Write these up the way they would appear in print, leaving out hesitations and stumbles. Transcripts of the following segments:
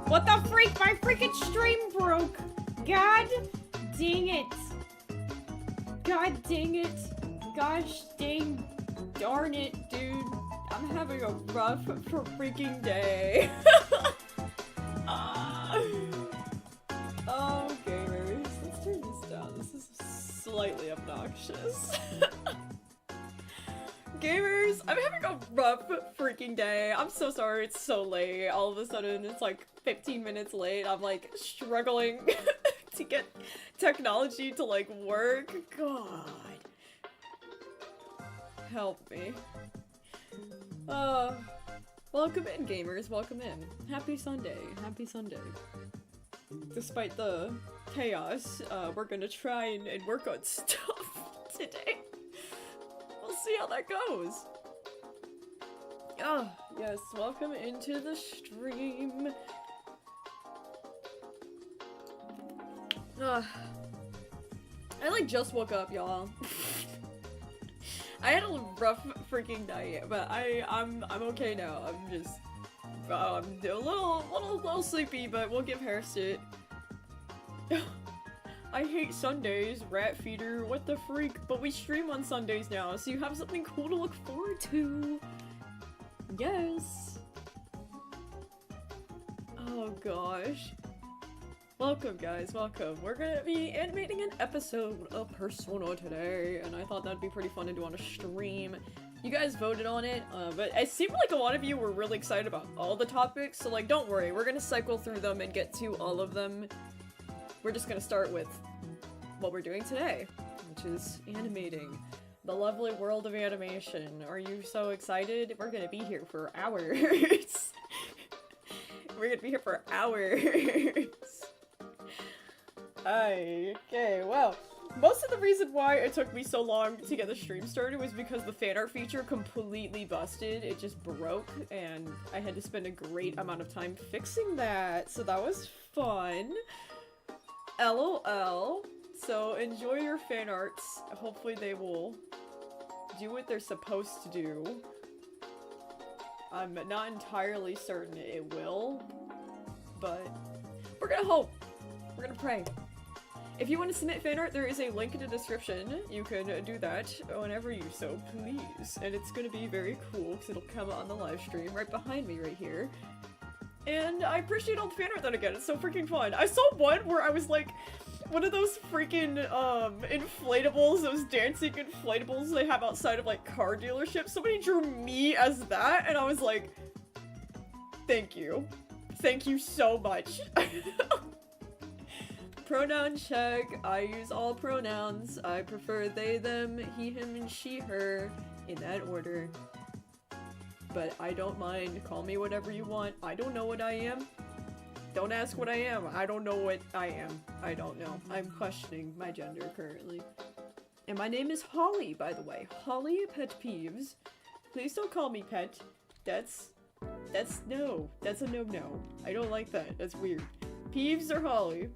What the freak? My freaking stream broke! God dang it. God dang it. Gosh dang darn it, dude. I'm having a rough freaking day. Oh, gamers. Let's turn this down. This is slightly obnoxious. Gamers, I'm having a rough freaking day. I'm so sorry it's so late. All of a sudden, it's like 15 minutes late. I'm like struggling to get technology to like work. God. Help me. Welcome in, gamers. Welcome in. Happy Sunday. Happy Sunday. Despite the chaos, we're gonna try and work on stuff today. We'll see how that goes. Oh, yes, welcome into the stream. I like just woke up, y'all. I had a rough freaking night, but I'm okay now. I'm just I'm a little sleepy, but we'll get past it. I hate Sundays, rat feeder, what the freak? But we stream on Sundays now, so you have something cool to look forward to. Yes. Oh gosh. Welcome guys, welcome. We're gonna be animating an episode of Persona today, and I thought that'd be pretty fun to do on a stream. You guys voted on it, but it seemed like a lot of you were really excited about all the topics, so like don't worry, we're gonna cycle through them and get to all of them. We're just gonna start with what we're doing today, which is animating. The lovely world of animation. Are you so excited? We're gonna be here for hours. We're gonna be here for hours. Okay, well, most of the reason why it took me so long to get the stream started was because the fan art feature completely busted. It just broke, and I had to spend a great amount of time fixing that, so that was fun. LOL. So enjoy your fan arts. Hopefully they will do what they're supposed to do. I'm not entirely certain it will, but we're gonna hope. We're gonna pray. If you want to submit fan art, there is a link in the description. You can do that whenever you so please. And it's gonna be very cool because it'll come on the live stream right behind me right here. And I appreciate all the fan art that I get. It's so freaking fun. I saw one where I was like, one of those freaking inflatables, those dancing inflatables they have outside of like car dealerships. Somebody drew me as that, and I was like, thank you. Thank you so much. Pronoun check. I use all pronouns. I prefer they, them, he, him, and she, her in that order. But I don't mind. Call me whatever you want. I don't know what I am. Don't ask what I am. I don't know what I am. I don't know. I'm questioning my gender currently. And my name is Hawley, by the way. Hawley PetPyves. Please don't call me pet. That's no. That's a no-no. I don't like that. That's weird. Peeves or Hawley?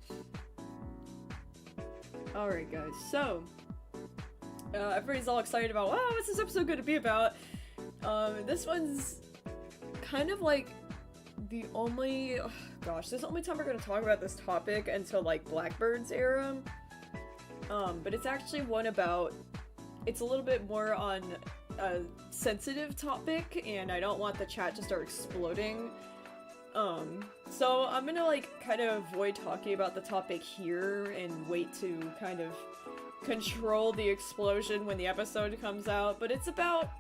Alright guys, so everybody's all excited about, wow, what's this episode gonna be about? This one's kind of like the only, oh, gosh, this is the only time we're gonna talk about this topic until like Blackbird's era. But it's actually one about, it's a little bit more on a sensitive topic, and I don't want the chat to start exploding. So I'm gonna like kind of avoid talking about the topic here and wait to kind of control the explosion when the episode comes out, but it's about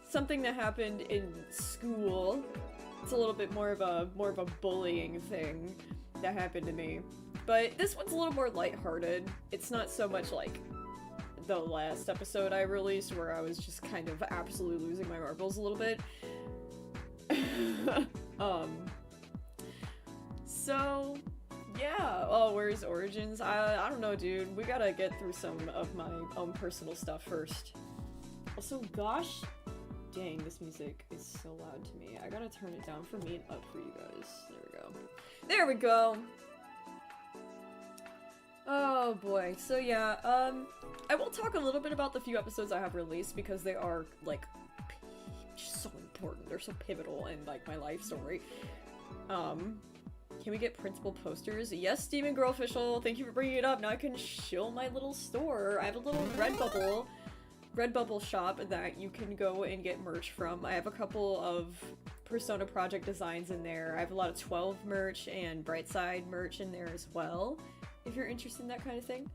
something that happened in school. It's a little bit more of a bullying thing that happened to me. But this one's a little more lighthearted. It's not so much like the last episode I released where I was just kind of absolutely losing my marbles a little bit. So, yeah. Oh, where's Origins? I don't know, dude. We gotta get through some of my own personal stuff first. Also, gosh dang, this music is so loud to me. I gotta turn it down for me and up for you guys. There we go. There we go! Oh boy. So yeah, I will talk a little bit about the few episodes I have released because they are, like, just so important. They're so pivotal in, like, my life story. Can we get principal posters? Yes, Demon Girl Official, thank you for bringing it up. Now I can show my little store. I have a little RedBubble shop that you can go and get merch from. I have a couple of Persona project designs in there. I have a lot of 12 merch and Brightside merch in there as well, if you're interested in that kind of thing.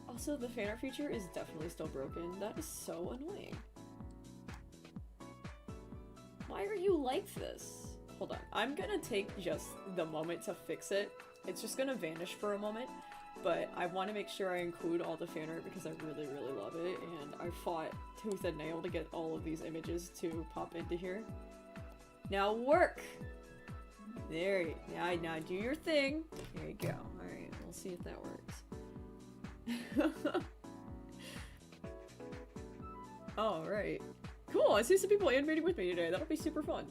Also, the fan art feature is definitely still broken. That is so annoying. Why are you like this? Hold on, I'm gonna take just the moment to fix it. It's just gonna vanish for a moment, but I want to make sure I include all the fan art because I really, really love it, and I fought tooth and nail to get all of these images to pop into here. Now work! There you go. Now do your thing. There you go. Alright, we'll see if that works. Alright. Cool, I see some people animating with me today. That'll be super fun.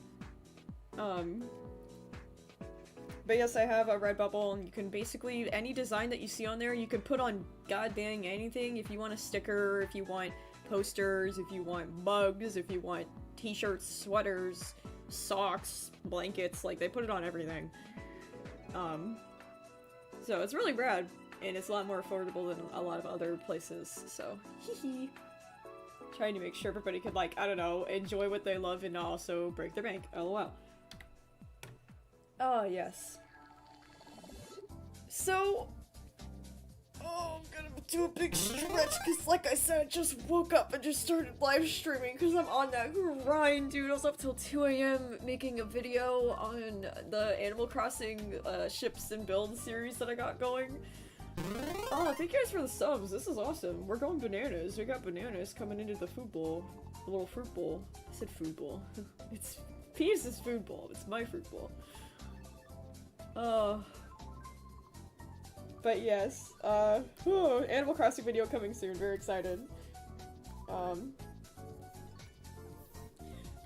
But yes, I have a RedBubble, and you can basically, any design that you see on there, you can put on goddamn anything. If you want a sticker, if you want posters, if you want mugs, if you want t-shirts, sweaters, socks, blankets, like, they put it on everything. So it's really rad, and it's a lot more affordable than a lot of other places, so hee. Trying to make sure everybody could, like, I don't know, enjoy what they love and also break their bank, lol. Oh, yes. So, I'm gonna do a big stretch, because like I said, I just woke up and just started live streaming, because I'm on that grind, dude. I was up till 2 AM making a video on the Animal Crossing ships and builds series that I got going. Oh, thank you guys for the subs. This is awesome. We're going bananas. We got bananas coming into the food bowl. The little fruit bowl. I said food bowl. It's Peace' food bowl. It's my fruit bowl. But yes, Animal Crossing video coming soon, very excited. But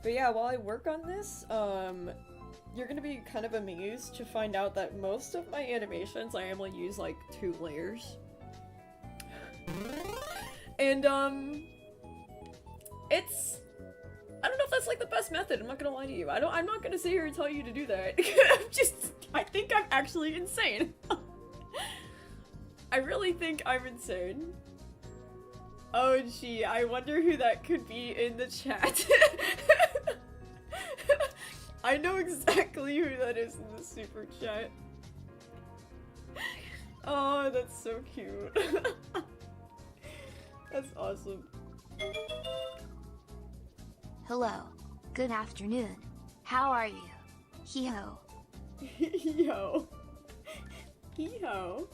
yeah, while I work on this, you're gonna be kind of amazed to find out that most of my animations I only use like 2 layers. And it's, I don't know if that's like the best method, I'm not gonna lie to you. I'm not gonna sit here and tell you to do that. I think I'm actually insane. I really think I'm insane. Oh gee, I wonder who that could be in the chat. I know exactly who that is in the super chat. Oh, that's so cute. That's awesome. Hello. Good afternoon. How are you? Hee-ho. Hee-ho. Hee-ho.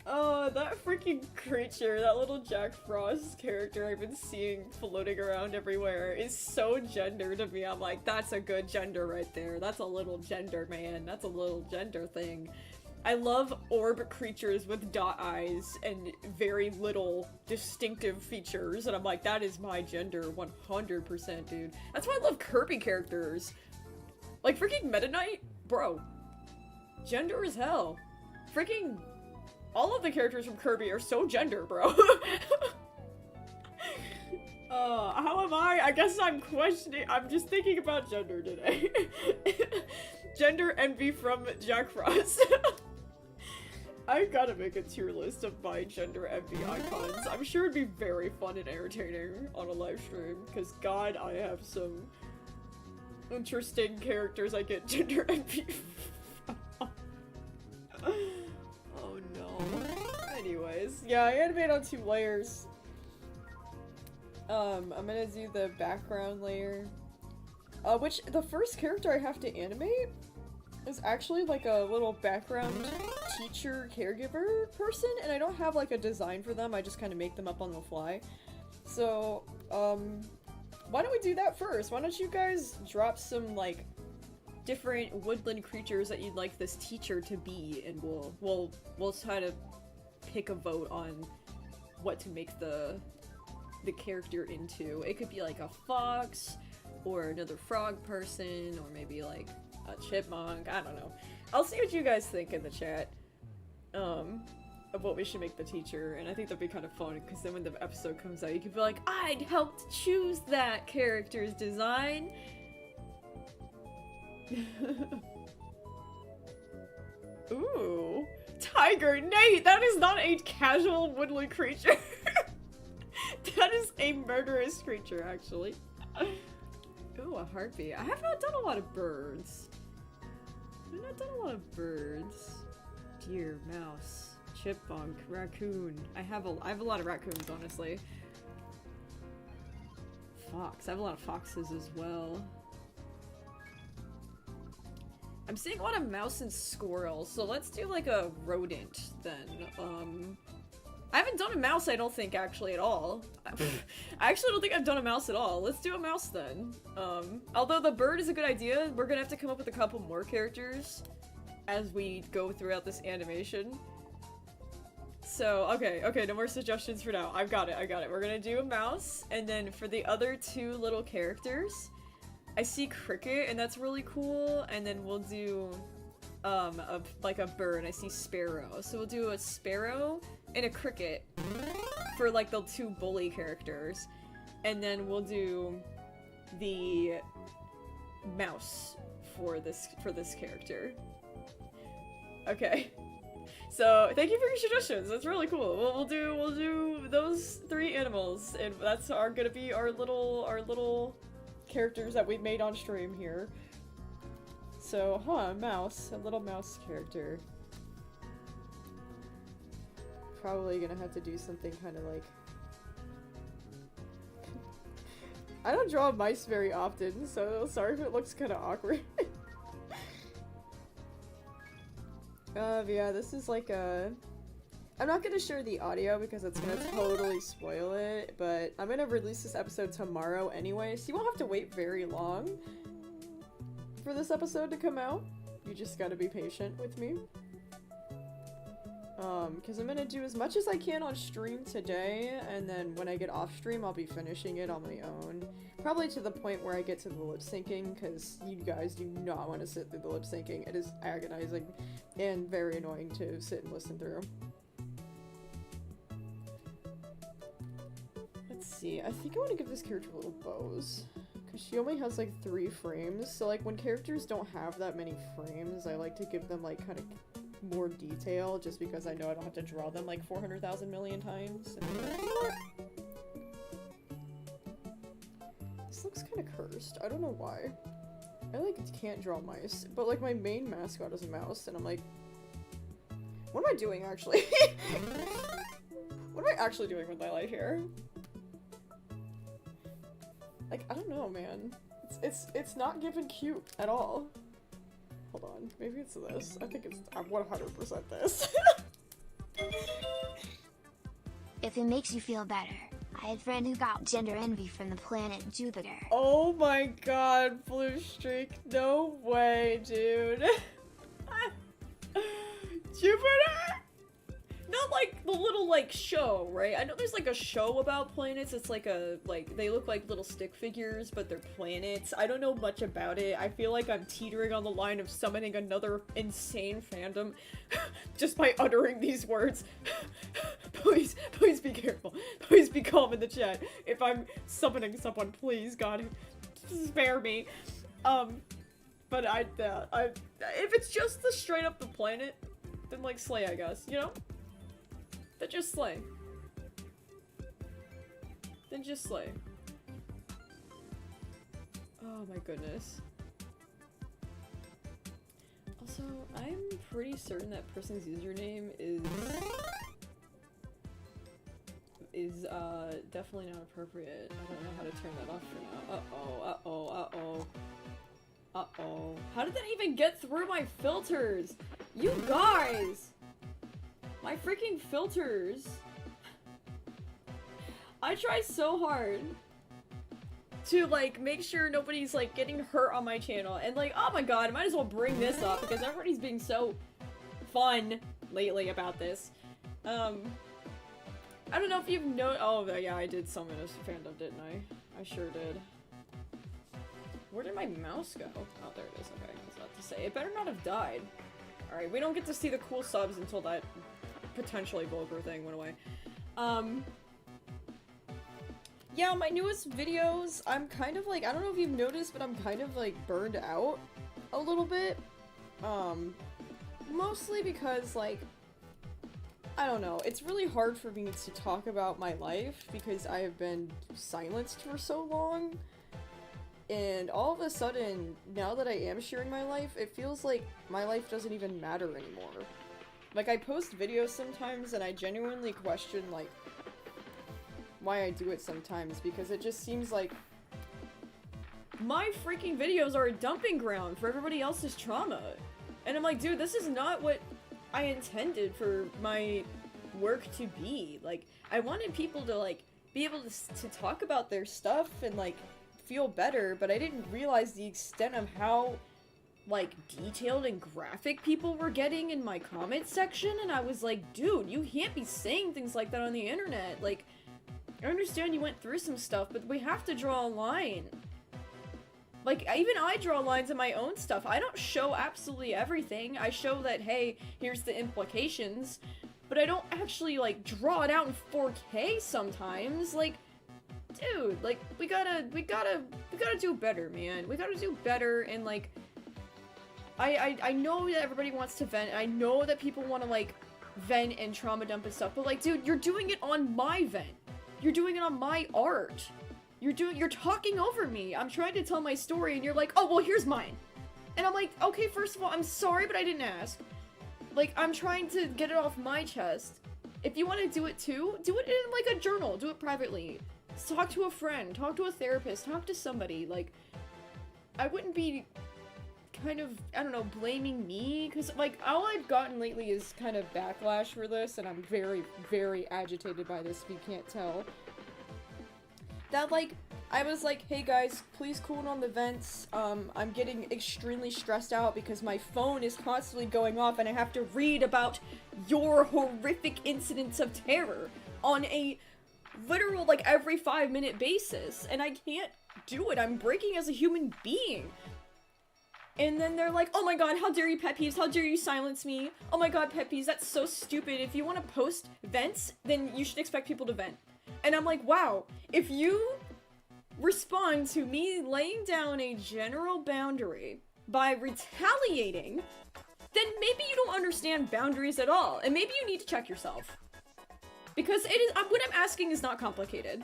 Oh, that freaking creature, that little Jack Frost character I've been seeing floating around everywhere is so gender to me. I'm like, that's a good gender right there. That's a little gender, man. That's a little gender thing. I love orb creatures with dot eyes and very little distinctive features, and I'm like, that is my gender 100%, dude. That's why I love Kirby characters. Like, freaking Meta Knight? Bro. Gender as hell. Freaking... all of the characters from Kirby are so gender, bro. How am I? I guess I'm questioning- I'm just thinking about gender today. Gender envy from Jack Frost. I gotta make a tier list of my gender envy icons. I'm sure it'd be very fun and entertaining on a live stream, because god, I have some interesting characters I get gender envy from. Oh no. Anyways, yeah, I animate on 2 layers. I'm gonna do the background layer. Which, the first character I have to animate is actually like a little background teacher caregiver person, and I don't have like a design for them, I just kind of make them up on the fly. So, why don't we do that first? Why don't you guys drop some like different woodland creatures that you'd like this teacher to be, and we'll try to pick a vote on what to make the character into. It could be like a fox, or another frog person, or maybe like a chipmunk, I don't know. I'll see what you guys think in the chat, of what we should make the teacher, and I think that'd be kind of fun, because then when the episode comes out, you could be like, I'd helped choose that character's design! Ooh. Tiger! Nate! That is not a casual woodland creature! That is a murderous creature, actually. Ooh, a heartbeat. I have not done a lot of birds. I've not done a lot of birds. Deer, mouse, chipmunk, raccoon. I have a lot of raccoons, honestly. Fox. I have a lot of foxes as well. I'm seeing a lot of mouse and squirrels, so let's do like a rodent then. I haven't done a mouse, I don't think, actually, at all. I actually don't think I've done a mouse at all. Let's do a mouse then. Although the bird is a good idea, we're gonna have to come up with a couple more characters as we go throughout this animation. So, okay, no more suggestions for now. I've got it. We're gonna do a mouse, and then for the other two little characters, I see cricket, and that's really cool, and then we'll do, like a bird. I see sparrow. So we'll do a sparrow and a cricket for, like, the two bully characters, and then we'll do the mouse for this character. Okay. So, thank you for your suggestions. That's really cool. We'll do those three animals, and that's gonna be our little characters that we made on stream here. So, mouse, a little mouse character. Probably gonna have to do something kind of like... I don't draw mice very often, so sorry if it looks kind of awkward. Yeah, this is like a... I'm not gonna share the audio because it's gonna totally spoil it, but I'm gonna release this episode tomorrow anyway, so you won't have to wait very long for this episode to come out. You just gotta be patient with me. Because I'm gonna do as much as I can on stream today, and then when I get off stream, I'll be finishing it on my own. Probably to the point where I get to the lip syncing, because you guys do not want to sit through the lip syncing. It is agonizing and very annoying to sit and listen through. Let's see, I think I want to give this character little bows, because she only has like 3 frames, so like when characters don't have that many frames, I like to give them like kind of more detail, just because I know I don't have to draw them like 400,000 million times. This looks kind of cursed. I don't know why. I like can't draw mice, but like my main mascot is a mouse, and I'm like, what am I doing actually? What am I actually doing with my life here? Like, I don't know, man. It's not giving cute at all. Hold on, maybe it's this. I think it's 100% this. If it makes you feel better, I had a friend who got gender envy from the planet Jupiter. Oh my god, Blue Streak. No way, dude. Jupiter? Not like the little, like, show, right? I know there's, like, a show about planets. It's like they look like little stick figures, but they're planets. I don't know much about it. I feel like I'm teetering on the line of summoning another insane fandom just by uttering these words. Please be careful. Please be calm in the chat. If I'm summoning someone, please, God, spare me. But if it's just the straight up the planet, then, like, slay, I guess, you know? Then just slay. Then just slay. Oh my goodness. Also, I'm pretty certain that person's username is definitely not appropriate. I don't know how to turn that off for now. Uh-oh. How did that even get through my filters? You guys! My freaking filters! I try so hard to, like, make sure nobody's, like, getting hurt on my channel. And, like, oh my god, I might as well bring this up because everybody's being so fun lately about this. I don't know if you've oh, yeah, I did summon a fandom, didn't I? I sure did. Where did my mouse go? Oh, there it is. Okay, I was about to say. It better not have died. Alright, we don't get to see the cool subs until that potentially vulgar thing went away. Yeah, my newest videos, I'm kind of like, I don't know if you've noticed, but I'm kind of like burned out a little bit. mostly because, like, I don't know, it's really hard for me to talk about my life because I have been silenced for so long, and all of a sudden, now that I am sharing my life, it feels like my life doesn't even matter anymore. Like, I post videos sometimes, and I genuinely question, like, why I do it sometimes, because it just seems like my freaking videos are a dumping ground for everybody else's trauma. And I'm like, dude, this is not what I intended for my work to be. Like, I wanted people to, like, be able to talk about their stuff and, like, feel better, but I didn't realize the extent of how, like, detailed and graphic people were getting in my comment section, and I was like, dude, you can't be saying things like that on the internet. Like, I understand you went through some stuff, but we have to draw a line. Like, even I draw lines in my own stuff. I don't show absolutely everything. I show that, hey, here's the implications, but I don't actually, like, draw it out in 4K sometimes. Like, dude, like, we gotta do better, man. We gotta do better, and, like, I know that everybody wants to vent, and I know that people want to, like, vent and trauma dump and stuff, but, like, dude, you're doing it on my vent. You're doing it on my art. You're talking over me. I'm trying to tell my story, and you're like, oh, well, here's mine. And I'm like, okay, first of all, I'm sorry, but I didn't ask. Like, I'm trying to get it off my chest. If you want to do it too, do it in, like, a journal. Do it privately. Talk to a friend. Talk to a therapist. Talk to somebody. Like, I wouldn't be kind of, I don't know, blaming me, because, like, all I've gotten lately is kind of backlash for this, and I'm very, very agitated by this, if you can't tell. That, like, I was like, hey guys, please cool on the vents. I'm getting extremely stressed out because my phone is constantly going off and I have to read about your horrific incidents of terror on a literal, like, every 5-minute basis. And I can't do it. I'm breaking as a human being. And then they're like, oh my god, how dare you, PetPyves? How dare you silence me? Oh my god, PetPyves, that's so stupid. If you want to post vents, then you should expect people to vent. And I'm like, wow, if you respond to me laying down a general boundary by retaliating, then maybe you don't understand boundaries at all, and maybe you need to check yourself. Because it is, what I'm asking is not complicated.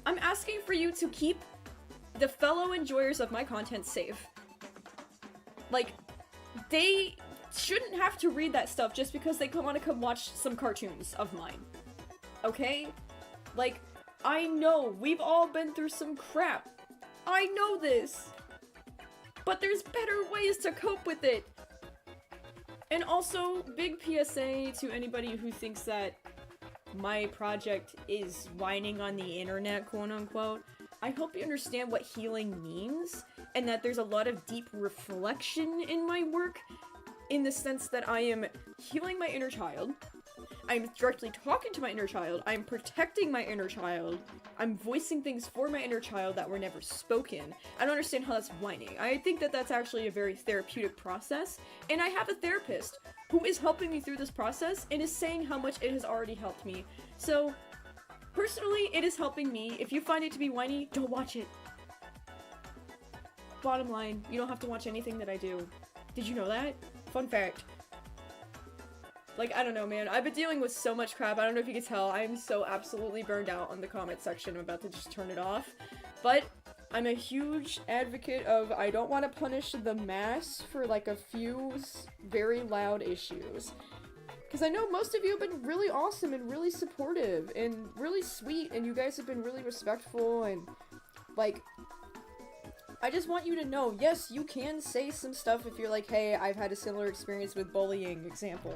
I'm asking for you to keep the fellow enjoyers of my content safe. Like, they shouldn't have to read that stuff just because they want to come watch some cartoons of mine. Okay? Like, I know, we've all been through some crap. I know this. But there's better ways to cope with it. And also, big PSA to anybody who thinks that my project is whining on the internet, quote unquote. I hope you understand what healing means, and that there's a lot of deep reflection in my work, in the sense that I am healing my inner child. I'm directly talking to my inner child. I'm protecting my inner child. I'm voicing things for my inner child that were never spoken. I don't understand how that's whining. I think that that's actually a very therapeutic process, and I have a therapist who is helping me through this process and is saying how much it has already helped me. So, personally, it is helping me. If you find it to be whiny, don't watch it. Bottom line, you don't have to watch anything that I do. Did you know that? Fun fact. Like, I don't know, man. I've been dealing with so much crap. I don't know if you can tell. I'm so absolutely burned out on the comment section. I'm about to just turn it off. But I'm a huge advocate of I don't want to punish the mass for, like, a few very loud issues. Because I know most of you have been really awesome and really supportive and really sweet, and you guys have been really respectful, and, like, I just want you to know, yes, you can say some stuff if you're like, hey, I've had a similar experience with bullying, example.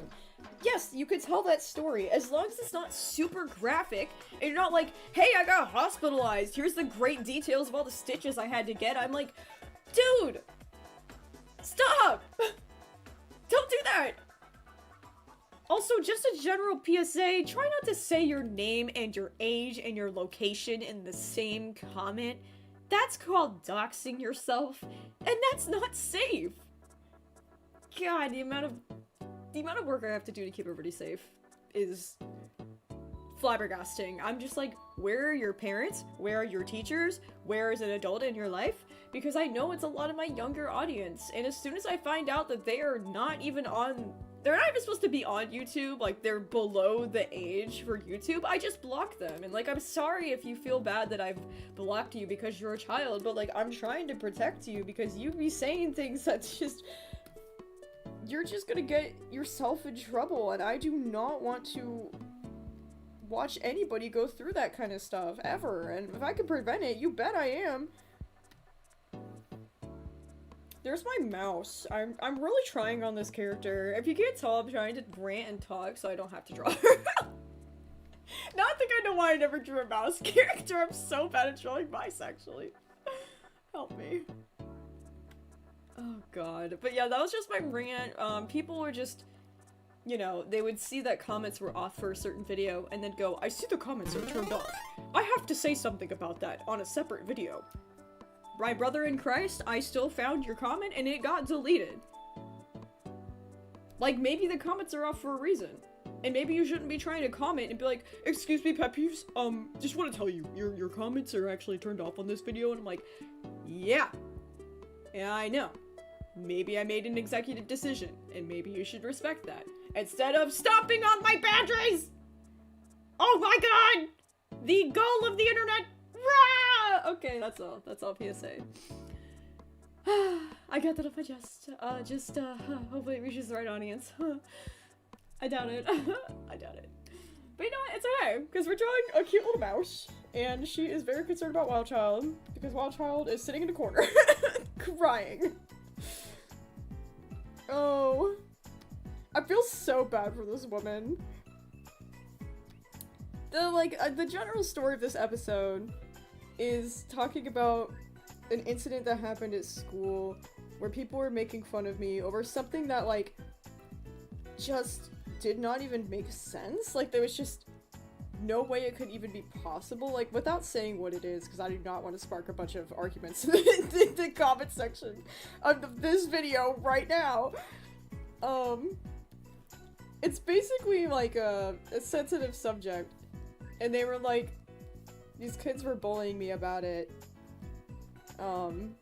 Yes, you could tell that story, as long as it's not super graphic, and you're not like, hey, I got hospitalized, here's the great details of all the stitches I had to get. I'm like, dude, stop! Don't do that! Also, just a general PSA, try not to say your name and your age and your location in the same comment. That's called doxing yourself, and that's not safe. God, the amount of work I have to do to keep everybody safe is flabbergasting. I'm just like, where are your parents? Where are your teachers? Where is an adult in your life? Because I know it's a lot of my younger audience, and as soon as I find out that they are not even on, they're not even supposed to be on YouTube, like they're below the age for YouTube, I just block them. And like, I'm sorry if you feel bad that I've blocked you because you're a child, but like, I'm trying to protect you because you be saying things that's just, you're just gonna get yourself in trouble, and I do not want to watch anybody go through that kind of stuff, ever. And if I can prevent it, you bet I am. There's my mouse. I'm really trying on this character. If you can't tell, I'm trying to rant and talk so I don't have to draw her. Now I think I know why I never drew a mouse character. I'm so bad at drawing mice, actually. Help me. Oh god. But yeah, that was just my rant. People were just, you know, they would see that comments were off for a certain video and then go, I see the comments are turned off. I have to say something about that on a separate video. My brother in Christ, I still found your comment and it got deleted. Like, maybe the comments are off for a reason. And maybe you shouldn't be trying to comment and be like, excuse me, PetPyves, just want to tell you, your comments are actually turned off on this video. And I'm like, yeah, I know. Maybe I made an executive decision, and maybe you should respect that. Instead of stomping on my boundaries! Oh my god! The goal of the internet! Rah! Okay, that's all PSA. I got that off my chest. Hopefully it reaches the right audience. I doubt it. I doubt it. But you know what? It's okay, because we're drawing a cute little mouse, and she is very concerned about Wild Child, because Wild Child is sitting in a corner, crying. Oh. I feel so bad for this woman. The general story of this episode is talking about an incident that happened at school where people were making fun of me over something that, like, just did not even make sense. Like, there was just no way it could even be possible, like, without saying what it is, because I do not want to spark a bunch of arguments in the comment section of this video right now. It's basically, like, a sensitive subject, and they were, like, these kids were bullying me about it, and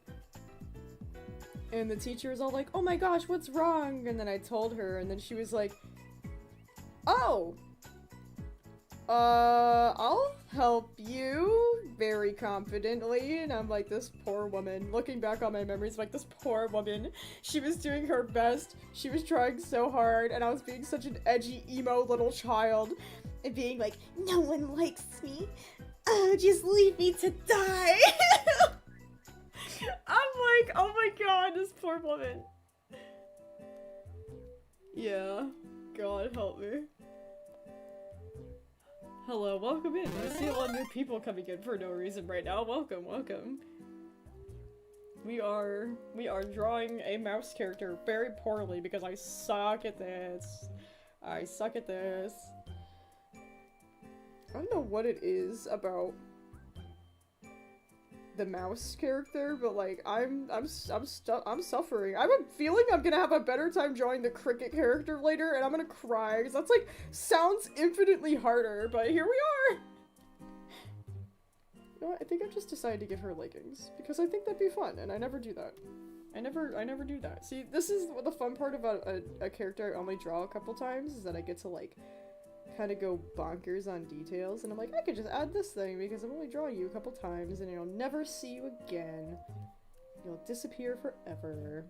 the teacher was all like, oh my gosh, what's wrong? And then I told her, and then she was like, oh, I'll help you, very confidently. And I'm like, this poor woman, looking back on my memories, like, this poor woman, she was doing her best, she was trying so hard, and I was being such an edgy, emo little child, and being like, no one likes me, just leave me to die. I'm like, oh my god, this poor woman. Yeah, God help me. Hello, welcome in. I see a lot of new people coming in for no reason right now. Welcome, welcome. We are drawing a mouse character very poorly because I suck at this. I suck at this. I don't know what it is about the mouse character, but like I'm suffering. I have a feeling I'm gonna have a better time drawing the cricket character later, and I'm gonna cry because that's like sounds infinitely harder. But here we are. You know what? I think I've just decided to give her leggings because I think that'd be fun, and I never do that. I never do that. See, this is the fun part about a character I only draw a couple times, is that I get to like kind of go bonkers on details, and I'm like, I could just add this thing because I'm only drawing you a couple times and I'll never see you again. You'll disappear forever.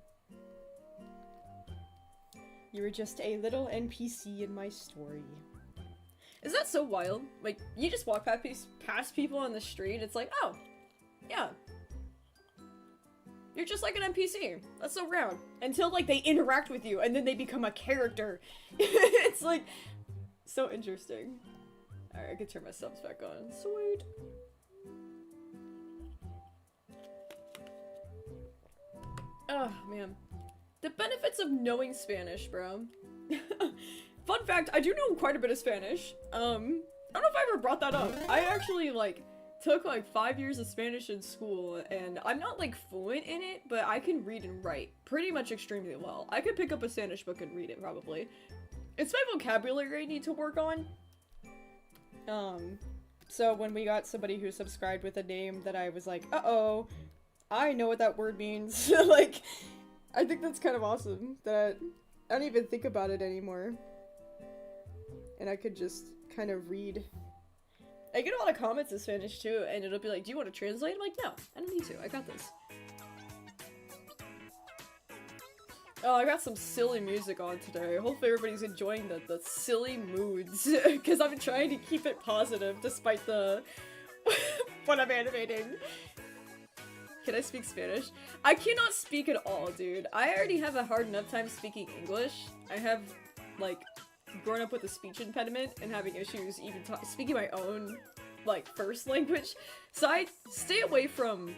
You were just a little NPC in my story. Is that so wild? Like, you just walk past people on the street, it's like, oh, yeah. You're just like an NPC. That's so rad. Until, like, they interact with you and then they become a character. It's like, so interesting. Alright, I can turn my subs back on. Sweet. Oh, man. The benefits of knowing Spanish, bro. Fun fact, I do know quite a bit of Spanish. I don't know if I ever brought that up. I actually, like, took, like, 5 years of Spanish in school, and I'm not, like, fluent in it, but I can read and write pretty much extremely well. I could pick up a Spanish book and read it, probably. It's my vocabulary I need to work on. So when we got somebody who subscribed with a name that I was like, uh-oh, I know what that word means. Like, I think that's kind of awesome that I don't even think about it anymore. And I could just kind of read. I get a lot of comments in Spanish too, and it'll be like, do you want to translate? I'm like, no, I don't need to. I got this. Oh, I got some silly music on today. Hopefully everybody's enjoying the silly moods, because I've been trying to keep it positive despite the what I'm animating. Can I speak Spanish? I cannot speak at all, dude. I already have a hard enough time speaking English. I have, like, grown up with a speech impediment and having issues even speaking my own, like, first language. So I stay away from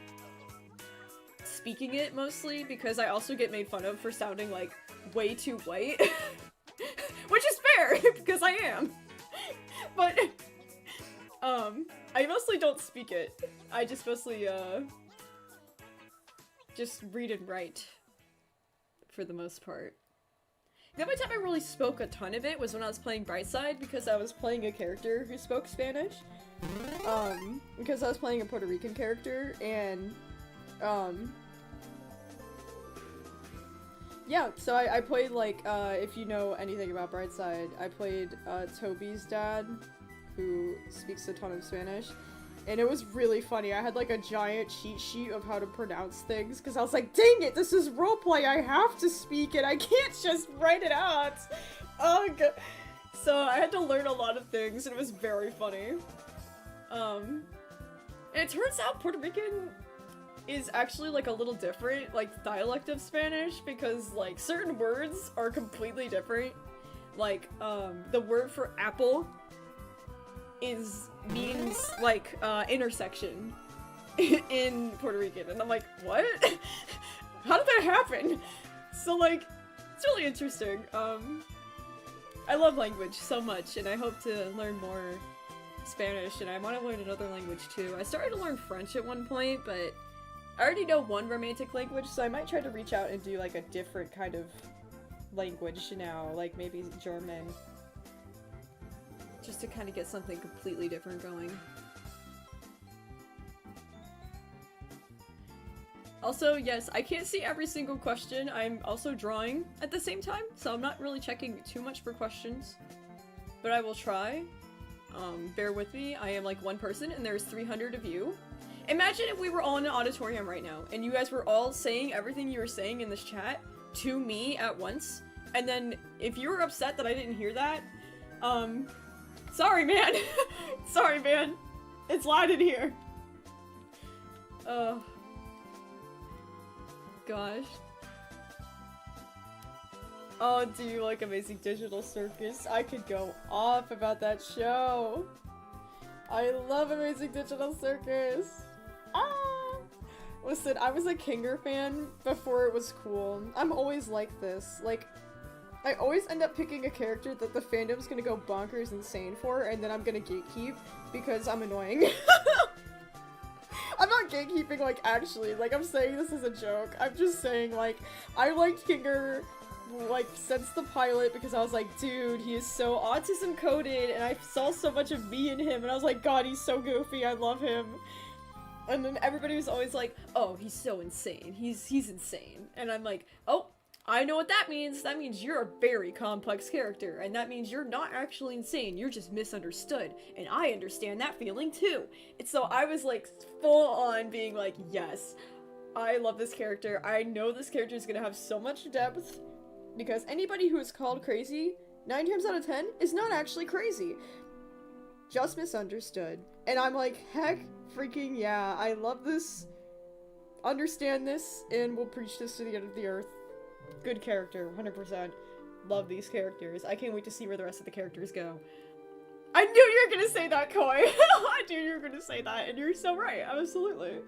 speaking it mostly because I also get made fun of for sounding like way too white, which is fair because I am. But I mostly don't speak it. I just mostly just read and write for the most part. The only time I really spoke a ton of it was when I was playing Brightside because I was playing a character who spoke Spanish. Because I was playing a Puerto Rican character and yeah, so I played, like, if you know anything about Brightside, I played, Toby's dad, who speaks a ton of Spanish, and it was really funny. I had, like, a giant cheat sheet of how to pronounce things, because I was like, dang it, this is roleplay, I have to speak it, I can't just write it out! Ugh! So I had to learn a lot of things, and it was very funny. And it turns out Puerto Rican is actually, like, a little different, like, dialect of Spanish, because, like, certain words are completely different. Like, the word for apple means, like, intersection in Puerto Rican, and I'm like, what? How did that happen? So, like, it's really interesting. I love language so much, and I hope to learn more Spanish, and I want to learn another language, too. I started to learn French at one point, but I already know one romantic language, so I might try to reach out and do, like, a different kind of language now, like maybe German. Just to kind of get something completely different going. Also, yes, I can't see every single question. I'm also drawing at the same time, so I'm not really checking too much for questions. But I will try. Bear with me. I am, like, one person, and there's 300 of you. Imagine if we were all in an auditorium right now, and you guys were all saying everything you were saying in this chat to me at once, and then if you were upset that I didn't hear that, sorry, man. Sorry, man. It's loud in here. Oh. Gosh. Oh, do you like Amazing Digital Circus? I could go off about that show. I love Amazing Digital Circus. Ah! Listen, I was a Kinger fan before it was cool. I'm always like this. Like, I always end up picking a character that the fandom's gonna go bonkers insane for, and then I'm gonna gatekeep because I'm annoying. I'm not gatekeeping, like, actually. Like, I'm saying this as a joke. I'm just saying, like, I liked Kinger, like, since the pilot because I was like, dude, he is so autism coded, and I saw so much of me in him, and I was like, god, he's so goofy, I love him. And then everybody was always like, oh, he's so insane, he's insane. And I'm like, oh, I know what that means. That means you're a very complex character, and that means you're not actually insane, you're just misunderstood, and I understand that feeling too. And so I was like, full on being like, yes, I love this character, I know this character is gonna have so much depth, because anybody who is called crazy, 9 times out of 10, is not actually crazy. Just misunderstood. And I'm like, heck freaking yeah, I love this, understand this, and will preach this to the end of the earth. Good character, 100%. Love these characters. I can't wait to see where the rest of the characters go. I knew you were gonna say that, Koi! I knew you were gonna say that, and you're so right, absolutely.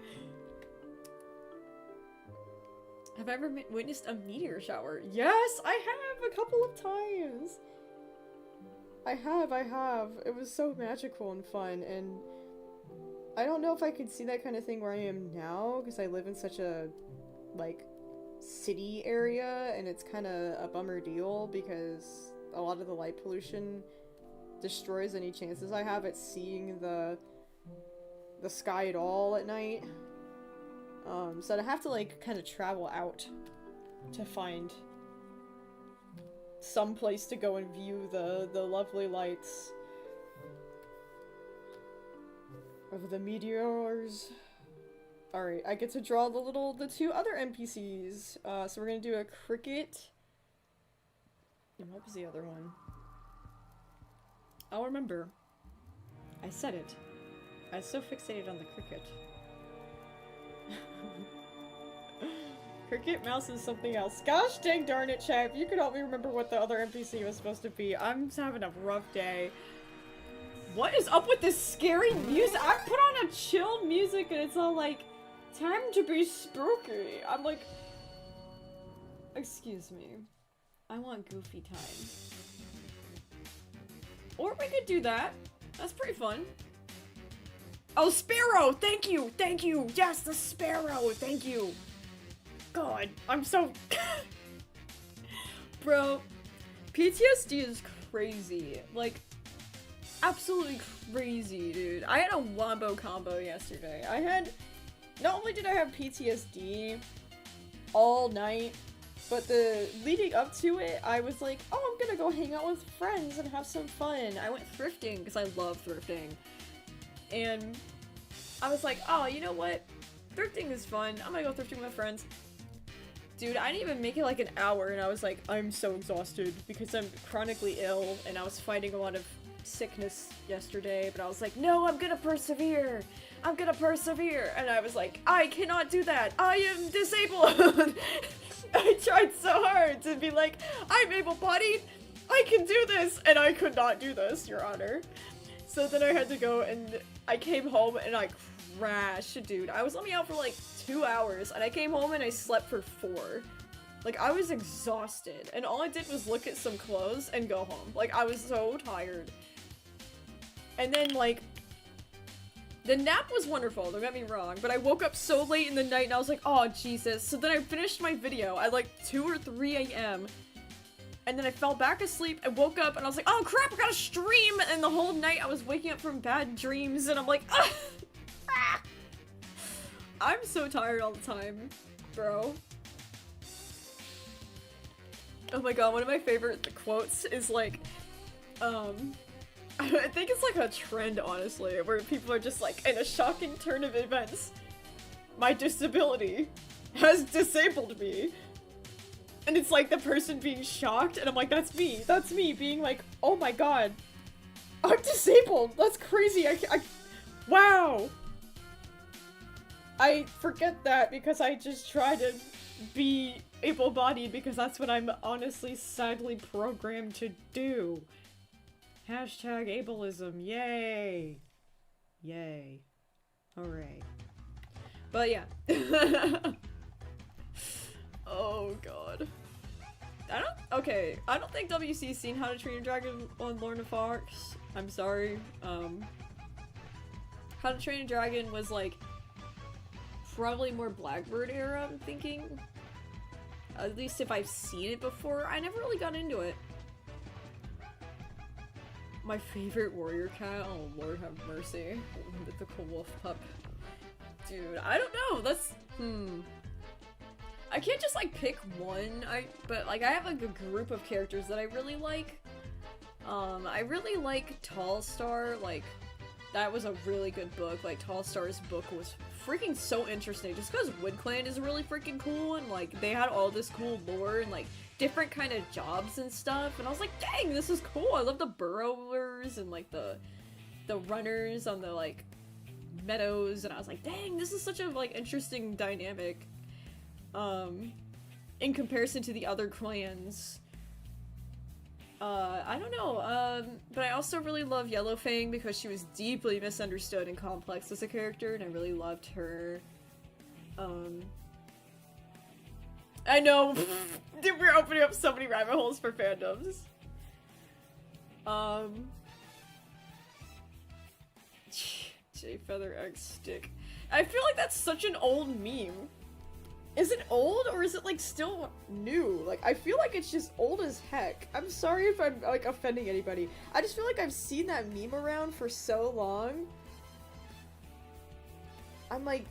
Have I ever witnessed a meteor shower? Yes, I have a couple of times. I have. It was so magical and fun, and I don't know if I could see that kind of thing where I am now, because I live in such a, like, city area, and it's kind of a bummer deal, because a lot of the light pollution destroys any chances I have at seeing the sky at all at night. So I have to like kind of travel out to find some place to go and view the lovely lights of the meteors. Alright, I get to draw the two other NPCs. So we're gonna do a cricket. And what was the other one? I'll remember. I said it. I was so fixated on the cricket. Cricket mouse is something else. Gosh dang darn it, chat. If you could help me remember what the other NPC was supposed to be. I'm just having a rough day. What is up with this scary music? I put on a chill music and it's all like, time to be spooky. I'm like, excuse me. I want goofy time. Or we could do that. That's pretty fun. Oh, Sparrow! Thank you! Thank you! Yes, the Sparrow! Thank you! God, I'm so... Bro, PTSD is crazy. Like, absolutely crazy, dude. I had a wombo combo yesterday. Not only did I have PTSD all night, but leading up to it, I was like, oh, I'm gonna go hang out with friends and have some fun. I went thrifting, because I love thrifting. And I was like, oh, you know what? Thrifting is fun. I'm gonna go thrifting with my friends. Dude, I didn't even make it like an hour, and I was like, I'm so exhausted because I'm chronically ill, and I was fighting a lot of sickness yesterday, but I was like, no, I'm gonna persevere! I'm gonna persevere! And I was like, I cannot do that! I am disabled! I tried so hard to be like, I'm able-bodied! I can do this! And I could not do this, Your Honor. So then I had to go, and I came home, and I crashed, dude. I was only out for like 2 hours, and I came home and I slept for 4. Like, I was exhausted, and all I did was look at some clothes and go home. Like, I was so tired. And then, like, the nap was wonderful, don't get me wrong, but I woke up so late in the night and I was like, oh, Jesus. So then I finished my video at like 2 or 3 a.m. And then I fell back asleep and woke up and I was like, oh crap, I gotta stream! And the whole night I was waking up from bad dreams and I'm like, ah! I'm so tired all the time, bro. Oh my god, one of my favorite quotes is like, I think it's like a trend, honestly, where people are just like, in a shocking turn of events, my disability has disabled me. And it's like the person being shocked, and I'm like, that's me being like, oh my god, I'm disabled, that's crazy, wow. I forget that because I just try to be able-bodied because that's what I'm honestly sadly programmed to do. Hashtag ableism, yay! Yay. Hooray. But yeah. Oh god. I don't think WC's seen How to Train Your Dragon on Lorna Fox. I'm sorry. How to Train Your Dragon was like probably more Blackbird era, I'm thinking. At least if I've seen it before. I never really got into it. My favorite warrior cat? Oh lord have mercy. Mythical wolf pup. Dude, I don't know, that's I can't just like pick one, but like I have like a group of characters that I really like. I really like Tall Star, like that was a really good book. Like Tall Star's book was freaking so interesting just because Wood Clan is really freaking cool and like they had all this cool lore and like different kind of jobs and stuff, and I was like, dang, this is cool. I love the burrowers and like the runners on the like meadows, and I was like, dang, this is such a like interesting dynamic in comparison to the other clans. I don't know, but I also really love Yellowfang because she was deeply misunderstood and complex as a character, and I really loved her. I know, we're opening up so many rabbit holes for fandoms. J Feather X Stick. I feel like that's such an old meme. Is it old or is it like still new? Like I feel like it's just old as heck. I'm sorry if I'm like offending anybody. I just feel like I've seen that meme around for so long. I'm like,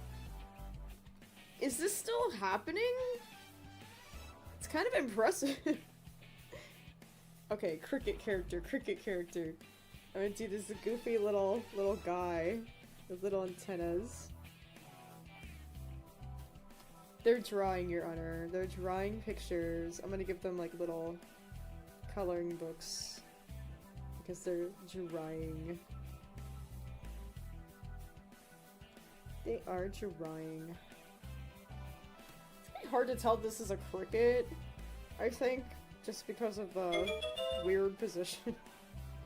is this still happening? It's kind of impressive. Okay, cricket character, cricket character. I'm gonna do this goofy little guy with little antennas. They're drawing, Your Honor. They're drawing pictures. I'm gonna give them like little coloring books because they're drawing. They are drawing. It's gonna be hard to tell this is a cricket, I think, just because of the weird position.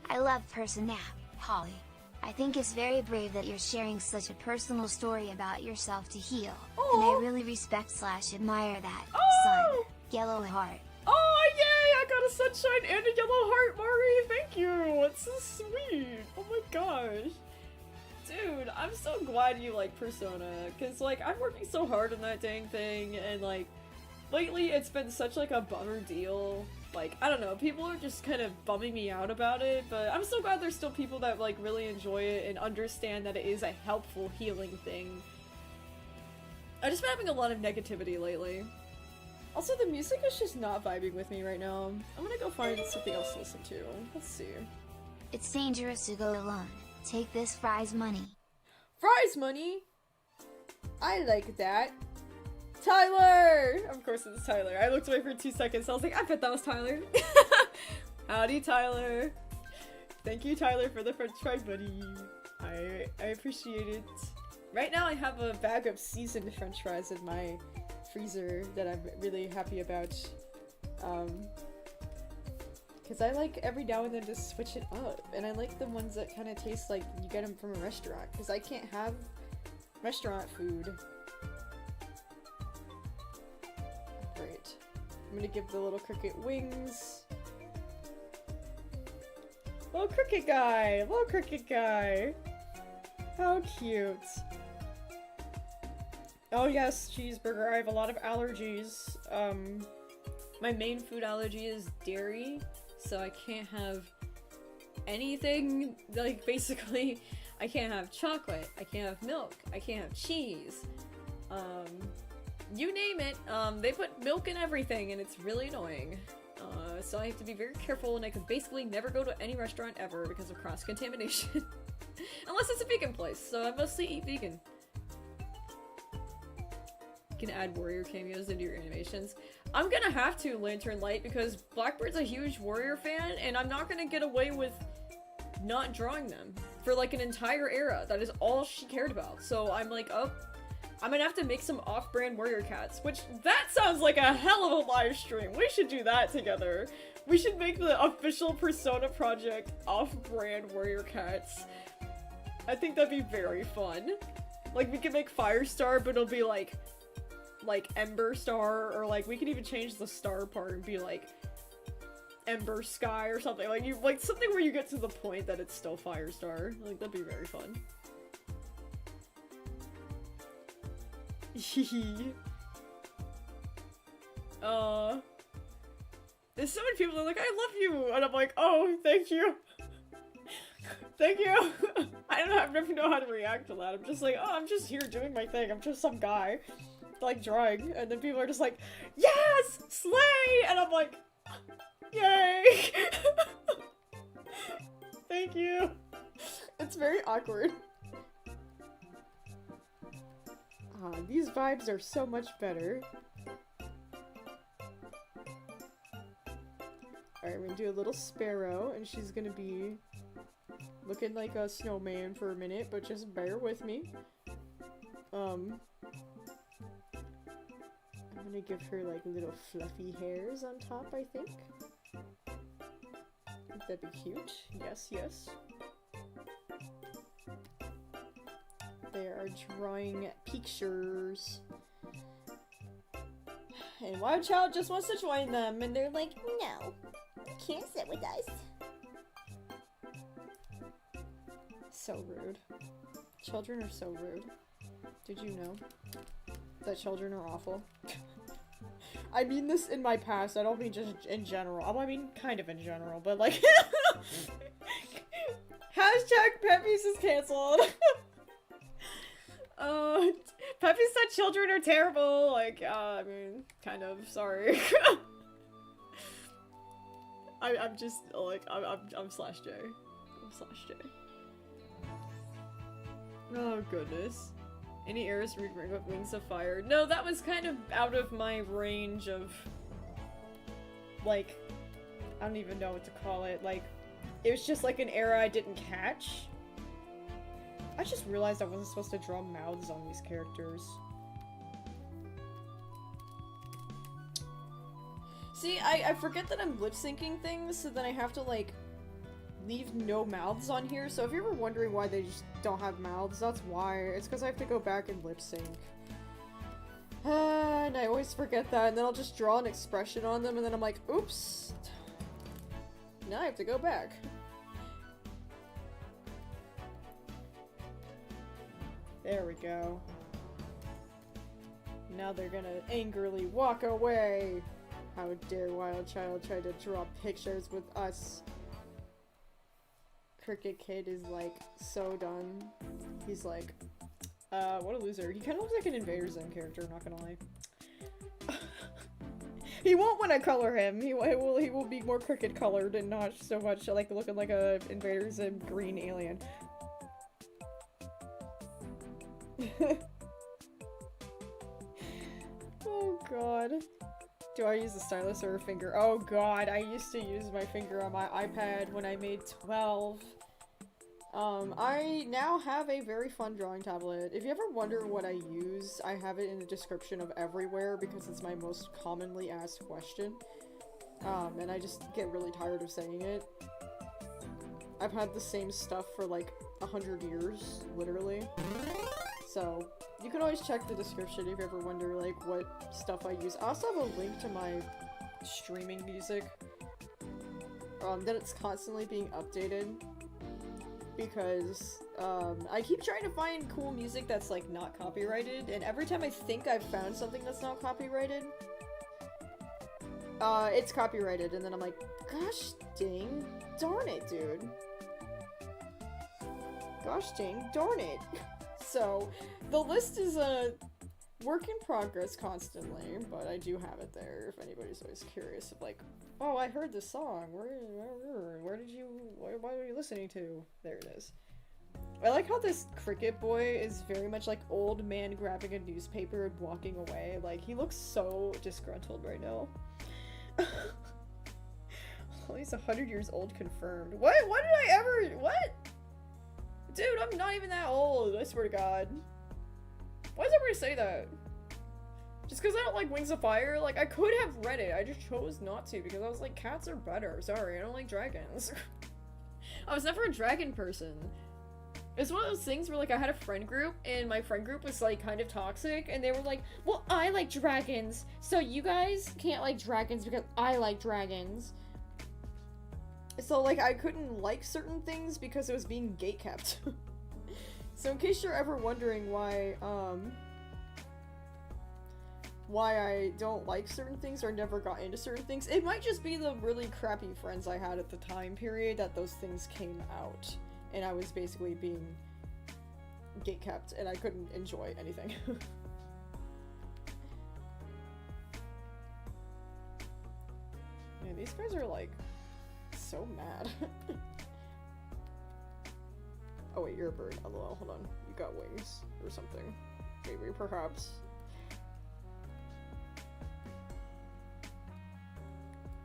I love Persona, Hawley. I think it's very brave that you're sharing such a personal story about yourself to heal. Aww. And I really respect / admire that. Sun, yellow heart. Oh, yay! I got a sunshine and a yellow heart, Mari! Thank you! It's so sweet! Oh my gosh. Dude, I'm so glad you like Persona, because, like, I'm working so hard on that dang thing, and, like, lately it's been such, like, a bummer deal. Like, I don't know, people are just kind of bumming me out about it, but I'm so glad there's still people that, like, really enjoy it and understand that it is a helpful healing thing. I've just been having a lot of negativity lately. Also, the music is just not vibing with me right now. I'm gonna go find something else to listen to. Let's see. It's dangerous to go alone. Take this prize money. Prize money? I like that. Tyler! Of course it's Tyler. I looked away for 2 seconds. I was like, I bet that was Tyler. Howdy, Tyler. Thank you, Tyler, for the french fry buddy. I appreciate it. Right now I have a bag of seasoned french fries in my freezer that I'm really happy about. Because I like every now and then to switch it up. And I like the ones that kind of taste like you get them from a restaurant. Because I can't have restaurant food. Great. I'm gonna give the little cricket wings. Little cricket guy! Little cricket guy! How cute. Oh yes, cheeseburger. I have a lot of allergies. My main food allergy is dairy, so I can't have anything, like, basically, I can't have chocolate, I can't have milk, I can't have cheese. You name it, they put milk in everything, and it's really annoying. So I have to be very careful, and I can basically never go to any restaurant ever because of cross-contamination. Unless it's a vegan place, so I mostly eat vegan. You can add warrior cameos into your animations. I'm gonna have to, Lantern Light, because Blackbird's a huge warrior fan, and I'm not gonna get away with not drawing them for like an entire era. That is all she cared about. So I'm like, oh, I'm gonna have to make some off-brand warrior cats, which that sounds like a hell of a live stream. We should do that together. We should make the official Persona project off-brand warrior cats. I think that'd be very fun. Like, we could make Firestar, but it'll be like Ember Star, or like we could even change the star part and be like Ember Sky or something. Like you like something where you get to the point that it's still Firestar. Like that'd be very fun. There's so many people that are like, I love you, and I'm like, oh, thank you. Thank you. I never know how to react to that. I'm just like, oh, I'm just here doing my thing. I'm just some guy, like, drawing. And then people are just like, yes! Slay! And I'm like, yay! Thank you. It's very awkward. These vibes are so much better. Alright, we're gonna do a little sparrow, and she's gonna be looking like a snowman for a minute, but just bear with me. I'm gonna give her like little fluffy hairs on top, I think. That'd be cute. Yes, yes. They are drawing pictures. And Wild Child just wants to join them, and they're like, no, you can't sit with us. So rude. Children are so rude. Did you know? that children are awful. I mean this in my past, I don't mean just in general. I mean kind of in general, but like hashtag PetPyves is cancelled. PetPyves said children are terrible, like, I mean, kind of, sorry. I'm just, like, I'm slash J. I'm slash J. Oh, goodness. Any errors read Ring of Wings of Fire? No, that was kind of out of my range of, like, I don't even know what to call it, like, it was just like an error I didn't catch. I just realized I wasn't supposed to draw mouths on these characters. See, I forget that I'm lip-syncing things, so then I have to, like, leave no mouths on here. So if you're ever wondering why they just don't have mouths, that's why. It's because I have to go back and lip-sync. And I always forget that, and then I'll just draw an expression on them, and then I'm like, oops. Now I have to go back. There we go. Now they're gonna angrily walk away. How dare Wild Child try to draw pictures with us. Cricket Kid is like so done. He's like, what a loser. He kind of looks like an Invader Zim character, not gonna lie. He won't when I color him. He will be more cricket colored and not so much like looking like a Invader Zim green alien. Oh god. Do I use a stylus or a finger? Oh god, I used to use my finger on my iPad when I made 12. I now have a very fun drawing tablet. If you ever wonder what I use, I have it in the description of everywhere because it's my most commonly asked question. And I just get really tired of saying it. I've had the same stuff for like 100 years, literally. So, you can always check the description if you ever wonder, like, what stuff I use. I also have a link to my streaming music. That it's constantly being updated. Because, I keep trying to find cool music that's, like, not copyrighted. And every time I think I've found something that's not copyrighted, it's copyrighted. And then I'm like, gosh dang darn it, dude. Gosh dang darn it. So, the list is a work in progress constantly, but I do have it there if anybody's always curious of like, oh, I heard this song, where did you, what are you listening to? There it is. I like how this cricket boy is very much like old man grabbing a newspaper and walking away. Like, he looks so disgruntled right now. Oh, he's 100 years old confirmed. What? What did I ever, what? Dude, I'm not even that old, I swear to god. Why does everybody say that? Just because I don't like Wings of Fire? Like, I could have read it, I just chose not to because I was like, cats are better. Sorry, I don't like dragons. I was never a dragon person. It's one of those things where, like, I had a friend group, and my friend group was, like, kind of toxic, and they were like, well, I like dragons, so you guys can't like dragons because I like dragons. So, like, I couldn't like certain things because it was being gatekept. So in case you're ever wondering why I don't like certain things or never got into certain things, it might just be the really crappy friends I had at the time period that those things came out. And I was basically being gatekept and I couldn't enjoy anything. Man, these guys are like so mad. Oh wait, you're a bird. LOL, hold on. You got wings or something. Maybe, perhaps.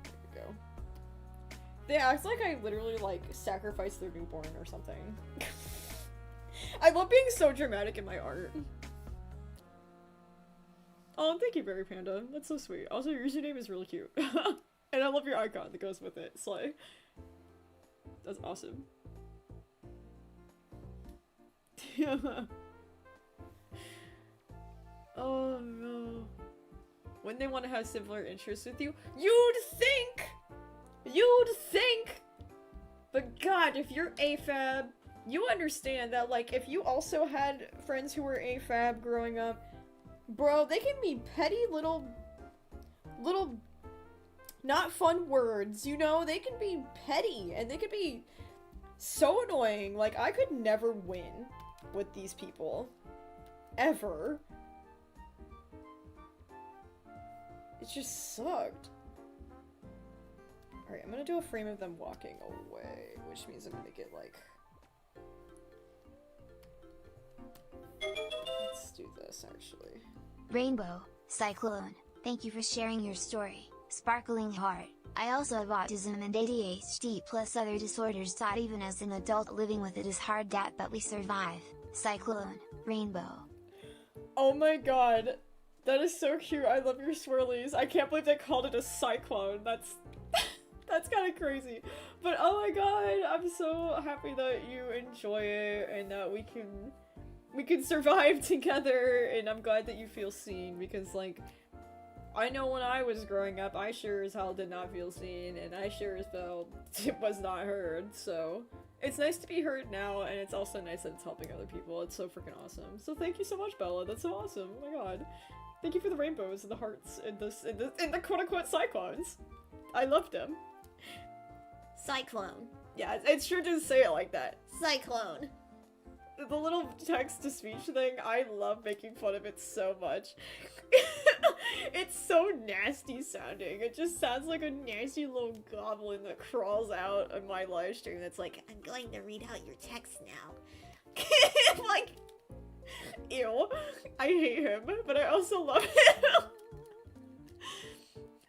There we go. They act like I literally like sacrificed their newborn or something. I love being so dramatic in my art. Oh, thank you, Berry Panda. That's so sweet. Also, your username is really cute. And I love your icon that goes with it. Slay. That's awesome. Oh no. When they want to have similar interests with you, you'd think! You'd think! But god, if you're AFAB, you understand that, like, if you also had friends who were AFAB growing up, Bro, they can be petty little not fun words, you know? They can be petty, and they could be so annoying. Like, I could never win with these people. Ever. It just sucked. Alright, I'm gonna do a frame of them walking away, which means I'm gonna make it, like... Let's do this, actually. Rainbow, Cyclone, thank you for sharing your story. Sparkling Heart, I also have autism and ADHD plus other disorders. Even as an adult living with it is hard but we survive. Cyclone, Rainbow. Oh my god. That is so cute. I love your swirlies. I can't believe they called it a cyclone. That's that's kind of crazy. But oh my god, I'm so happy that you enjoy it and that we can survive together, and I'm glad that you feel seen, because like I know when I was growing up, I sure as hell did not feel seen, and I sure as hell was not heard, so it's nice to be heard now, and it's also nice that it's helping other people. It's so freaking awesome. So thank you so much, Bella. That's so awesome. Oh my god. Thank you for the rainbows and the hearts and the quote-unquote cyclones. I loved them. Cyclone. Yeah, it sure does say it like that. Cyclone. The little text-to-speech thing, I love making fun of it so much. It's so nasty sounding. It just sounds like a nasty little goblin that crawls out of my live stream that's like, I'm going to read out your text now. Like, ew. I hate him, but I also love him.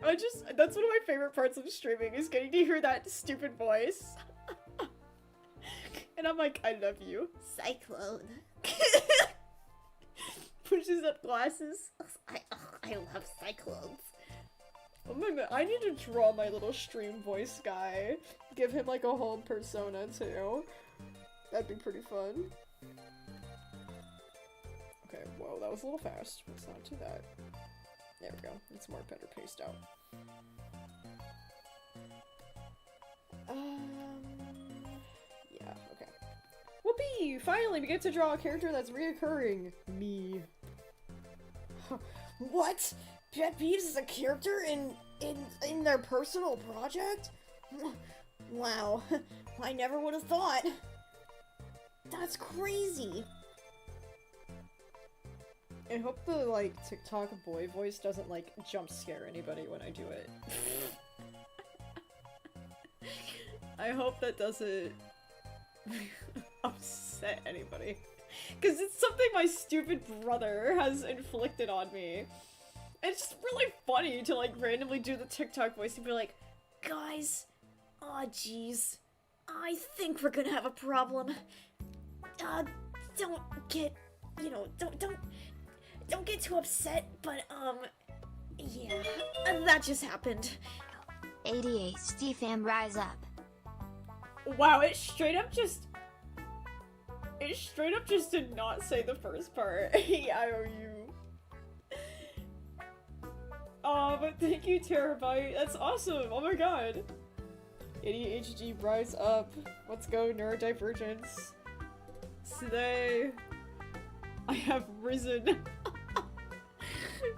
That's one of my favorite parts of streaming, is getting to hear that stupid voice. And I'm like, I love you. Cyclone. Pushes up glasses. I love cyclones. Oh my god, I need to draw my little stream voice guy. Give him like a whole persona too. That'd be pretty fun. Okay, whoa, that was a little fast. Let's not do that. There we go. It's more better paced out. Yeah, okay. Whoopee! Finally, we get to draw a character that's reoccurring. Me. What? PetPyves is a character in their personal project? Wow. I never would have thought. That's crazy. I hope the, like, TikTok boy voice doesn't, like, jump scare anybody when I do it. I hope that doesn't upset anybody. Because it's something my stupid brother has inflicted on me. And it's just really funny to, like, randomly do the TikTok voice and be like, guys, aw, jeez, I think we're gonna have a problem. Don't get, you know, don't get too upset, but, yeah, that just happened. ADHD fam, rise up. Wow, it straight up just did not say the first part. I-O-U. Oh, but thank you, Terabyte. That's awesome. Oh my god. ADHD, rise up. Let's go, neurodivergence. Today, I have risen.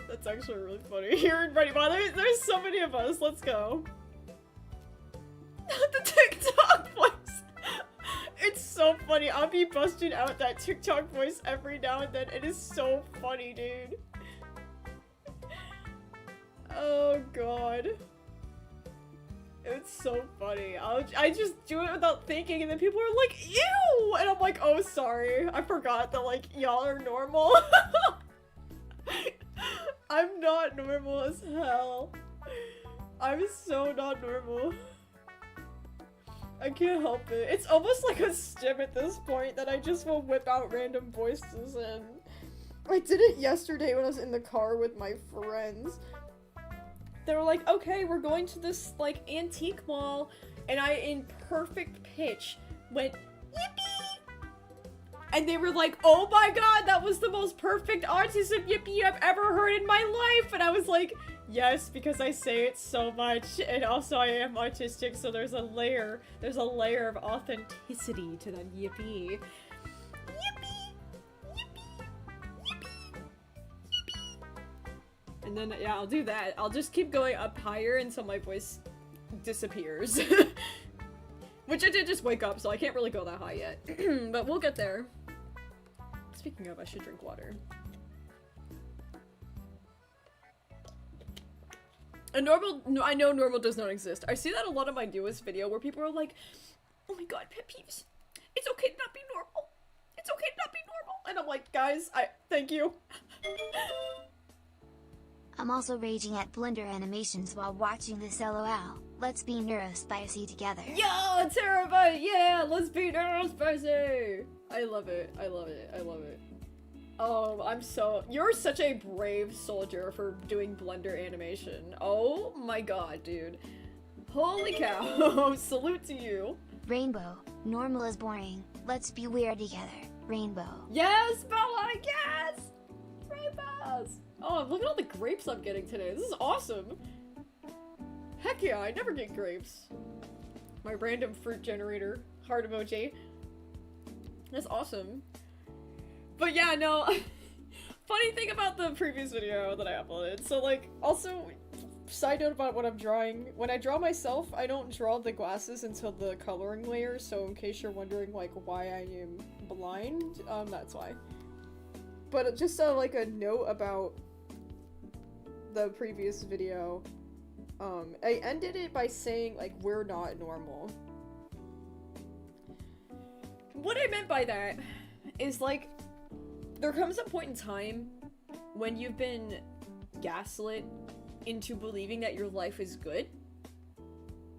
That's actually really funny. Here and ready. Wow, there's so many of us. Let's go. The TikTok voice. It's so funny. I'll be busting out that TikTok voice every now and then. It is so funny, dude. Oh god. It's so funny. I just do it without thinking, and then people are like, ew! And I'm like, oh, sorry. I forgot that, like, y'all are normal. I'm not normal as hell. I'm so not normal. I can't help it. It's almost like a stim at this point that I just will whip out random voices and I did it yesterday when I was in the car with my friends. They were like, okay, we're going to this, like, antique mall, and I, in perfect pitch, went, yippee! And they were like, oh my god, that was the most perfect autism yippee I've ever heard in my life! And I was like, yes, because I say it so much, and also I am autistic, so there's a layer of authenticity to that yippee. Yippee! Yippee! Yippee! Yippee! and then, yeah, I'll do that. I'll just keep going up higher until my voice disappears. Which I did just wake up, so I can't really go that high yet. But we'll get there. Speaking of, I should drink water. And normal, no, I know normal does not exist. I see that a lot in my newest video where people are like, oh my god, pet peeves. It's okay to not be normal. It's okay to not be normal. And I'm like, guys, thank you. I'm also raging at Blender animations while watching this LOL. Let's be neurospicy together. Yo, Terabyte, yeah, let's be neurospicy. I love it, I love it, I love it. Oh, you're such a brave soldier for doing Blender animation. Oh my god, dude. Holy cow, salute to you. Rainbow, normal is boring. Let's be weird together. Rainbow. Yes, Bella, yes! Rainbows! Oh, look at all the grapes I'm getting today. This is awesome. Heck yeah, I never get grapes. My random fruit generator. Heart emoji. That's awesome. But yeah, no. Funny thing about the previous video that I uploaded. So, like, also, side note about what I'm drawing. When I draw myself, I don't draw the glasses until the coloring layer. So, in case you're wondering, like, why I am blind, that's why. But just like a note about the previous video, I ended it by saying, like, we're not normal. What I meant by that is, like, there comes a point in time when you've been gaslit into believing that your life is good,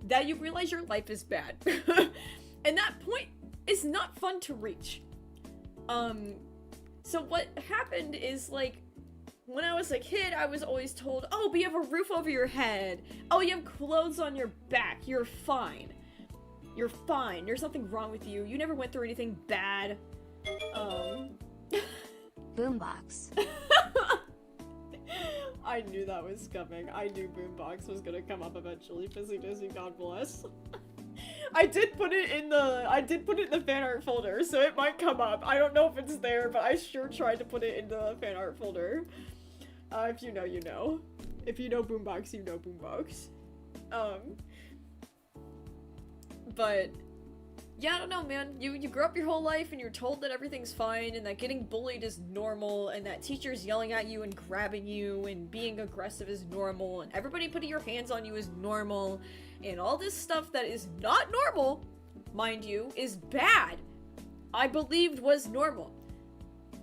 that you realize your life is bad. And that point is not fun to reach. So what happened is, like, when I was a kid, I was always told, oh, but you have a roof over your head. Oh, you have clothes on your back. You're fine. You're fine. There's nothing wrong with you. You never went through anything bad. Boombox. I knew that was coming. I knew Boombox was gonna come up eventually. Fizzy Dizzy, God bless. I did put it in the fan art folder, so it might come up. I don't know if it's there, but I sure tried to put it in the fan art folder. If you know, you know. If you know Boombox, you know Boombox. But yeah, I don't know, man. You grew up your whole life and you're told that everything's fine and that getting bullied is normal and that teachers yelling at you and grabbing you and being aggressive is normal and everybody putting your hands on you is normal and all this stuff that is not normal, mind you, is bad. I believed was normal.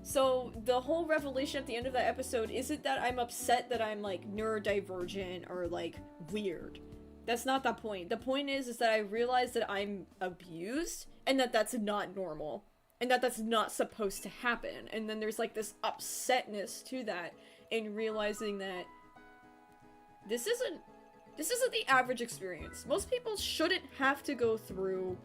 So the whole revelation at the end of that episode isn't that I'm upset that I'm, like, neurodivergent or, like, weird. That's not the point. The point is that I realized that I'm abused and that that's not normal and that that's not supposed to happen. And then there's, like, this upsetness to that in realizing that this isn't the average experience. Most people shouldn't have to go through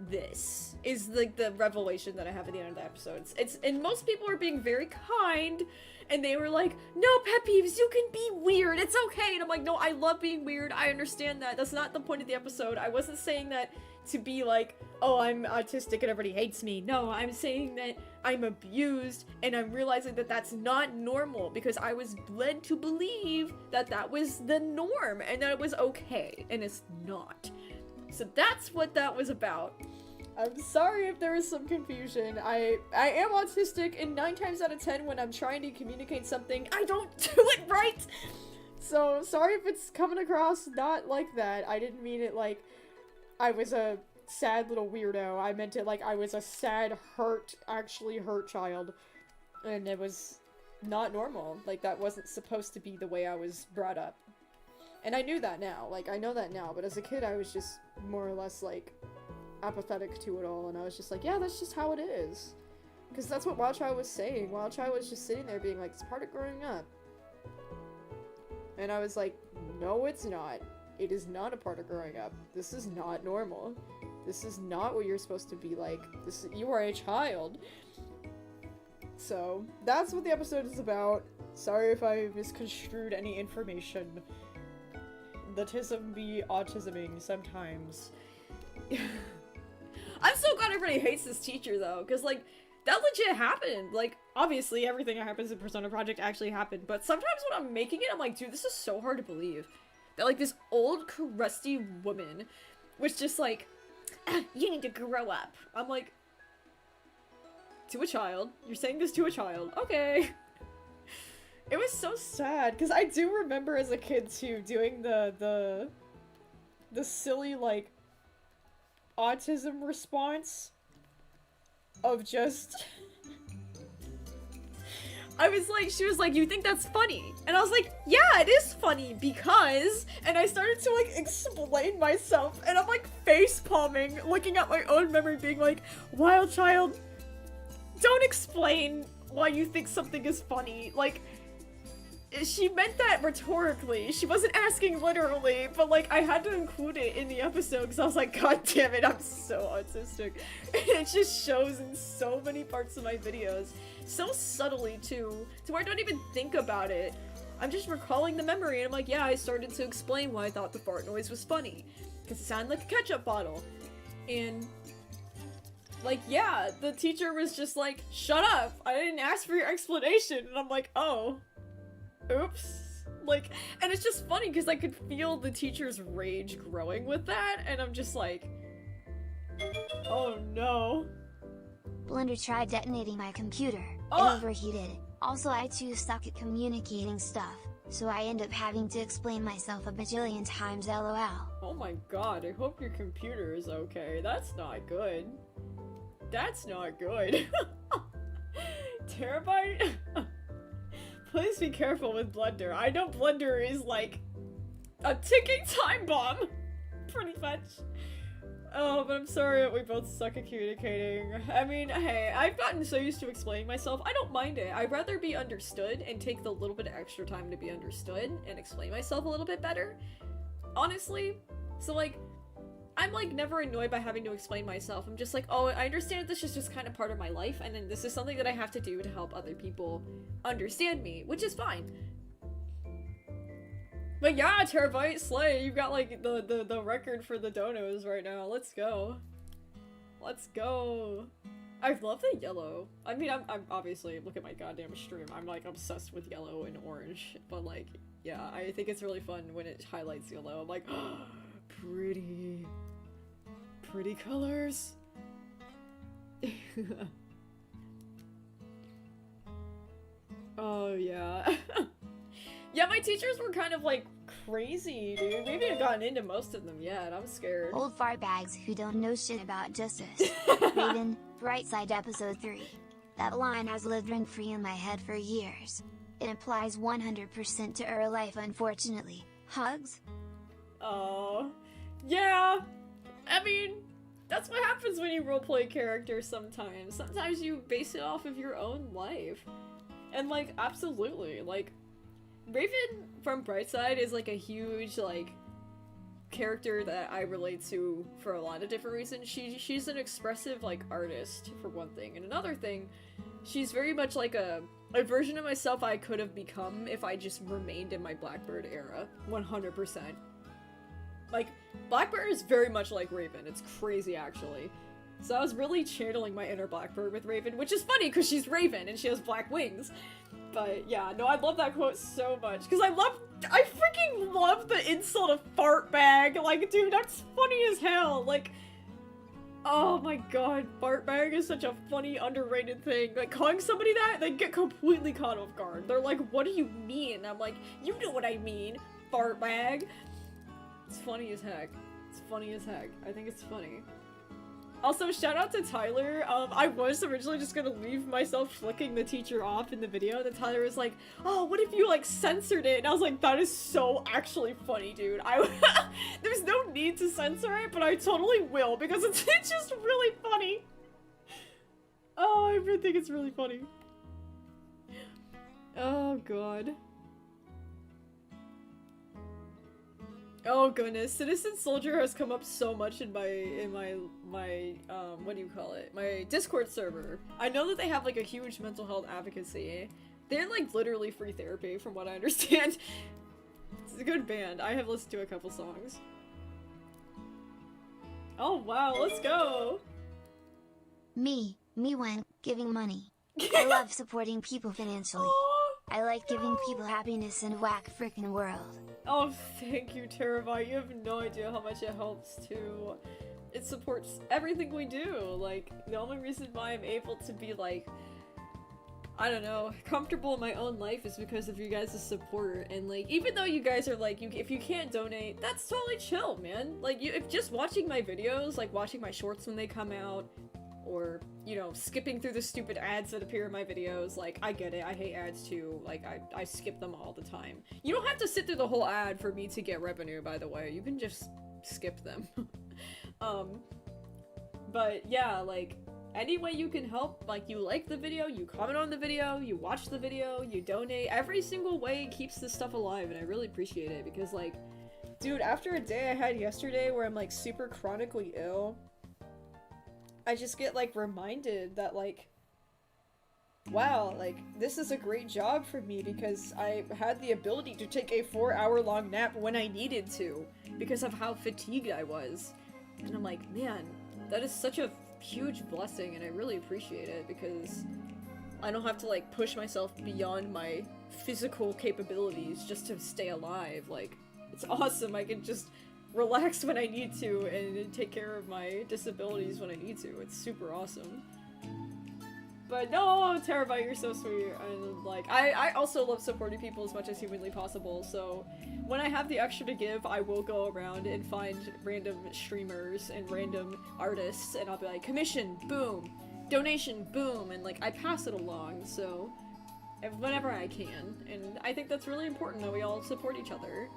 this, is, like, the revelation that I have at the end of the episode. And most people are being very kind, and they were like, no, pet peeves, you can be weird, it's okay. And I'm like, no, I love being weird, I understand that. That's not the point of the episode. I wasn't saying that to be like, oh, I'm autistic and everybody hates me. No, I'm saying that I'm abused, and I'm realizing that that's not normal, because I was led to believe that that was the norm, and that it was okay, and it's not. So that's what that was about. I'm sorry if there was some confusion. I am autistic, and 9 times out of 10 when I'm trying to communicate something, I don't do it right! So, sorry if it's coming across not like that. I didn't mean it like I was a sad little weirdo. I meant it like I was a sad, actually hurt child. And it was not normal. Like, that wasn't supposed to be the way I was brought up. And I knew that now. Like, I know that now. But as a kid, I was just more or less, like, apathetic to it all. And I was just like, yeah, that's just how it is. Because that's what Wild Child was saying. Wild Child was just sitting there being like, it's part of growing up. And I was like, no, it's not. It is not a part of growing up. This is not normal. This is not what you're supposed to be like. You are a child. So, that's what the episode is about. Sorry if I misconstrued any information. The tism be autisming sometimes. I'm so glad everybody hates this teacher, though, because, like, that legit happened. Like, obviously everything that happens in Persona Project actually happened, but sometimes when I'm making it, I'm like, dude, this is so hard to believe. That, like, this old, crusty woman was just like, you need to grow up. I'm like, to a child? You're saying this to a child? Okay. It was so sad, because I do remember as a kid, too, doing the silly, like, autism response of just... I was like, she was like, you think that's funny? And I was like, yeah, it is funny because... And I started to, like, explain myself, and I'm, like, face-palming, looking at my own memory, being like, wild child, don't explain why you think something is funny. Like, she meant that rhetorically. She wasn't asking literally, but, like, I had to include it in the episode because I was like, god damn it, I'm so autistic. And it just shows in so many parts of my videos. So subtly, too, to where I don't even think about it. I'm just recalling the memory, and I'm like, yeah, I started to explain why I thought the fart noise was funny. Because it sounded like a ketchup bottle. And, like, yeah, the teacher was just like, shut up! I didn't ask for your explanation! And I'm like, oh. Oops. Like, and it's just funny, because I could feel the teacher's rage growing with that, and I'm just like, oh no. Blender tried detonating my computer. Oh. It overheated. Also, I too suck at communicating stuff, so I end up having to explain myself a bajillion times, lol. Oh my god, I hope your computer is okay. That's not good. That's not good. Terabyte? Please be careful with Blender. I know Blender is like a ticking time bomb. Pretty much. Oh, but I'm sorry that we both suck at communicating. I mean, hey, I've gotten so used to explaining myself, I don't mind it. I'd rather be understood and take the little bit of extra time to be understood and explain myself a little bit better. Honestly. So, like, I'm, like, never annoyed by having to explain myself. I'm just like, oh, I understand this is just kind of part of my life, and then this is something that I have to do to help other people understand me, which is fine. But yeah, Terabyte, slay, you've got, like, the record for the donos right now. Let's go. Let's go. I love the yellow. I mean, I'm obviously, look at my goddamn stream, I'm, like, obsessed with yellow and orange. But, like, yeah, I think it's really fun when it highlights yellow. I'm like, oh, pretty. Pretty colors. Oh, yeah. Yeah, my teachers were kind of, like, crazy, dude. We haven't gotten into most of them yet. I'm scared. Old fart bags who don't know shit about justice. Raven, Brightside episode 3. That line has lived rent-free in my head for years. It implies 100% to our life, unfortunately. Hugs? Oh. Yeah. I mean, that's what happens when you roleplay characters sometimes. Sometimes you base it off of your own life. And, like, absolutely, like, Raven from Brightside is, like, a huge, like, character that I relate to for a lot of different reasons. She's an expressive, like, artist, for one thing. And another thing, she's very much like a version of myself I could have become if I just remained in my Blackbird era. 100%. Like, Blackbird is very much like Raven. It's crazy, actually. So I was really channeling my inner Blackbird with Raven, which is funny because she's Raven and she has black wings. But yeah, no, I love that quote so much because I freaking love the insult of fart bag. Like, dude, that's funny as hell. Like, oh my god, fart bag is such a funny, underrated thing. Like, calling somebody that, they get completely caught off guard. They're like, what do you mean? I'm like, you know what I mean, fart bag. It's funny as heck. It's funny as heck. I think it's funny. Also, shout out to Tyler. I was originally just gonna leave myself flicking the teacher off in the video, and then Tyler was like, oh, what if you, like, censored it? And I was like, that is so actually funny, dude. There's no need to censor it, but I totally will, because it's just really funny. Oh, I really think it's really funny. Oh, God. Oh goodness, Citizen Soldier has come up so much in my what do you call it? My Discord server. I know that they have like a huge mental health advocacy. They're like literally free therapy from what I understand. It's a good band. I have listened to a couple songs. Oh wow, let's go! Me, Me when giving money. I love supporting people financially. I like giving people happiness in a whack frickin' world. Oh, thank you, Terabyte. You have no idea how much it helps too. It supports everything we do. Like, the only reason why I'm able to be like, I don't know, comfortable in my own life is because of you guys' support. And like, even though you guys are like, if you can't donate, that's totally chill, man. Like, if just watching my videos, like watching my shorts when they come out, or, you know, skipping through the stupid ads that appear in my videos, like, I get it, I hate ads too, like, I skip them all the time. You don't have to sit through the whole ad for me to get revenue, by the way, you can just skip them. But yeah, like, any way you can help, like, you like the video, you comment on the video, you watch the video, you donate, every single way keeps this stuff alive, and I really appreciate it, because, like, dude, after a day I had yesterday where I'm, like, super chronically ill, I just get, like, reminded that, like, wow, like, this is a great job for me because I had the ability to take a 4-hour-long nap when I needed to because of how fatigued I was. And I'm like, man, that is such a huge blessing and I really appreciate it because I don't have to, like, push myself beyond my physical capabilities just to stay alive. Like, it's awesome. I can just relax when I need to and take care of my disabilities when I need to. It's super awesome. But no, Terabyte, you're so sweet. And like, I also love supporting people as much as humanly possible, so when I have the extra to give, I will go around and find random streamers and random artists, and I'll be like, commission, boom, donation, boom, and like, I pass it along, so whenever I can. And I think that's really important that we all support each other.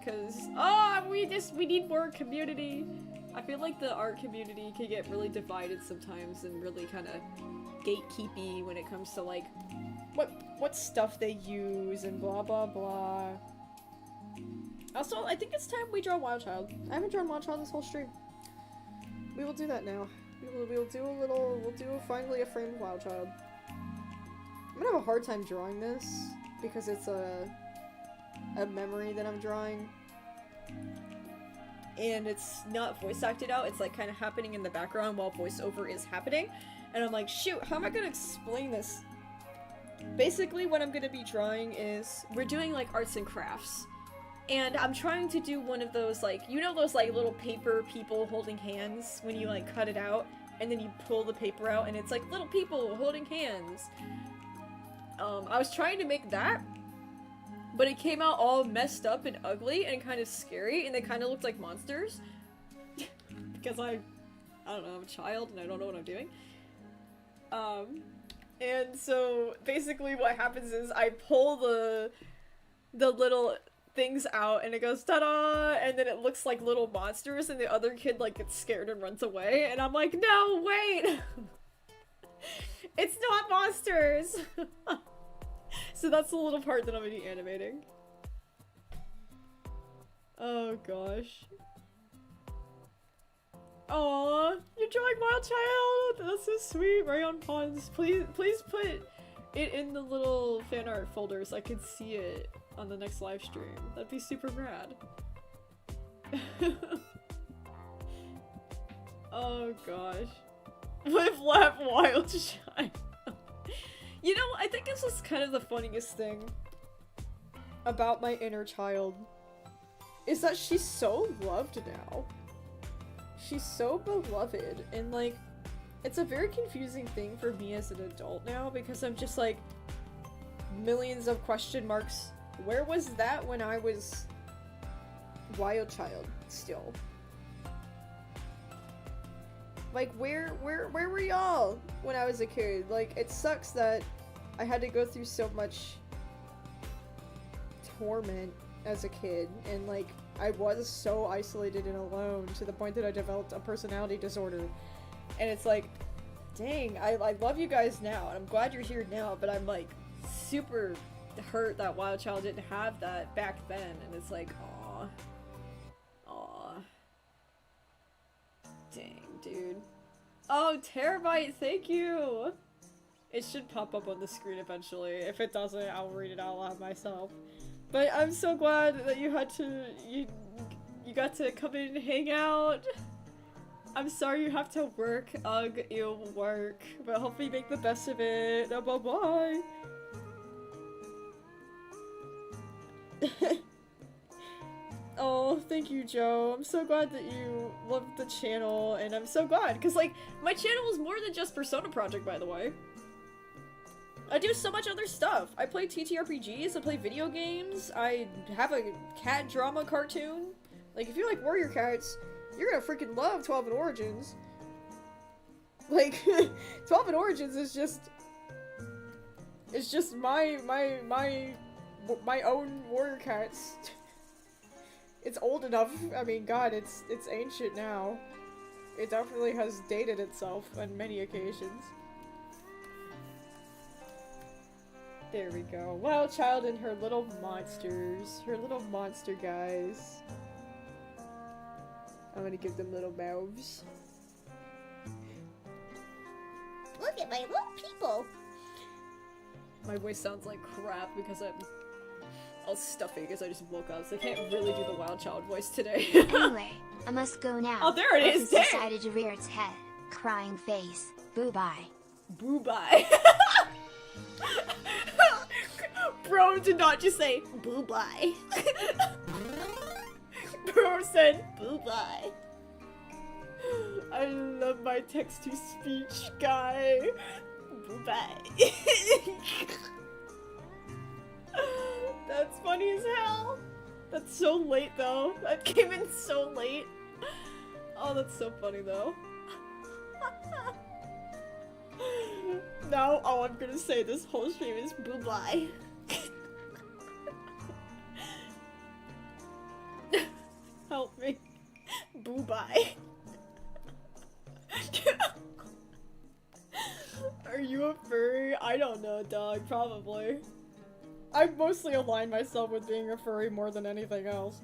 Because, we need more community. I feel like the art community can get really divided sometimes and really kind of gatekeepy when it comes to, like, what stuff they use and blah blah blah. Also, I think it's time we draw Wild Child. I haven't drawn Wild Child this whole stream. We will do that now. We'll do finally a framed Wild Child. I'm gonna have a hard time drawing this because it's a memory that I'm drawing, and it's not voice acted out, it's like kind of happening in the background while voiceover is happening, and I'm like, shoot, how am I gonna explain this? Basically what I'm gonna be drawing is, we're doing like arts and crafts, and I'm trying to do one of those, like, you know those like little paper people holding hands when you like cut it out and then you pull the paper out and it's like little people holding hands. I was trying to make that, but it came out all messed up and ugly and kind of scary, and they kind of looked like monsters. Because I don't know, I'm a child and I don't know what I'm doing. And so basically what happens is I pull the little things out and it goes ta-da, and then it looks like little monsters, and the other kid like gets scared and runs away, and I'm like, no, wait! It's not monsters! So that's the little part that I'm gonna be animating. Oh gosh. Aww, you're drawing Wild Child! That's so sweet, Rayon Pawns. Please put it in the little fan art folder so I can see it on the next live stream. That'd be super rad. Oh gosh. Live, laugh, wild shine. You know, I think this is kind of the funniest thing about my inner child, is that she's so loved now. She's so beloved, and like, it's a very confusing thing for me as an adult now, because I'm just like, millions of question marks. Where was that when I was Wild Child still? Like, where were y'all when I was a kid? Like, it sucks that I had to go through so much torment as a kid, and like, I was so isolated and alone to the point that I developed a personality disorder. And it's like, dang, I love you guys now, and I'm glad you're here now, but I'm like, super hurt that Wild Child didn't have that back then, and it's like, aw. Aw. Dang, dude. Oh, Terabyte, thank you! It should pop up on the screen eventually. If it doesn't, I'll read it out loud myself. But I'm so glad that you had to, you got to come in and hang out. I'm sorry you have to work. Ugh, it'll work. But hopefully you make the best of it. Bye-bye. Oh, thank you, Joe. I'm so glad that you loved the channel, and I'm so glad, because, like, my channel is more than just Persona Project, by the way. I do so much other stuff. I play TTRPGs, I play video games, I have a cat drama cartoon. Like, if you like Warrior Cats, you're gonna freaking love 12 in Origins. Like, 12 in Origins is just... It's just my own Warrior Cats. It's old enough. I mean, God, it's ancient now. It definitely has dated itself on many occasions. There we go. Wild Child and her little monsters. Her little monster guys. I'm gonna give them little mouths. Look at my little people! My voice sounds like crap because I'm all stuffy because I just woke up, so I can't really do the Wild Child voice today. Anyway, I must go now. Oh, there it is! It's decided to rear its head. Crying face. Boo-bye. Boo-bye. Bro did not just say boo-bye. Bro said boo-bye. I love my text-to-speech guy. Boo-bye. That's funny as hell. That's so late though. That came in so late. Oh, that's so funny though. Now all I'm gonna say this whole stream is boo-bye. Help me. Boo-bye. Are you a furry? I don't know, dog. Probably. I mostly align myself with being a furry more than anything else.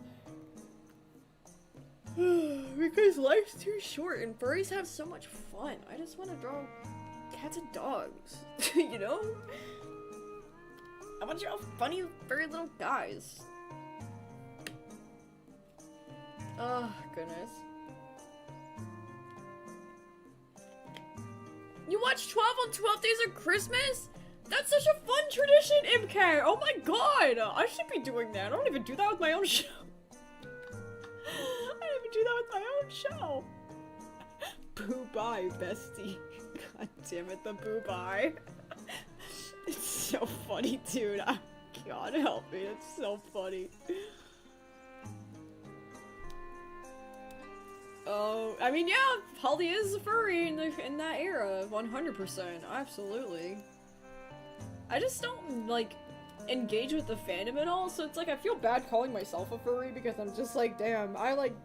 Because life's too short and furries have so much fun. I just want to draw cats and dogs. You know? I want to draw funny, furry little guys. Oh, goodness. You watch 12 on 12 Days of Christmas? That's such a fun tradition, MK! Oh my god! I should be doing that. I don't even do that with my own show. I don't even do that with my own show. Boo-bye, bestie. God damn it, the boo-bye. It's so funny, dude. God help me, it's so funny. Oh, I mean, yeah, Hawley is a furry in that era, 100%, absolutely. I just don't, like, engage with the fandom at all, so it's like I feel bad calling myself a furry because I'm just like, damn, I, like,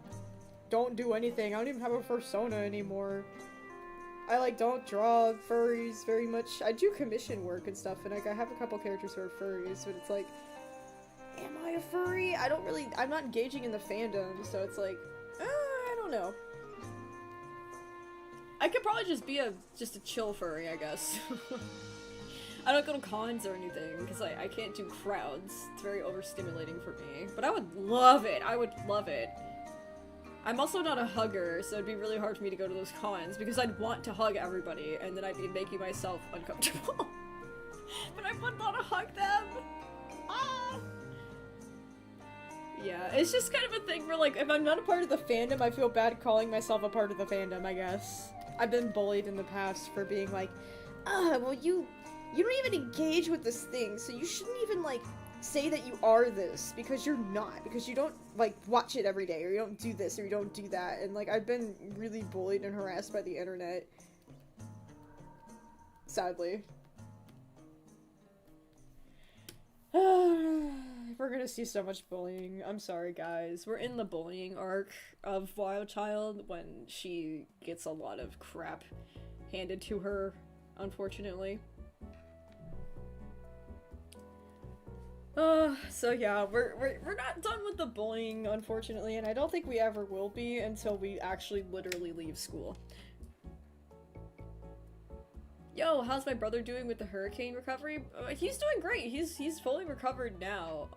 don't do anything. I don't even have a persona anymore. I, like, don't draw furries very much. I do commission work and stuff, and, like, I have a couple characters who are furries, but it's like, am I a furry? I don't really, I'm not engaging in the fandom, so it's like, I don't know. I could probably just be just a chill furry, I guess. I don't go to cons or anything, because I can't do crowds. It's very overstimulating for me. But I would love it! I would love it. I'm also not a hugger, so it'd be really hard for me to go to those cons, because I'd want to hug everybody, and then I'd be making myself uncomfortable. But I would want to hug them! Ah! Yeah, it's just kind of a thing where, like, if I'm not a part of the fandom, I feel bad calling myself a part of the fandom, I guess. I've been bullied in the past for being like, well, you don't even engage with this thing, so you shouldn't even, like, say that you are this, because you're not, because you don't, like, watch it every day, or you don't do this, or you don't do that, and, like, I've been really bullied and harassed by the internet. Sadly. We're gonna see so much bullying. I'm sorry, guys. We're in the bullying arc of Wild Child when she gets a lot of crap handed to her, unfortunately. So yeah, we're not done with the bullying, unfortunately, and I don't think we ever will be until we actually literally leave school. Yo, how's my brother doing with the hurricane recovery? He's doing great. He's fully recovered now.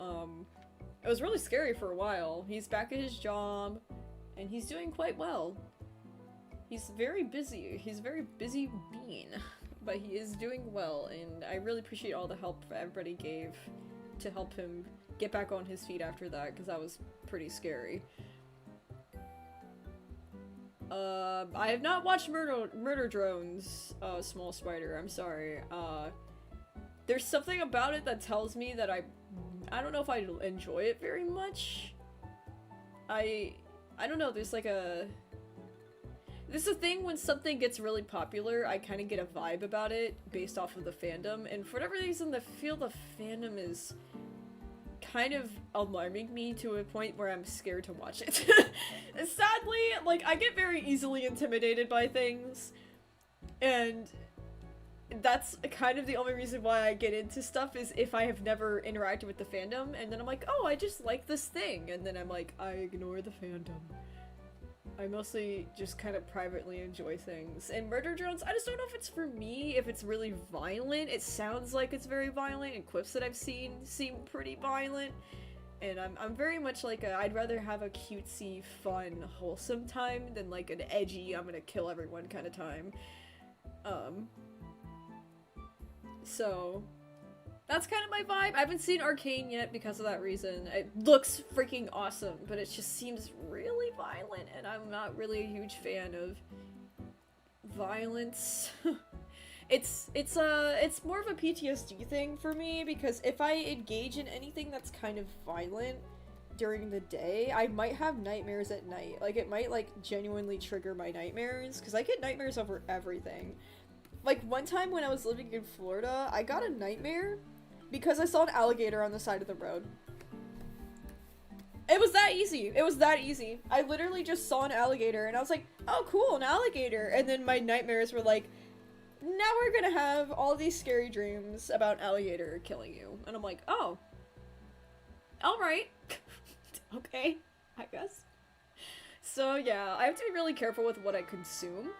It was really scary for a while. He's back at his job, and he's doing quite well. He's very busy. He's a very busy being, but he is doing well, and I really appreciate all the help everybody gave to help him get back on his feet after that, because that was pretty scary. I have not watched Murder Drones, Small Spider, I'm sorry. There's something about it that tells me that I don't know if I enjoy it very much. I don't know, there's a thing when something gets really popular, I kind of get a vibe about it based off of the fandom, and for whatever reason, the fandom is kind of alarming me to a point where I'm scared to watch it. Sadly, like, I get very easily intimidated by things, and that's kind of the only reason why I get into stuff is if I have never interacted with the fandom, and then I'm like, oh, I just like this thing, and then I'm like, I ignore the fandom. I mostly just kind of privately enjoy things. And Murder Drones, I just don't know if it's for me, if it's really violent. It sounds like it's very violent, and clips that I've seen seem pretty violent. And I'm very much like I'd rather have a cutesy, fun, wholesome time than like an edgy, I'm gonna kill everyone kind of time. So that's kind of my vibe. I haven't seen Arcane yet because of that reason. It looks freaking awesome, but it just seems really violent, and I'm not really a huge fan of violence. It's more of a PTSD thing for me, because if I engage in anything that's kind of violent during the day, I might have nightmares at night. Like, it might, like, genuinely trigger my nightmares, because I get nightmares over everything. Like, one time when I was living in Florida, I got a nightmare because I saw an alligator on the side of the road. It was that easy. It was that easy. I literally just saw an alligator, and I was like, oh cool, an alligator. And then my nightmares were like, now we're gonna have all these scary dreams about an alligator killing you. And I'm like, oh. Alright. Okay, I guess. So yeah, I have to be really careful with what I consume.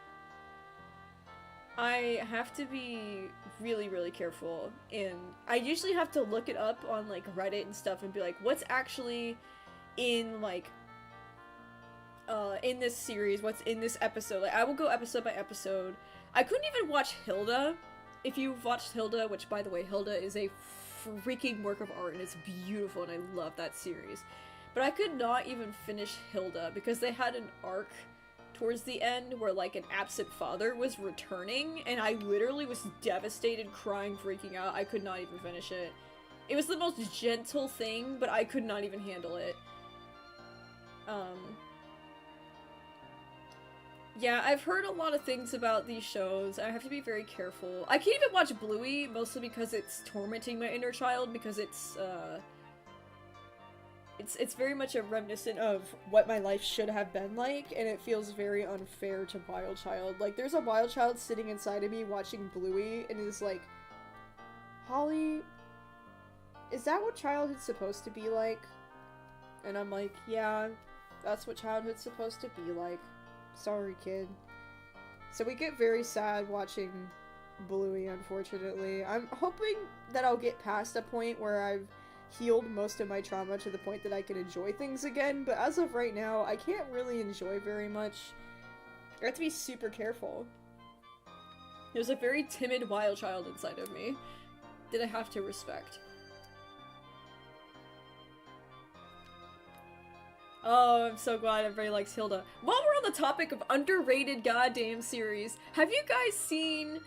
I have to be really, really careful, and I usually have to look it up on, like, Reddit and stuff and be like, what's actually in, like, in this series, what's in this episode. Like, I will go episode by episode. I couldn't even watch Hilda. If you've watched Hilda, which, by the way, Hilda is a freaking work of art, and it's beautiful, and I love that series. But I could not even finish Hilda, because they had an arc towards the end where, like, an absent father was returning, and I literally was devastated, crying, freaking out. I could not even finish it. It was the most gentle thing, but I could not even handle it. Yeah, I've heard a lot of things about these shows. I have to be very careful. I can't even watch Bluey, mostly because it's tormenting my inner child, because it's very much a reminiscent of what my life should have been like, and it feels very unfair to Wild Child. Like, there's a Wild Child sitting inside of me watching Bluey, and is like, Hawley, is that what childhood's supposed to be like? And I'm like, yeah, that's what childhood's supposed to be like. Sorry, kid. So we get very sad watching Bluey, unfortunately. I'm hoping that I'll get past a point where I've healed most of my trauma to the point that I can enjoy things again, but as of right now, I can't really enjoy very much. I have to be super careful. There's a very timid Wild Child inside of me that I have to respect. Oh, I'm so glad everybody likes Hilda. While we're on the topic of underrated goddamn series, have you guys seen...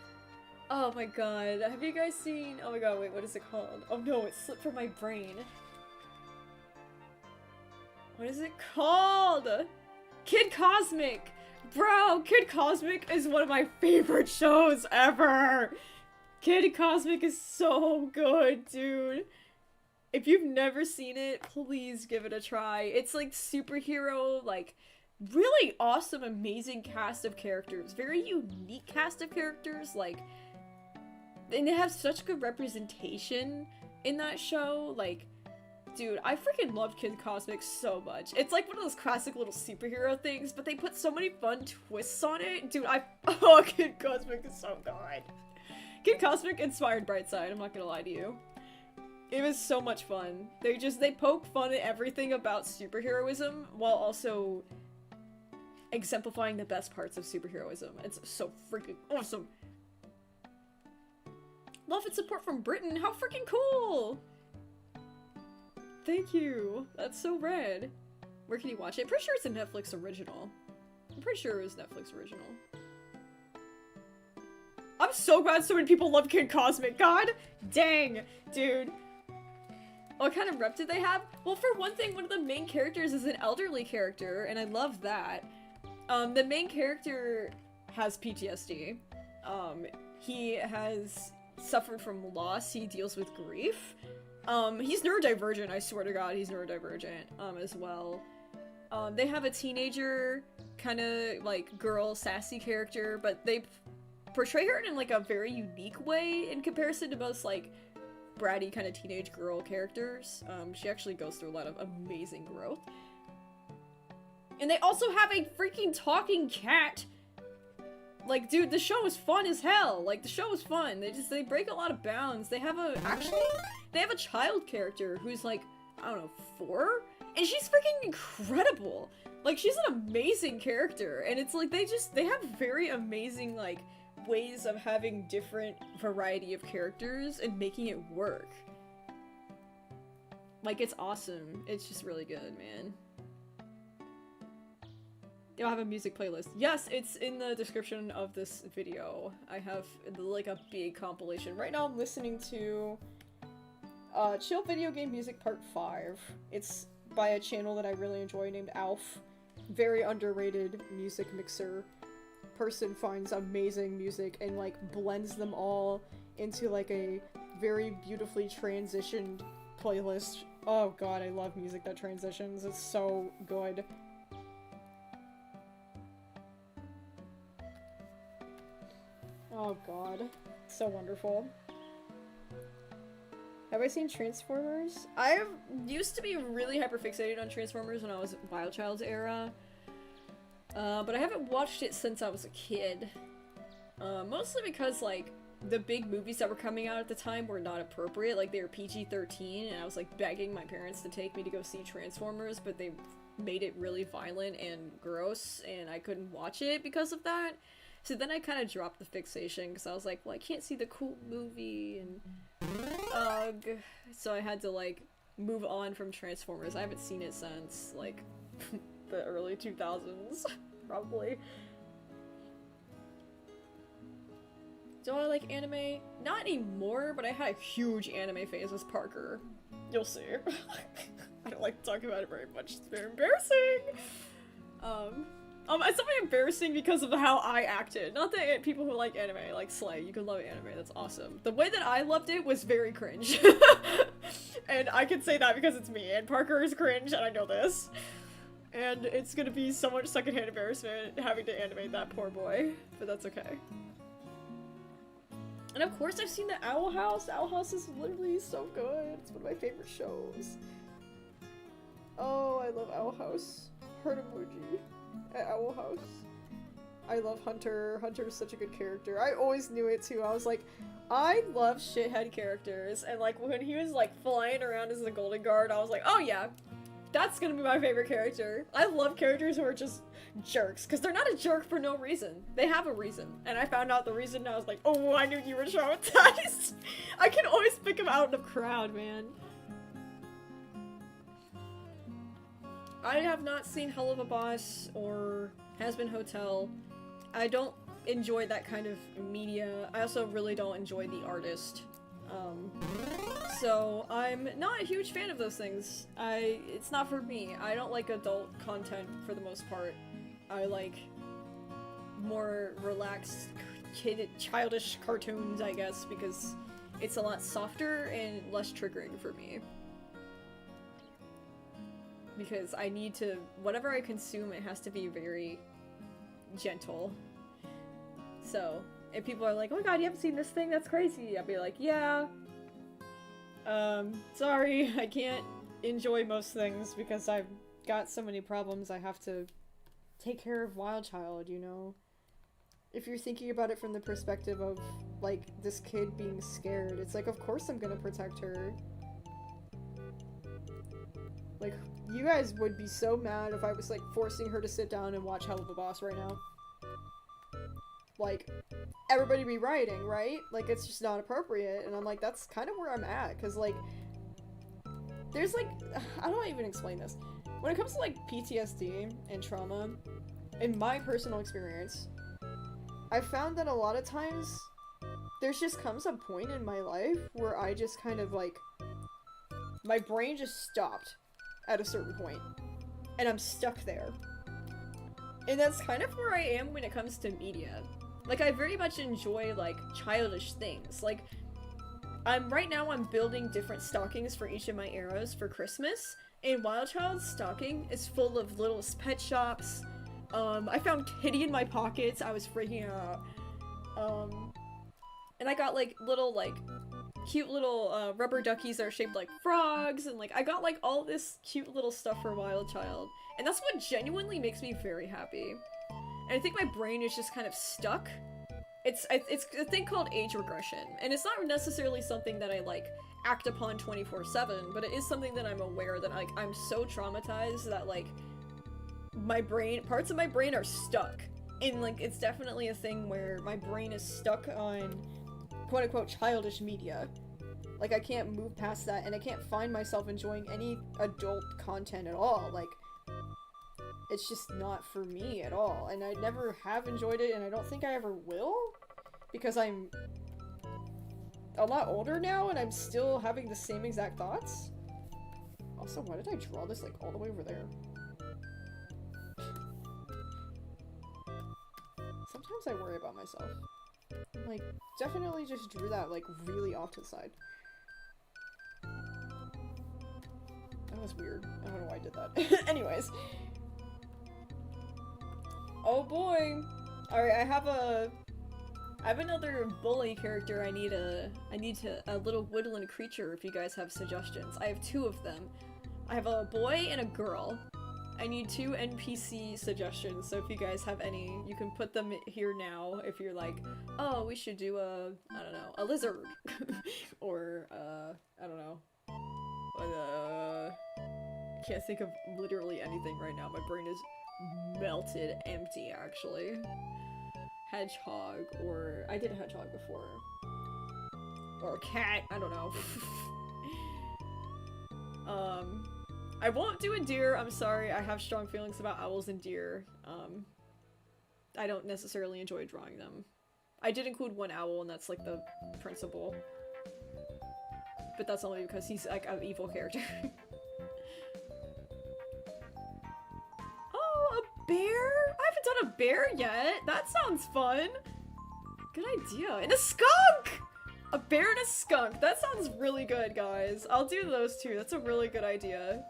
Oh my god, have you guys seen... Oh my god, wait, what is it called? Oh no, it slipped from my brain. What is it called? Kid Cosmic! Bro, Kid Cosmic is one of my favorite shows ever! Kid Cosmic is so good, dude. If you've never seen it, please give it a try. It's like superhero, like, really awesome, amazing cast of characters. Very unique cast of characters, like, and they have such good representation in that show. Like, dude, I freaking love Kid Cosmic so much. It's like one of those classic little superhero things, but they put so many fun twists on it. Dude, oh, Kid Cosmic is so good. Kid Cosmic inspired Brightside, I'm not gonna lie to you. It was so much fun. They poke fun at everything about superheroism while also exemplifying the best parts of superheroism. It's so freaking awesome. Love and support from Britain. How freaking cool! Thank you. That's so rad. Where can you watch it? Pretty sure it's a Netflix original. I'm pretty sure it was Netflix original. I'm so glad so many people love Kid Cosmic. God dang, dude. What kind of rep did they have? Well, for one thing, one of the main characters is an elderly character, and I love that. The main character has PTSD. He has suffered from loss. He deals with grief. He's neurodivergent, I swear to God, he's neurodivergent, as well. They have a teenager, kind of, like, girl, sassy character, but they portray her in, like, a very unique way in comparison to most, like, bratty kind of teenage girl characters. She actually goes through a lot of amazing growth. And they also have a freaking talking cat! Like, dude, the show is fun as hell! Like, the show is fun. They break a lot of bounds. They have they have a child character who's, like, I don't know, 4? And she's freaking incredible! Like, she's an amazing character. And it's like, they have very amazing, like, ways of having different variety of characters and making it work. Like, it's awesome. It's just really good, man. You'll have a music playlist. Yes, it's in the description of this video. I have, like, a big compilation. Right now I'm listening to Chill Video Game Music Part 5. It's by a channel that I really enjoy named Alf. Very underrated music mixer. Person finds amazing music and, like, blends them all into, like, a very beautifully transitioned playlist. Oh god, I love music that transitions. It's so good. Oh god. So wonderful. Have I seen Transformers? I used to be really hyperfixated on Transformers when I was Wild Child's era. But I haven't watched it since I was a kid. Mostly because, like, the big movies that were coming out at the time were not appropriate. Like, they were PG-13, and I was, like, begging my parents to take me to go see Transformers, but they made it really violent and gross, and I couldn't watch it because of that. So then I kind of dropped the fixation, because I was like, well, I can't see the cool movie, and ugh. So I had to, like, move on from Transformers. I haven't seen it since, like, the early 2000s, probably. Do I like anime? Not anymore, but I had a huge anime phase with Parker. You'll see. I don't like to talk about it very much. It's very embarrassing. It's something embarrassing because of how I acted. Not that people who like anime, like Slay, you can love anime, that's awesome. The way that I loved it was very cringe. And I can say that because it's me, and Parker is cringe, and I know this. And it's gonna be so much secondhand embarrassment having to animate that poor boy, but that's okay. And of course I've seen the Owl House. Owl House is literally so good. It's one of my favorite shows. Oh, I love Owl House. Heart emoji at Owl House. I love Hunter. Hunter is such a good character. I always knew it too. I was like, I love shithead characters. And like when he was like flying around as the Golden Guard, I was like, oh yeah, that's gonna be my favorite character. I love characters who are just jerks, because they're not a jerk for no reason. They have a reason. And I found out the reason and I was like, oh, I knew you were traumatized. I can always pick him out in a crowd, man. I have not seen Hell of a Boss or Has Been Hotel. I don't enjoy that kind of media. I also really don't enjoy the artist. So I'm not a huge fan of those things. It's not for me. I don't like adult content for the most part. I like more relaxed, childish cartoons, I guess, because it's a lot softer and less triggering for me. Because I need to, whatever I consume, it has to be very gentle. So, if people are like, oh my god, you haven't seen this thing? That's crazy. I'll be like, yeah. Sorry, I can't enjoy most things because I've got so many problems I have to take care of Wild Child, you know? If you're thinking about it from the perspective of, like, this kid being scared, it's like, of course I'm gonna protect her. Like, you guys would be so mad if I was, like, forcing her to sit down and watch Hell of a Boss right now. Like, everybody be rioting, right? Like, it's just not appropriate, and I'm like, that's kind of where I'm at, because, like, there's, like, I don't even explain this. When it comes to, like, PTSD and trauma, in my personal experience, I found that a lot of times, there's just comes a point in my life where I just kind of, like, my brain just stopped at a certain point, and I'm stuck there. And that's kind of where I am when it comes to media. Like, I very much enjoy, like, childish things. Like, right now I'm building different stockings for each of my arrows for Christmas, and Wild Child's stocking is full of little pet shops. I found kitty in my pockets, I was freaking out. And I got, like, little, like, cute little, rubber duckies that are shaped like frogs, and, like, I got, like, all this cute little stuff for Wild Child. And that's what genuinely makes me very happy. And I think my brain is just kind of stuck. It's a thing called age regression, and it's not necessarily something that I, like, act upon 24/7, but it is something that I'm aware that, like, I'm so traumatized that, like, parts of my brain are stuck. And, like, it's definitely a thing where my brain is stuck on quote-unquote childish media. Like, I can't move past that, and I can't find myself enjoying any adult content at all. Like, it's just not for me at all, and I never have enjoyed it, and I don't think I ever will, because I'm a lot older now, and I'm still having the same exact thoughts. Also, why did I draw this, like, all the way over there? Sometimes I worry about myself. Like, definitely just drew that, like, really off to the side. That was weird. I don't know why I did that. Anyways. Oh boy! Alright, I have another bully character I need a little woodland creature if you guys have suggestions. I have two of them. I have a boy and a girl. I need 2 NPC suggestions, so if you guys have any, you can put them here now if you're like, oh, we should do I don't know, a lizard. Or, I don't know. Can't think of literally anything right now. My brain is melted empty, actually. Hedgehog, or I did a hedgehog before. Or a cat, I don't know. I won't do a deer, I'm sorry, I have strong feelings about owls and deer. I don't necessarily enjoy drawing them. I did include one owl, and that's like the principal. But that's only because he's like an evil character. Oh, a bear? I haven't done a bear yet. That sounds fun. Good idea. And a skunk! A bear and a skunk. That sounds really good, guys. I'll do those two. That's a really good idea.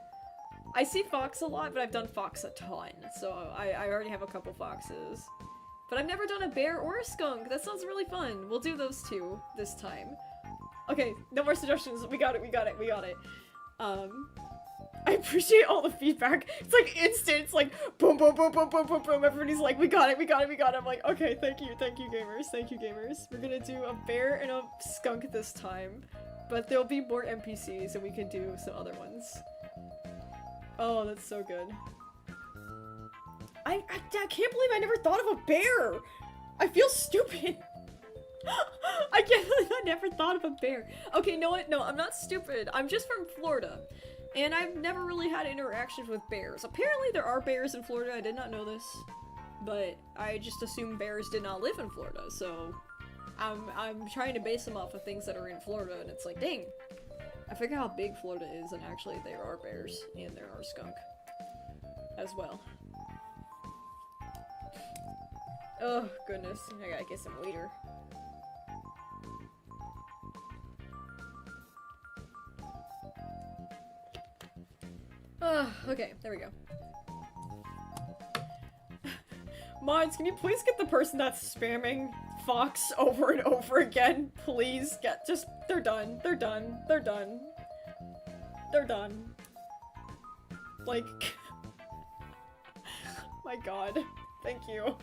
I see fox a lot, but I've done fox a ton. So I already have a couple foxes. But I've never done a bear or a skunk. That sounds really fun. We'll do those two this time. Okay, no more suggestions. We got it, we got it, we got it. I appreciate all the feedback. It's like instant. It's like boom, boom, boom, boom, boom, boom, boom. Everybody's like, we got it, we got it, we got it. I'm like, okay, thank you, gamers. Thank you, gamers. We're gonna do a bear and a skunk this time. But there'll be more NPCs and we can do some other ones. Oh, that's so good. I can't believe I never thought of a bear! I feel stupid! I can't believe I never thought of a bear. Okay, you know what? No, I'm not stupid. I'm just from Florida. And I've never really had interactions with bears. Apparently there are bears in Florida. I did not know this. But I just assumed bears did not live in Florida. So I'm trying to base them off of things that are in Florida. And it's like, dang. I forget how big Florida is. And actually there are bears. And there are skunk. As well. Oh, goodness. I gotta get some water. Okay, there we go. Mods, can you please get the person that's spamming Fox over and over again? Please they're done. They're done. They're done. They're done. Like, my god. Thank you.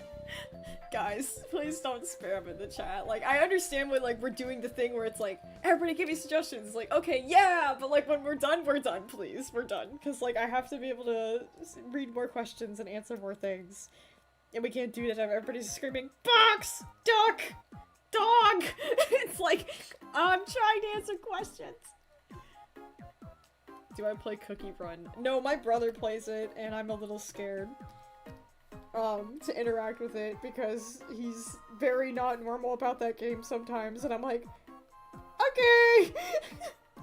Guys, please don't spam in the chat. Like, I understand when, like, we're doing the thing where it's like, everybody give me suggestions. Like, okay, yeah, but like when we're done, please. We're done. Because like I have to be able to read more questions and answer more things. And we can't do that if everybody's screaming, box! Duck! Dog! It's like, I'm trying to answer questions. Do I play Cookie Run? No, my brother plays it, and I'm a little scared. To interact with it, because he's very not normal about that game sometimes, and I'm like, okay!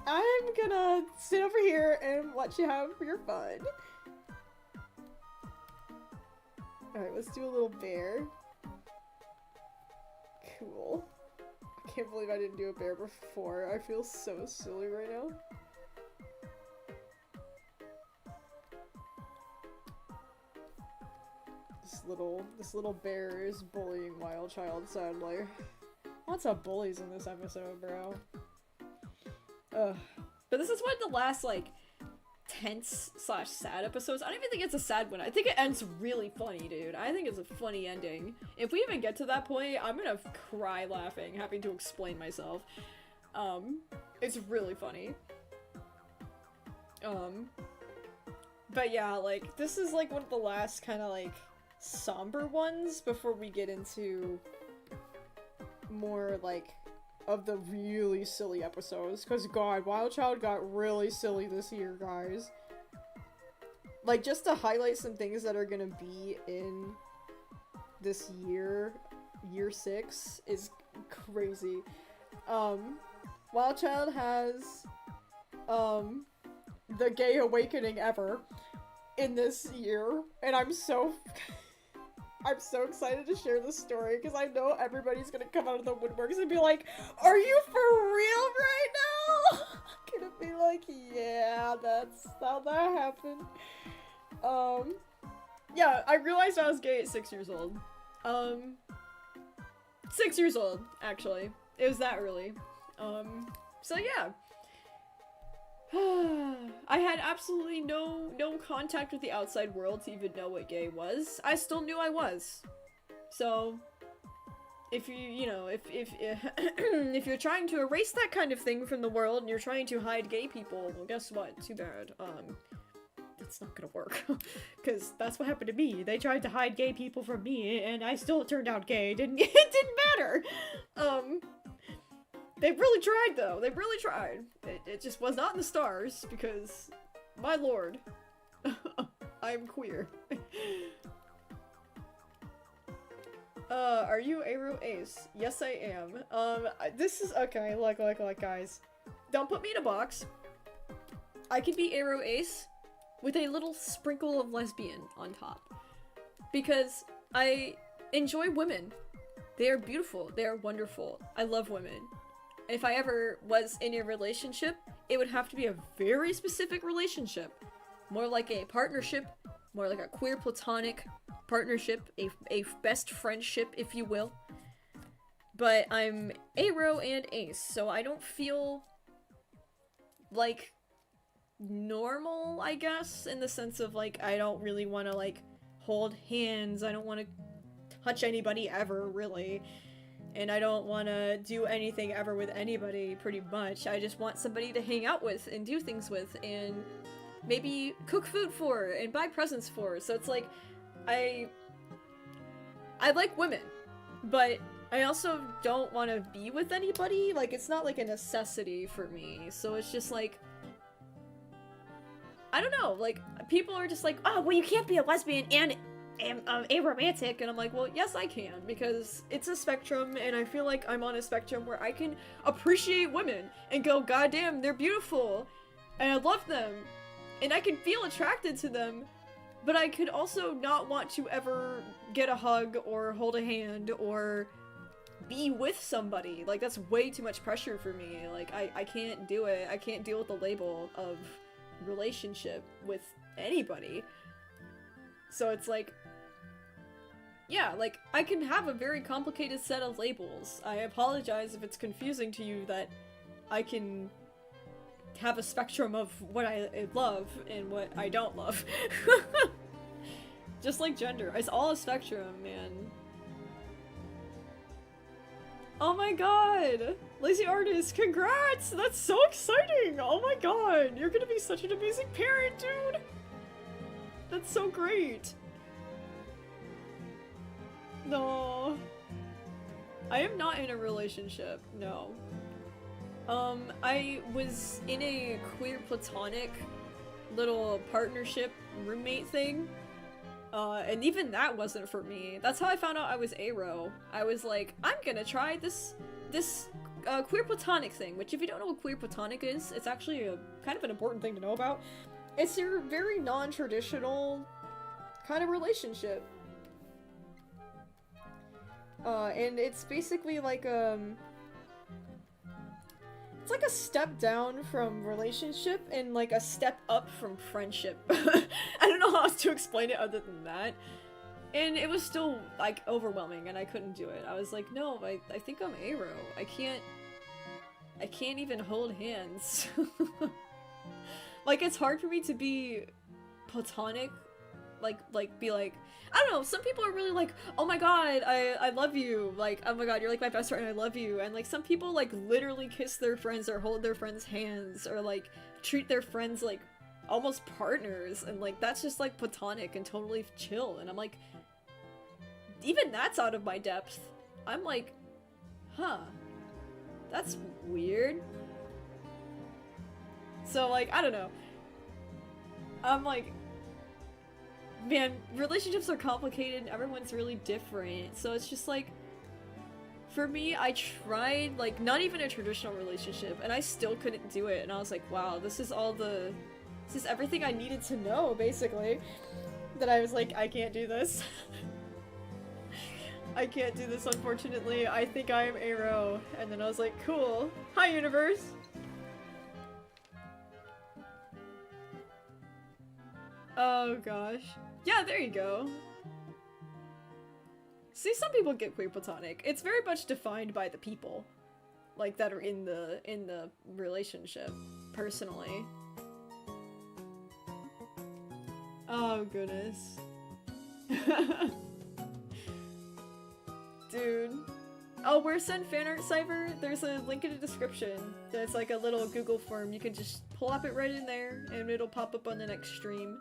I'm gonna sit over here and let you have your fun. Alright, let's do a little bear. Cool. I can't believe I didn't do a bear before. I feel so silly right now. This little bear is bullying Wild Child, sadly. Lots of bullies in this episode, bro. Ugh. But this is one of the last, like, tense/sad episodes. I don't even think it's a sad one. I think it ends really funny, dude. I think it's a funny ending. If we even get to that point, I'm gonna cry laughing, having to explain myself. It's really funny. But yeah, like, this is, like, one of the last kind of, like, somber ones before we get into more, like, of the really silly episodes. Because, God, Wild Child got really silly this year, guys. Like, just to highlight some things that are gonna be in this year, year 6, is crazy. Wild Child has, the gay awakening ever in this year, and I'm so excited to share this story, because I know everybody's gonna come out of the woodworks and be like, are you for real right now? I'm gonna be like, yeah, that's how that happened. Yeah, I realized I was gay at 6 years old. 6 years old, actually. It was that early. So yeah. I had absolutely no contact with the outside world to even know what gay was. I still knew I was. So, if if you're trying to erase that kind of thing from the world and you're trying to hide gay people, well, guess what? Too bad. That's not gonna work. Because that's what happened to me. They tried to hide gay people from me, and I still turned out gay. It didn't matter. They really tried, though. They really tried. It just was not in the stars, because, my lord, I am queer. Are you aro-ace? Yes, I am. This is, okay, look, guys. Don't put me in a box. I could be aro-ace with a little sprinkle of lesbian on top. Because I enjoy women. They are beautiful. They are wonderful. I love women. If I ever was in a relationship, it would have to be a very specific relationship. More like a partnership, more like a queer platonic partnership, a best friendship, if you will. But I'm aro and ace, so I don't feel like normal, I guess, in the sense of like, I don't really want to like hold hands, I don't want to touch anybody ever, really. And I don't want to do anything ever with anybody, pretty much. I just want somebody to hang out with and do things with and maybe cook food for and buy presents for. So it's like, I like women, but I also don't want to be with anybody. Like, it's not like a necessity for me. So it's just like, I don't know, like, people are just like, oh, well, you can't be a lesbian and aromantic, and I'm like, well, yes I can, because it's a spectrum, and I feel like I'm on a spectrum where I can appreciate women and go, goddamn, they're beautiful, and I love them, and I can feel attracted to them, but I could also not want to ever get a hug or hold a hand or be with somebody. Like, that's way too much pressure for me. Like, I can't do it. I can't deal with the label of relationship with anybody. So it's like, yeah, like, I can have a very complicated set of labels. I apologize if it's confusing to you that I can have a spectrum of what I love and what I don't love. Just like gender. It's all a spectrum, man. Oh my god! Lazy artist, congrats! That's so exciting! Oh my god! You're gonna be such an amazing parent, dude! That's so great! No. I am not in a relationship, no. I was in a queer platonic little partnership roommate thing. And even that wasn't for me. That's how I found out I was aro. I was like, I'm gonna try this queer platonic thing, which if you don't know what queer platonic is, it's actually a kind of an important thing to know about. It's your very non-traditional kind of relationship. And it's basically like, it's like a step down from relationship and like a step up from friendship. I don't know how else to explain it other than that. And it was still like overwhelming and I couldn't do it. I was like, no, I think I'm aro. I can't even hold hands. Like it's hard for me to be platonic, be like, I don't know, some people are really like, oh my god, I love you, like, oh my god, you're like my best friend, I love you, and like some people like literally kiss their friends or hold their friends' hands or like treat their friends like almost partners, and like that's just like platonic and totally chill, and I'm like, even that's out of my depth. I'm like, huh, that's weird. So like, I don't know. I'm like, man, relationships are complicated and everyone's really different. So it's just like, for me, I tried, like, not even a traditional relationship, and I still couldn't do it. And I was like, wow, this is everything I needed to know, basically. That I was like, I can't do this. I can't do this, unfortunately. I think I am aro. And then I was like, cool. Hi, universe! Oh gosh. Yeah, there you go. See, some people get queer platonic. It's very much defined by the people, like, that are in the relationship, personally. Oh goodness. Dude. Oh, where's Send Fan Art Cyber? There's a link in the description. There's like a little Google form. You can just plop it right in there and it'll pop up on the next stream.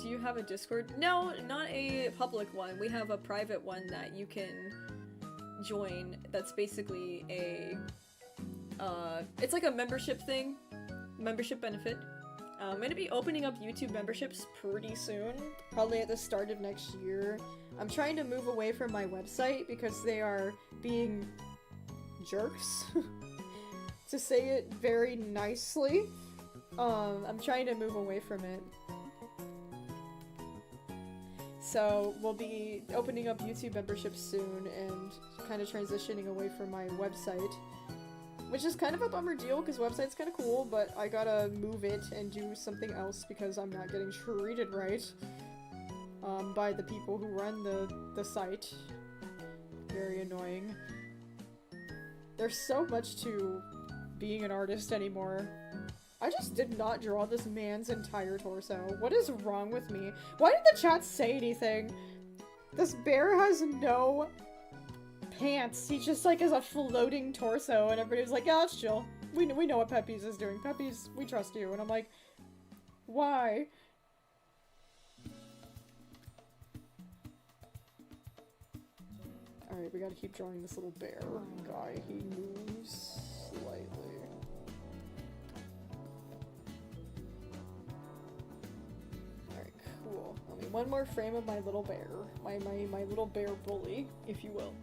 Do you have a Discord? No, not a public one. We have a private one that you can join. That's basically a, it's like a membership thing. Membership benefit. I'm gonna be opening up YouTube memberships pretty soon. Probably at the start of next year. I'm trying to move away from my website because they are being jerks. To say it very nicely. I'm trying to move away from it. So we'll be opening up YouTube memberships soon and kind of transitioning away from my website. Which is kind of a bummer deal because website's kind of cool, but I gotta move it and do something else because I'm not getting treated right by the people who run the site. Very annoying. There's so much to being an artist anymore. I just did not draw this man's entire torso. What is wrong with me? Why did the chat say anything? This bear has no pants. He just like is a floating torso and everybody's like, yeah, that's chill. We know what PetPyves is doing. PetPyves, we trust you. And I'm like, why? Alright, we gotta keep drawing this little bear guy. He moves slightly. Cool. I mean, one more frame of my little bear. My little bear bully, if you will.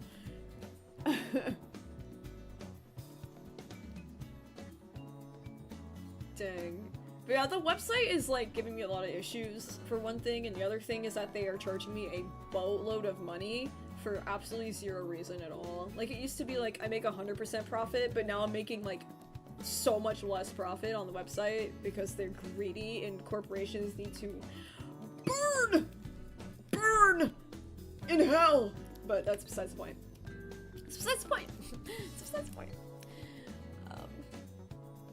Dang. But yeah, the website is like giving me a lot of issues for one thing, and the other thing is that they are charging me a boatload of money for absolutely zero reason at all. Like, it used to be like I make 100% profit, but now I'm making like so much less profit on the website because they're greedy and corporations need to burn in hell. But that's besides the point. It's besides the point. It's besides the point.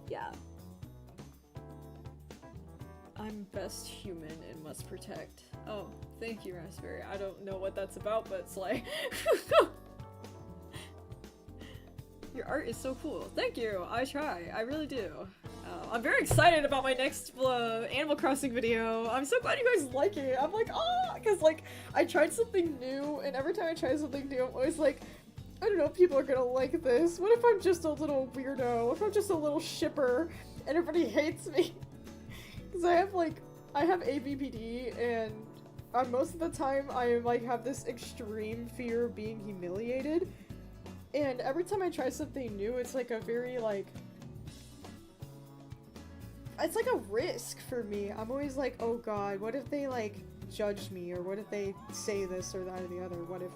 Yeah. I'm best human and must protect. Oh, thank you, Raspberry. I don't know what that's about, but it's like... Your art is so cool. Thank you. I try. I really do. I'm very excited about my next Animal Crossing video. I'm so glad you guys like it. I'm like, oh, because like I tried something new, and every time I try something new, I'm always like, I don't know if people are gonna like this. What if I'm just a little weirdo? What if I'm just a little shipper and everybody hates me? Because I have AVPD, and most of the time I like have this extreme fear of being humiliated. And every time I try something new, it's like a very like... It's like a risk for me. I'm always like, oh god, what if they like judge me? Or what if they say this or that or the other? What if?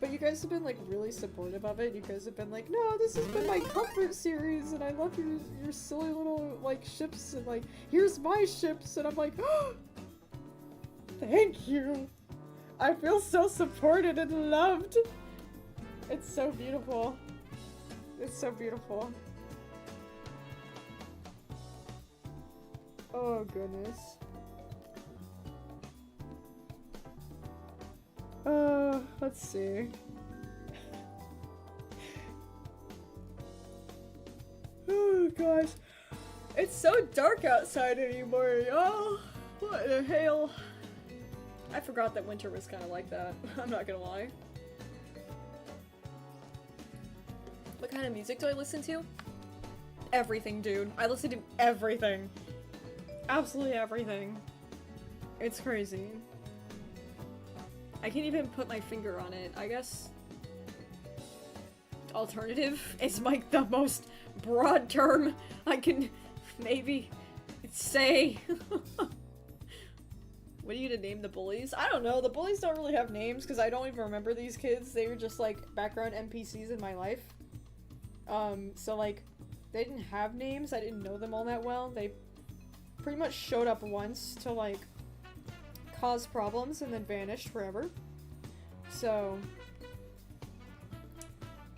But you guys have been like really supportive of it. You guys have been like, no, this has been my comfort series and I love your silly little like ships and like, here's my ships. And I'm like, oh, thank you. I feel so supported and loved. It's so beautiful. It's so beautiful. Oh goodness. Let's see. Oh gosh. It's so dark outside anymore, y'all. What the hell? I forgot that winter was kind of like that. I'm not gonna lie. What kind of music do I listen to? Everything, dude. I listen to everything. Absolutely everything. It's crazy. I can't even put my finger on it. I guess alternative is like the most broad term I can maybe say. What are you gonna name the bullies? I don't know. The bullies don't really have names because I don't even remember these kids. They were just like background NPCs in my life. So like they didn't have names. I didn't know them all that well. They pretty much showed up once to like cause problems and then vanished forever. So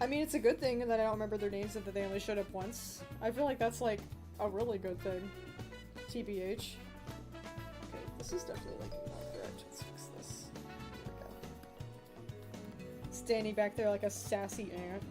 I mean, it's a good thing that I don't remember their names and that they only showed up once. I feel like that's like a really good thing. TBH. Okay, this is definitely like not correct. Let's fix this. There we go. Standing back there like a sassy ant.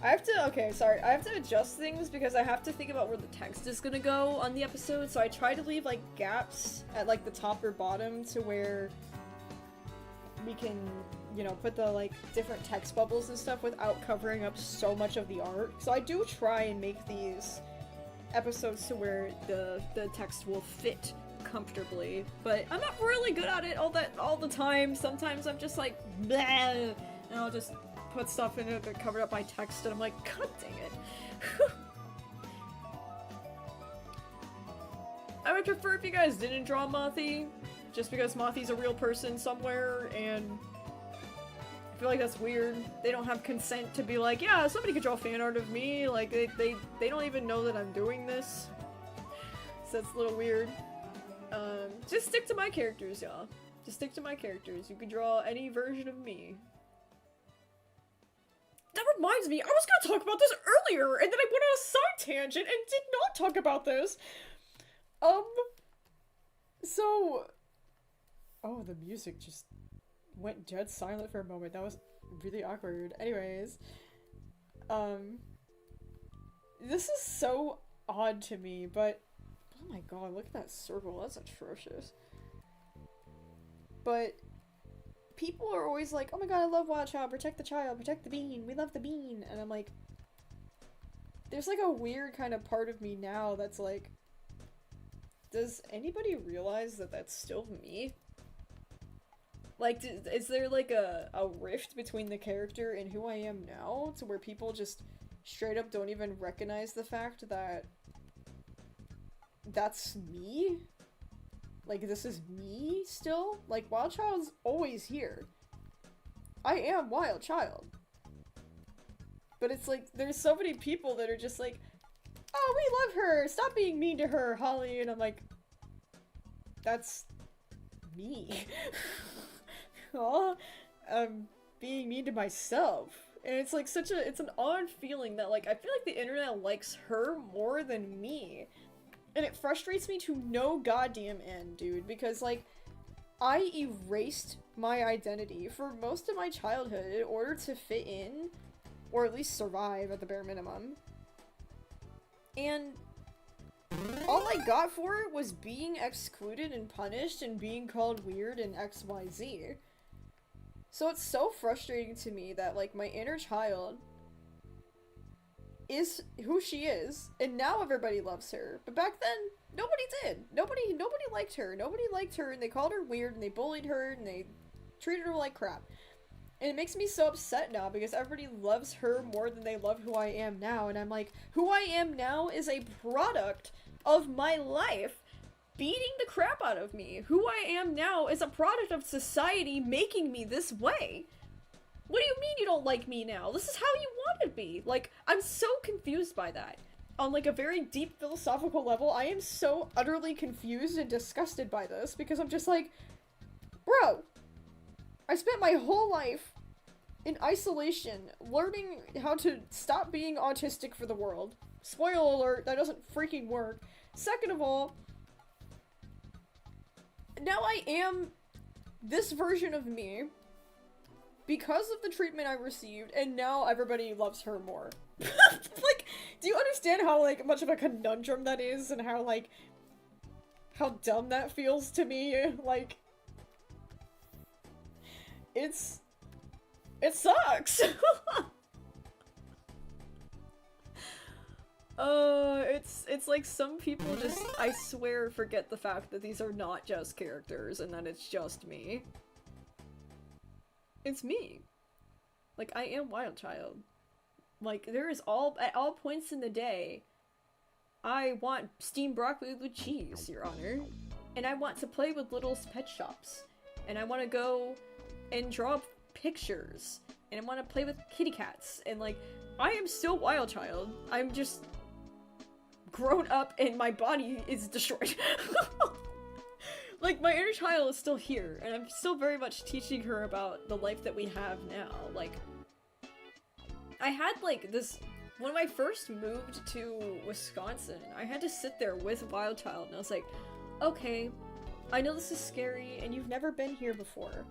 I have to adjust things because I have to think about where the text is gonna go on the episode, so I try to leave, like, gaps at, like, the top or bottom to where we can, you know, put the, like, different text bubbles and stuff without covering up so much of the art. So I do try and make these episodes to where the text will fit comfortably, but I'm not really good at it all the time. Sometimes I'm just like, bleh, and I'll just put stuff in it that covered up my text, and I'm like, god dang it. I would prefer if you guys didn't draw Mothy, just because Mothy's a real person somewhere, and I feel like that's weird. They don't have consent to be like, yeah, somebody could draw fan art of me. Like, they don't even know that I'm doing this. So that's a little weird. Just stick to my characters, y'all. Just stick to my characters. You can draw any version of me. That reminds me, I was gonna talk about this earlier, and then I went on a side tangent and did not talk about this. So... Oh, the music just went dead silent for a moment. That was really awkward. Anyways, this is so odd to me, but oh my god, look at that circle. That's atrocious. But people are always like, oh my god, I love Wild Child, protect the child, protect the bean, we love the bean. And I'm like, there's like a weird kind of part of me now that's like, does anybody realize that that's still me? Like, is there like a rift between the character and who I am now, to where people just straight up don't even recognize the fact that that's me? Like, this is me still? Like, Wild Child's always here. I am Wild Child. But it's like, there's so many people that are just like, oh, we love her! Stop being mean to her, Hawley! And I'm like, that's me. Oh, I'm being mean to myself. And it's like it's an odd feeling that like, I feel like the internet likes her more than me. And it frustrates me to no goddamn end, dude, because like, I erased my identity for most of my childhood in order to fit in, or at least survive at the bare minimum. And all I got for it was being excluded and punished and being called weird and XYZ. So it's so frustrating to me that, like, my inner child is who she is, and now everybody loves her. But back then, nobody did. Nobody liked her. Nobody liked her, and they called her weird, and they bullied her, and they treated her like crap. And it makes me so upset now, because everybody loves her more than they love who I am now, and I'm like, who I am now is a product of my life beating the crap out of me. Who I am now is a product of society making me this way. What do you mean you don't like me now? This is how you wanted me. Like, I'm so confused by that. On like a very deep philosophical level, I am so utterly confused and disgusted by this, because I'm just like, bro, I spent my whole life in isolation learning how to stop being autistic for the world. Spoiler alert, that doesn't freaking work. Second of all, now I am this version of me because of the treatment I received, and now everybody loves her more. Like, do you understand how, like, much of a conundrum that is, and how, like, how dumb that feels to me? Like, it sucks! It's like some people just, I swear, forget the fact that these are not just characters and that it's just me. It's me. Like, I am Wild Child. Like, there is at all points in the day, I want steamed broccoli with cheese, Your Honor. And I want to play with little pet shops. And I want to go and draw pictures. And I want to play with kitty cats. And like, I am still Wild Child. I'm just grown up and my body is destroyed. Like, my inner child is still here, and I'm still very much teaching her about the life that we have now. Like, I had, like, this... When I first moved to Wisconsin, I had to sit there with Wild Child, and I was like, okay, I know this is scary, and you've never been here before,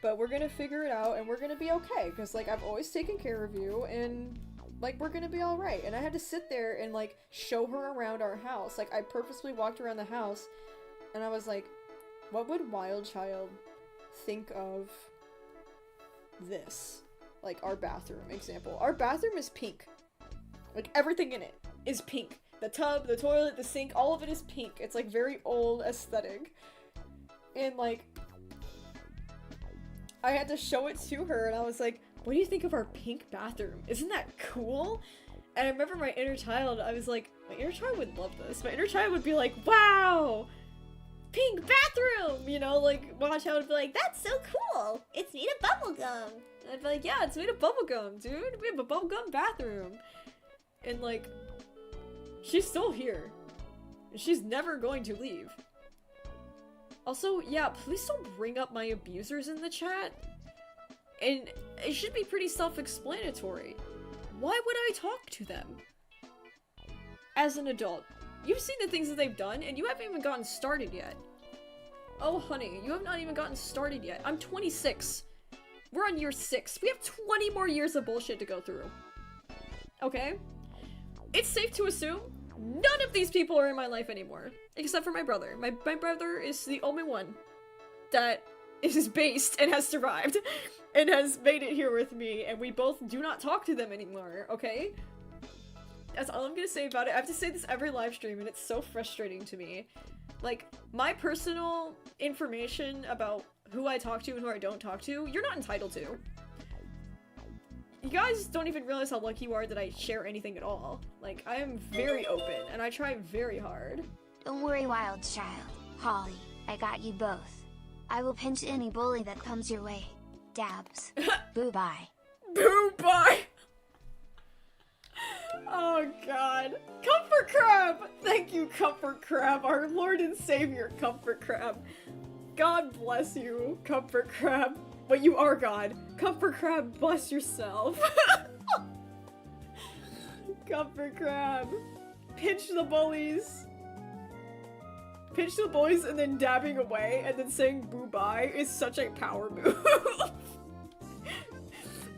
but we're gonna figure it out, and we're gonna be okay, because, like, I've always taken care of you, and, like, we're gonna be alright. And I had to sit there and, like, show her around our house. Like, I purposely walked around the house, and I was like, what would Wild Child think of this? Like, our bathroom example. Our bathroom is pink. Like, everything in it is pink. The tub, the toilet, the sink, all of it is pink. It's, like, very old aesthetic. And, like, I had to show it to her, and I was like, what do you think of our pink bathroom? Isn't that cool? And I remember my inner child, I was like, my inner child would love this. My inner child would be like, wow! Pink bathroom! You know, like, Wild Child would be like, that's so cool! It's made of bubblegum! And I'd be like, yeah, it's made of bubblegum, dude! We have a bubblegum bathroom! And, like, she's still here. And she's never going to leave. Also, yeah, please don't bring up my abusers in the chat. And it should be pretty self-explanatory. Why would I talk to them? As an adult. You've seen the things that they've done, and you haven't even gotten started yet. Oh, honey, you have not even gotten started yet. I'm 26. We're on year 6. We have 20 more years of bullshit to go through. Okay? It's safe to assume none of these people are in my life anymore. Except for my brother. My brother is the only one that is based and has survived. And has made it here with me, and we both do not talk to them anymore, okay? That's all I'm gonna say about it. I have to say this every live stream, and it's so frustrating to me. Like, my personal information about who I talk to and who I don't talk to, you're not entitled to. You guys don't even realize how lucky you are that I share anything at all. Like, I am very open, and I try very hard. Don't worry, Wild Child. Hawley, I got you both. I will pinch any bully that comes your way. Dabs. Boo-bye. Boo-bye! Oh god. Comfort Crab! Thank you, Comfort Crab, our Lord and Savior, Comfort Crab. God bless you, Comfort Crab. But you are God. Comfort Crab, bless yourself. Comfort Crab. Pinch the bullies. Pinch the bullies and then dabbing away and then saying boo-bye is such a power move.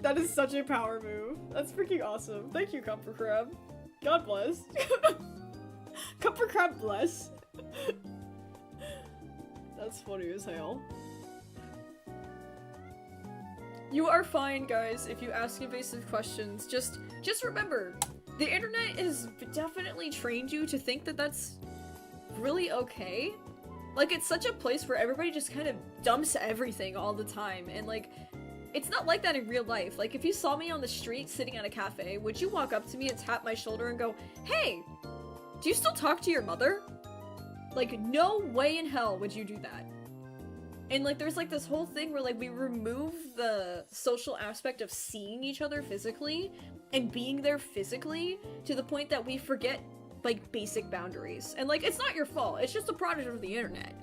That is such a power move. That's freaking awesome. Thank you, Comfort Crab. God bless. Comfort Crab bless. That's funny as hell. You are fine, guys, if you ask evasive questions. Just remember, the internet has definitely trained you to think that that's really okay. Like, it's such a place where everybody just kind of dumps everything all the time, and like, it's not like that in real life. Like, if you saw me on the street sitting at a cafe, would you walk up to me and tap my shoulder and go, "Hey, do you still talk to your mother?" Like, no way in hell would you do that. And like, there's like this whole thing where like we remove the social aspect of seeing each other physically and being there physically to the point that we forget like basic boundaries. And like, it's not your fault, it's just a product of the internet.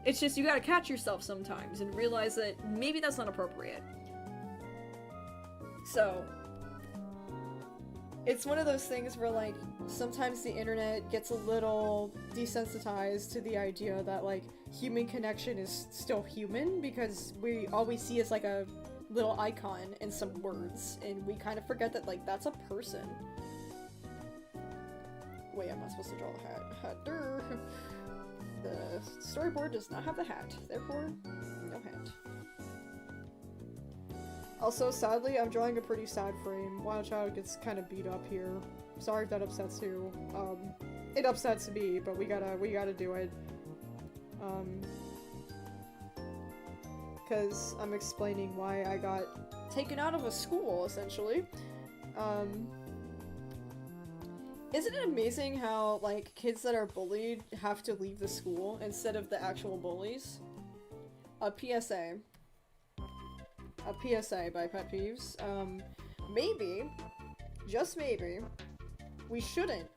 It's just you gotta catch yourself sometimes and realize that maybe that's not appropriate. So, it's one of those things where like, sometimes the internet gets a little desensitized to the idea that like, human connection is still human, because all we see is like a little icon and some words, and we kind of forget that like, that's a person. Wait, I'm not supposed to draw the hat. The storyboard does not have the hat, therefore, no hat. Also, sadly, I'm drawing a pretty sad frame. Wild Child gets kind of beat up here. Sorry if that upsets you. It upsets me, but we gotta do it. Because I'm explaining why I got taken out of a school, essentially. Isn't it amazing how, like, kids that are bullied have to leave the school instead of the actual bullies? A PSA. A PSA by PetPyves. Maybe, just maybe, we shouldn't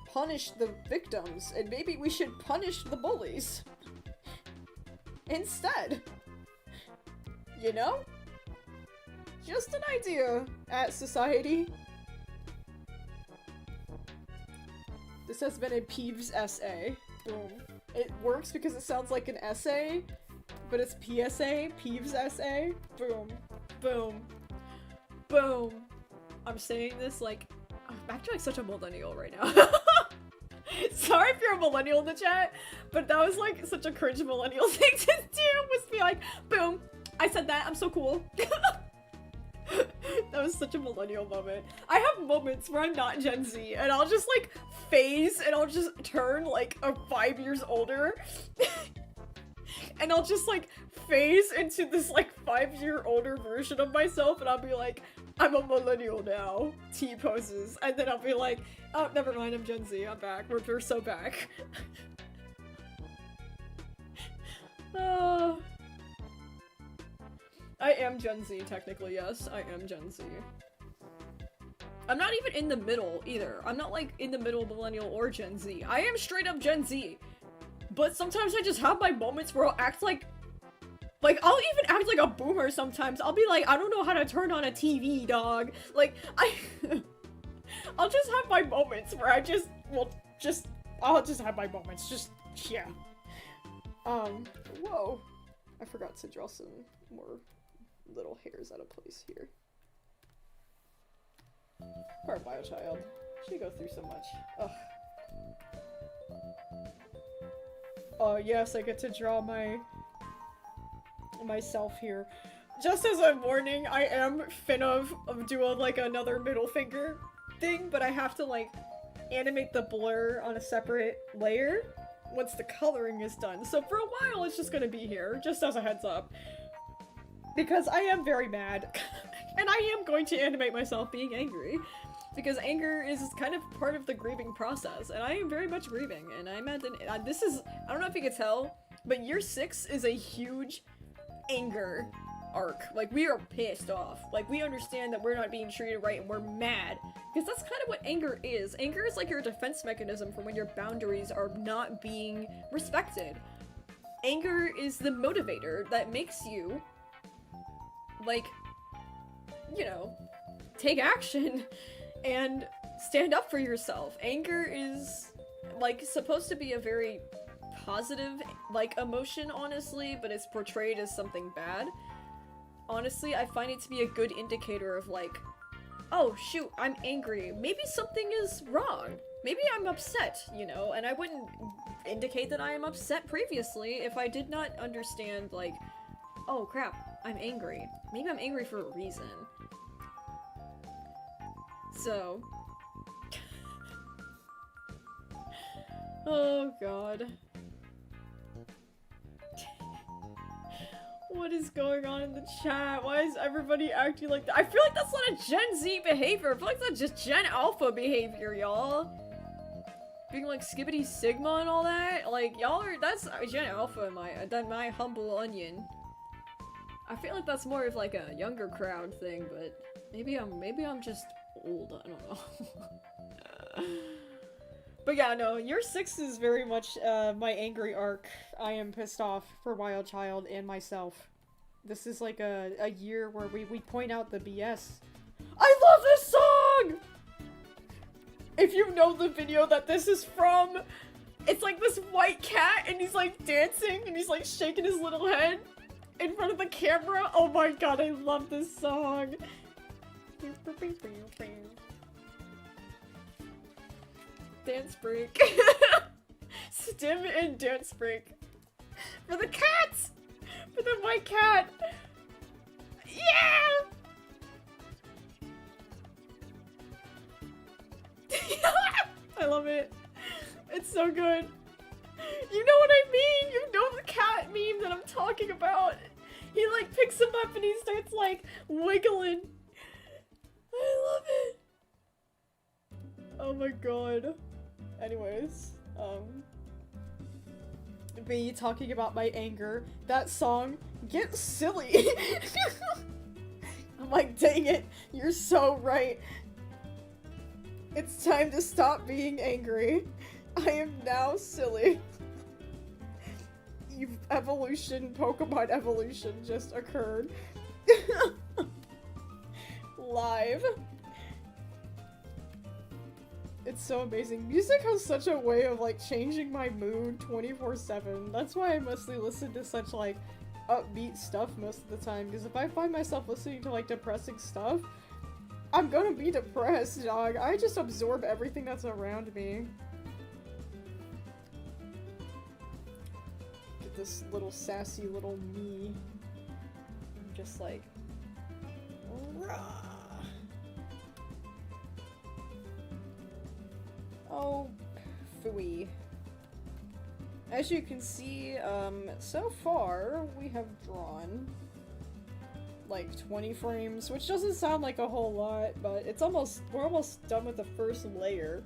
punish the victims, and maybe we should punish the bullies instead. You know? Just an idea at society. This has been a Peeves essay. Boom. It works because it sounds like an essay, but it's PSA, Peeves essay. Boom. Boom. Boom. I'm saying this like, I'm acting like such a millennial right now. Sorry if you're a millennial in the chat, but that was like such a cringe millennial thing to do, was be like, boom, I said that, I'm so cool. That was such a millennial moment. I have moments where I'm not Gen Z, and I'll just like phase, and I'll just turn like 5 years older. And I'll just like phase into this like 5-year older version of myself, and I'll be like, I'm a millennial now. T poses. And then I'll be like, oh, never mind, I'm Gen Z, I'm back. We're so back. I am Gen Z, technically, yes. I am Gen Z. I'm not even in the middle, either. I'm not, like, in the middle millennial or Gen Z. I am straight up Gen Z. But sometimes I just have my moments where I'll act like, I'll even act like a boomer sometimes. I'll be like, I don't know how to turn on a TV, dog. Like, I'll just have my moments where I'll just have my moments. Just, yeah. Whoa. I forgot to draw some more little hairs out of place here. Poor Biochild. She go through so much. Ugh. Oh yes, I get to draw myself here. Just as a warning, I am finna do like another middle finger thing, but I have to like animate the blur on a separate layer once the coloring is done. So for a while it's just gonna be here, just as a heads up. Because I am very mad. And I am going to animate myself being angry. Because anger is kind of part of the grieving process, and I am very much grieving, and I'm at this is, I don't know if you can tell, but year 6 is a huge anger arc. Like, we are pissed off. Like, we understand that we're not being treated right, and we're mad. Because that's kind of what anger is. Anger is like your defense mechanism for when your boundaries are not being respected. anger is the motivator that makes you, like, you know, take action and stand up for yourself. Anger is, like, supposed to be a very positive, like, emotion, honestly, but it's portrayed as something bad. Honestly, I find it to be a good indicator of, like, oh, shoot, I'm angry. Maybe something is wrong. Maybe I'm upset, you know, and I wouldn't indicate that I am upset previously if I did not understand, like, oh, crap, I'm angry. Maybe I'm angry for a reason. So... oh, God. What is going on in the chat? Why is everybody acting like that? I feel like that's not a Gen Z behavior. I feel like that's just Gen Alpha behavior, y'all. Being like skibbity sigma and all that. Like, y'all are- that's Gen Alpha in my humble onion. I feel like that's more of like a younger crowd thing, but maybe I'm just old. I don't know. But yeah, no, year 6 is very much my angry arc. I am pissed off for Wild Child and myself. This is like a year where we point out the BS. I love this song! If you know the video that this is from, it's like this white cat and he's like dancing and he's like shaking his little head in front of the camera. Oh my god, I love this song. Dance break. Stim and dance break. For the cats! For the white cat! Yeah! I love it. It's so good. You know what I mean? You know the cat meme that I'm talking about. He like picks him up and he starts like wiggling. I love it. Oh my god. Anyways, me talking about my anger, that song, Get Silly. I'm like, dang it, you're so right. It's time to stop being angry. I am now silly. Pokemon evolution just occurred. Live. It's so amazing. Music has such a way of like changing my mood 24/7. That's why I mostly listen to such like upbeat stuff most of the time, because if I find myself listening to like depressing stuff, I'm gonna be depressed, dog. I just absorb everything that's around me. Get this little sassy little me. I'm just like, rah. Oh, phooey. As you can see, so far we have drawn like 20 frames, which doesn't sound like a whole lot, but we're almost done with the first layer,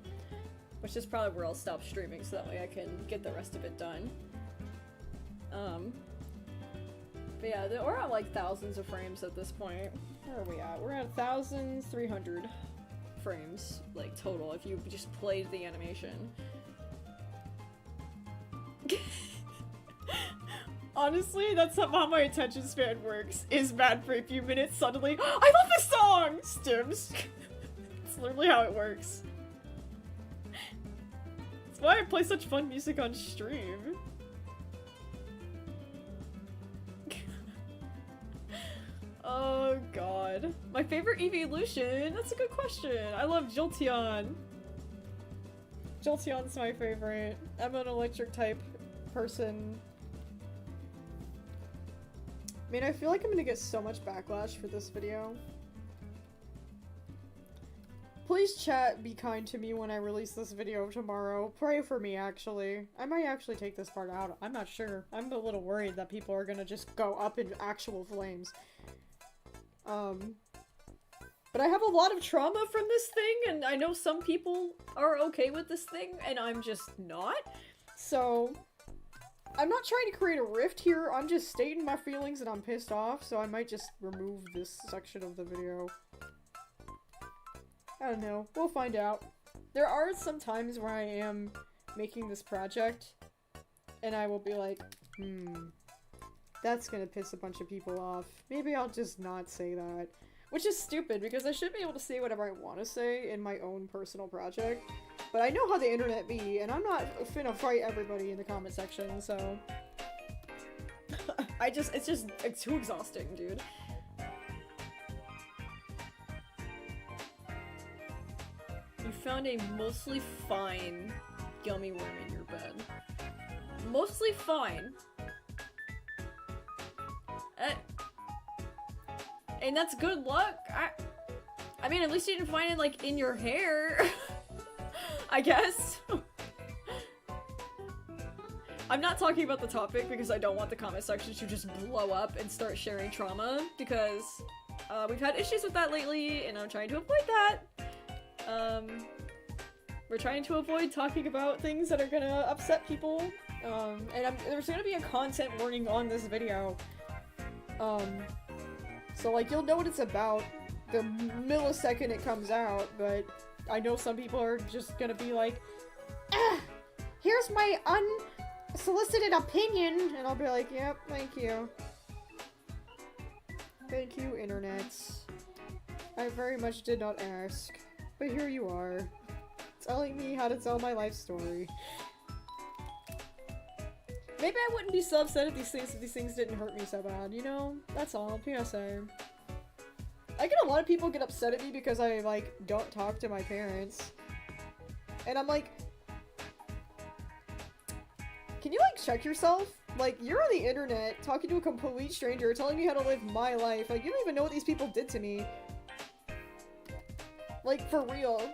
which is probably where I'll stop streaming so that way I can get the rest of it done. But yeah, we're at like thousands of frames at this point. Where are we at? We're at 1,300 frames, like, total, if you just played the animation. Honestly, that's how my attention span works, is mad for a few minutes, suddenly, I love this song! Stims. It's literally how it works. That's why I play such fun music on stream. Oh god. My favorite evolution? That's a good question. I love Jolteon. Jolteon's my favorite. I'm an electric type person. I mean, I feel like I'm gonna get so much backlash for this video. Please chat, be kind to me when I release this video tomorrow. Pray for me, actually. I might actually take this part out. I'm not sure. I'm a little worried that people are gonna just go up in actual flames. But I have a lot of trauma from this thing, and I know some people are okay with this thing, and I'm just not. So, I'm not trying to create a rift here, I'm just stating my feelings and I'm pissed off, so I might just remove this section of the video. I don't know, we'll find out. There are some times where I am making this project, and I will be like, That's gonna piss a bunch of people off. Maybe I'll just not say that. Which is stupid, because I should be able to say whatever I want to say in my own personal project. But I know how the internet be, and I'm not finna fight everybody in the comment section, so... it's too exhausting, dude. You found a mostly fine gummy worm in your bed. Mostly fine. And that's good luck. I mean, at least you didn't find it, like, in your hair. I guess. I'm not talking about the topic because I don't want the comment section to just blow up and start sharing trauma, because we've had issues with that lately, and I'm trying to avoid that. We're trying to avoid talking about things that are gonna upset people, and there's gonna be a content warning on this video. So, like, you'll know what it's about the millisecond it comes out, but I know some people are just gonna be like, here's my unsolicited opinion, and I'll be like, yep, thank you. Thank you, internets. I very much did not ask, but here you are, telling me how to tell my life story. Maybe I wouldn't be so upset at these things if these things didn't hurt me so bad, you know? That's all, PSA. I get a lot of people get upset at me because I, like, don't talk to my parents. And I'm like... Can you, like, check yourself? Like, you're on the internet, talking to a complete stranger, telling me how to live my life. Like, you don't even know what these people did to me. Like, for real.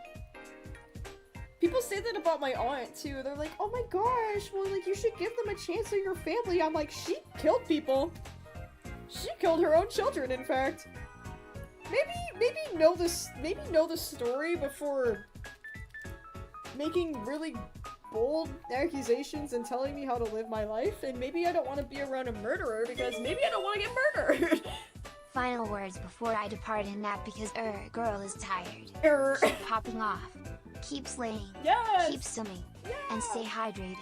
People say that about my aunt, too. They're like, oh my gosh, well, like, you should give them a chance in your family. I'm like, she killed people. She killed her own children, in fact. Maybe know the story before making really bold accusations and telling me how to live my life, and maybe I don't want to be around a murderer because maybe I don't want to get murdered. Final words before I depart and nap because girl is tired. Keep popping off. Keep slaying. Yes! Keep swimming. Yeah! And stay hydrated.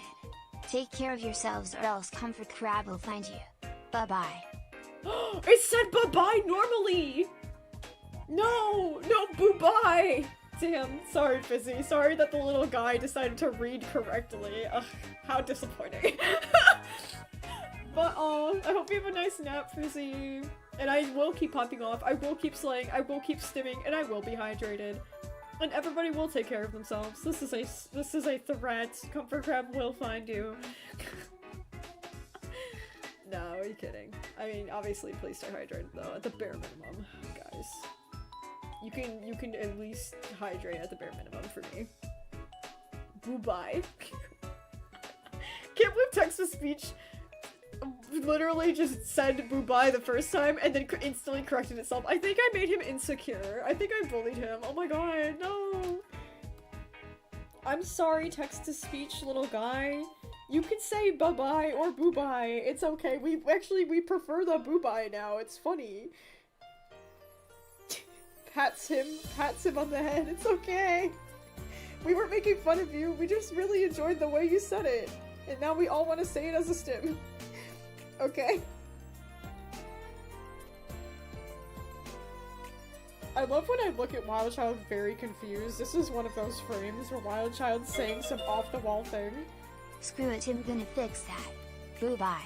Take care of yourselves or else Comfort Crab will find you. Bye-bye. It said bye-bye normally! No! No, boo-bye! Damn, sorry, Fizzy. Sorry that the little guy decided to read correctly. Ugh, how disappointing. But, I hope you have a nice nap, Fizzy. And I will keep popping off, I will keep slaying, I will keep stimming, and I will be hydrated. And everybody will take care of themselves. This is a threat. Comfort Crab will find you. No, are you kidding? I mean, obviously, please stay hydrated though, at the bare minimum, guys. You can at least hydrate at the bare minimum for me. Boo-bye. Can't believe text-to-speech literally just said boo-bye the first time and then instantly corrected itself. I think I made him insecure. I think I bullied him. Oh my god, no. I'm sorry, text-to-speech little guy. You can say bye-bye or boo-bye. It's okay. We prefer the boo-bye now. It's funny. Pats him on the head. It's okay. We weren't making fun of you. We just really enjoyed the way you said it. And now we all want to say it as a stim. Okay. I love when I look at Wild Child very confused. This is one of those frames where Wild Child's saying some off-the-wall thing. Screw it, I'm gonna fix that. Boo-bye.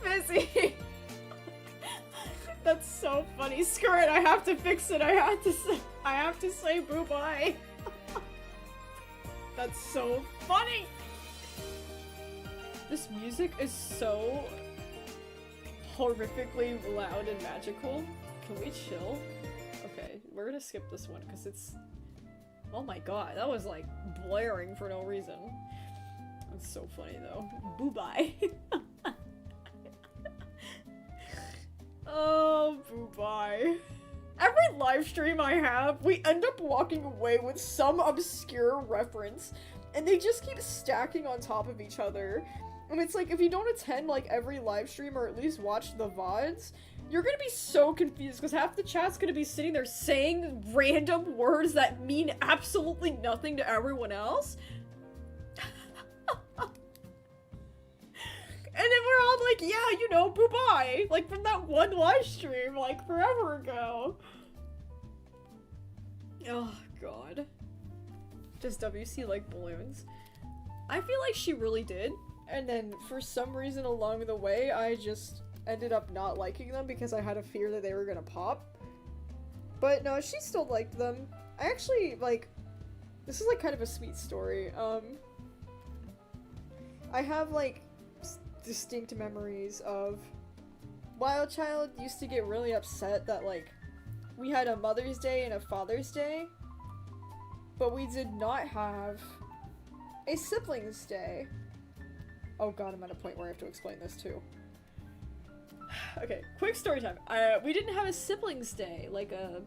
Fizzy! That's so funny. Screw it, I have to fix it. I have to say boo-bye. That's so funny! This music is so horrifically loud and magical. Can we chill? Okay, we're gonna skip this one because it's... Oh my god, that was like blaring for no reason. That's so funny though. Boo-bye. Oh, boo-bye. Every live stream I have, we end up walking away with some obscure reference, and they just keep stacking on top of each other. And it's like, if you don't attend like every live stream or at least watch the VODs, you're gonna be so confused because half the chat's gonna be sitting there saying random words that mean absolutely nothing to everyone else. like, yeah, you know, boo-bye! Like, from that one live stream, like, forever ago. Oh, God. Does WC like balloons? I feel like she really did, and then for some reason along the way, I just ended up not liking them because I had a fear that they were gonna pop. But no, she still liked them. I actually, like, this is like kind of a sweet story. I have like distinct memories of Wild Child used to get really upset that like we had a Mother's Day and a Father's Day, but we did not have a Siblings Day. Oh god, I'm at a point where I have to explain this too. Okay, quick story time. We didn't have a Siblings Day, like a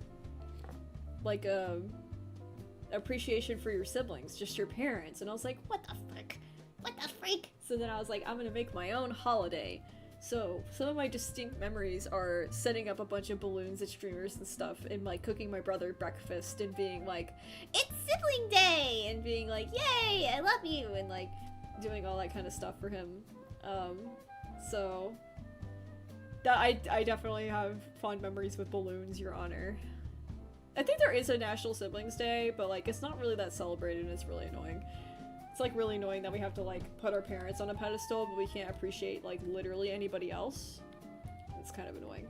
appreciation for your siblings, just your parents. And I was like, what the frick? What the freak? So then I was like, I'm gonna make my own holiday. So some of my distinct memories are setting up a bunch of balloons at streamers and stuff, and like cooking my brother breakfast and being like, it's sibling day, and being like, yay, I love you, and like doing all that kind of stuff for him. So that I definitely have fond memories with balloons, Your Honor. I think there is a National Siblings Day, but like it's not really that celebrated and it's really annoying. It's like really annoying that we have to like put our parents on a pedestal, but we can't appreciate like literally anybody else. It's kind of annoying.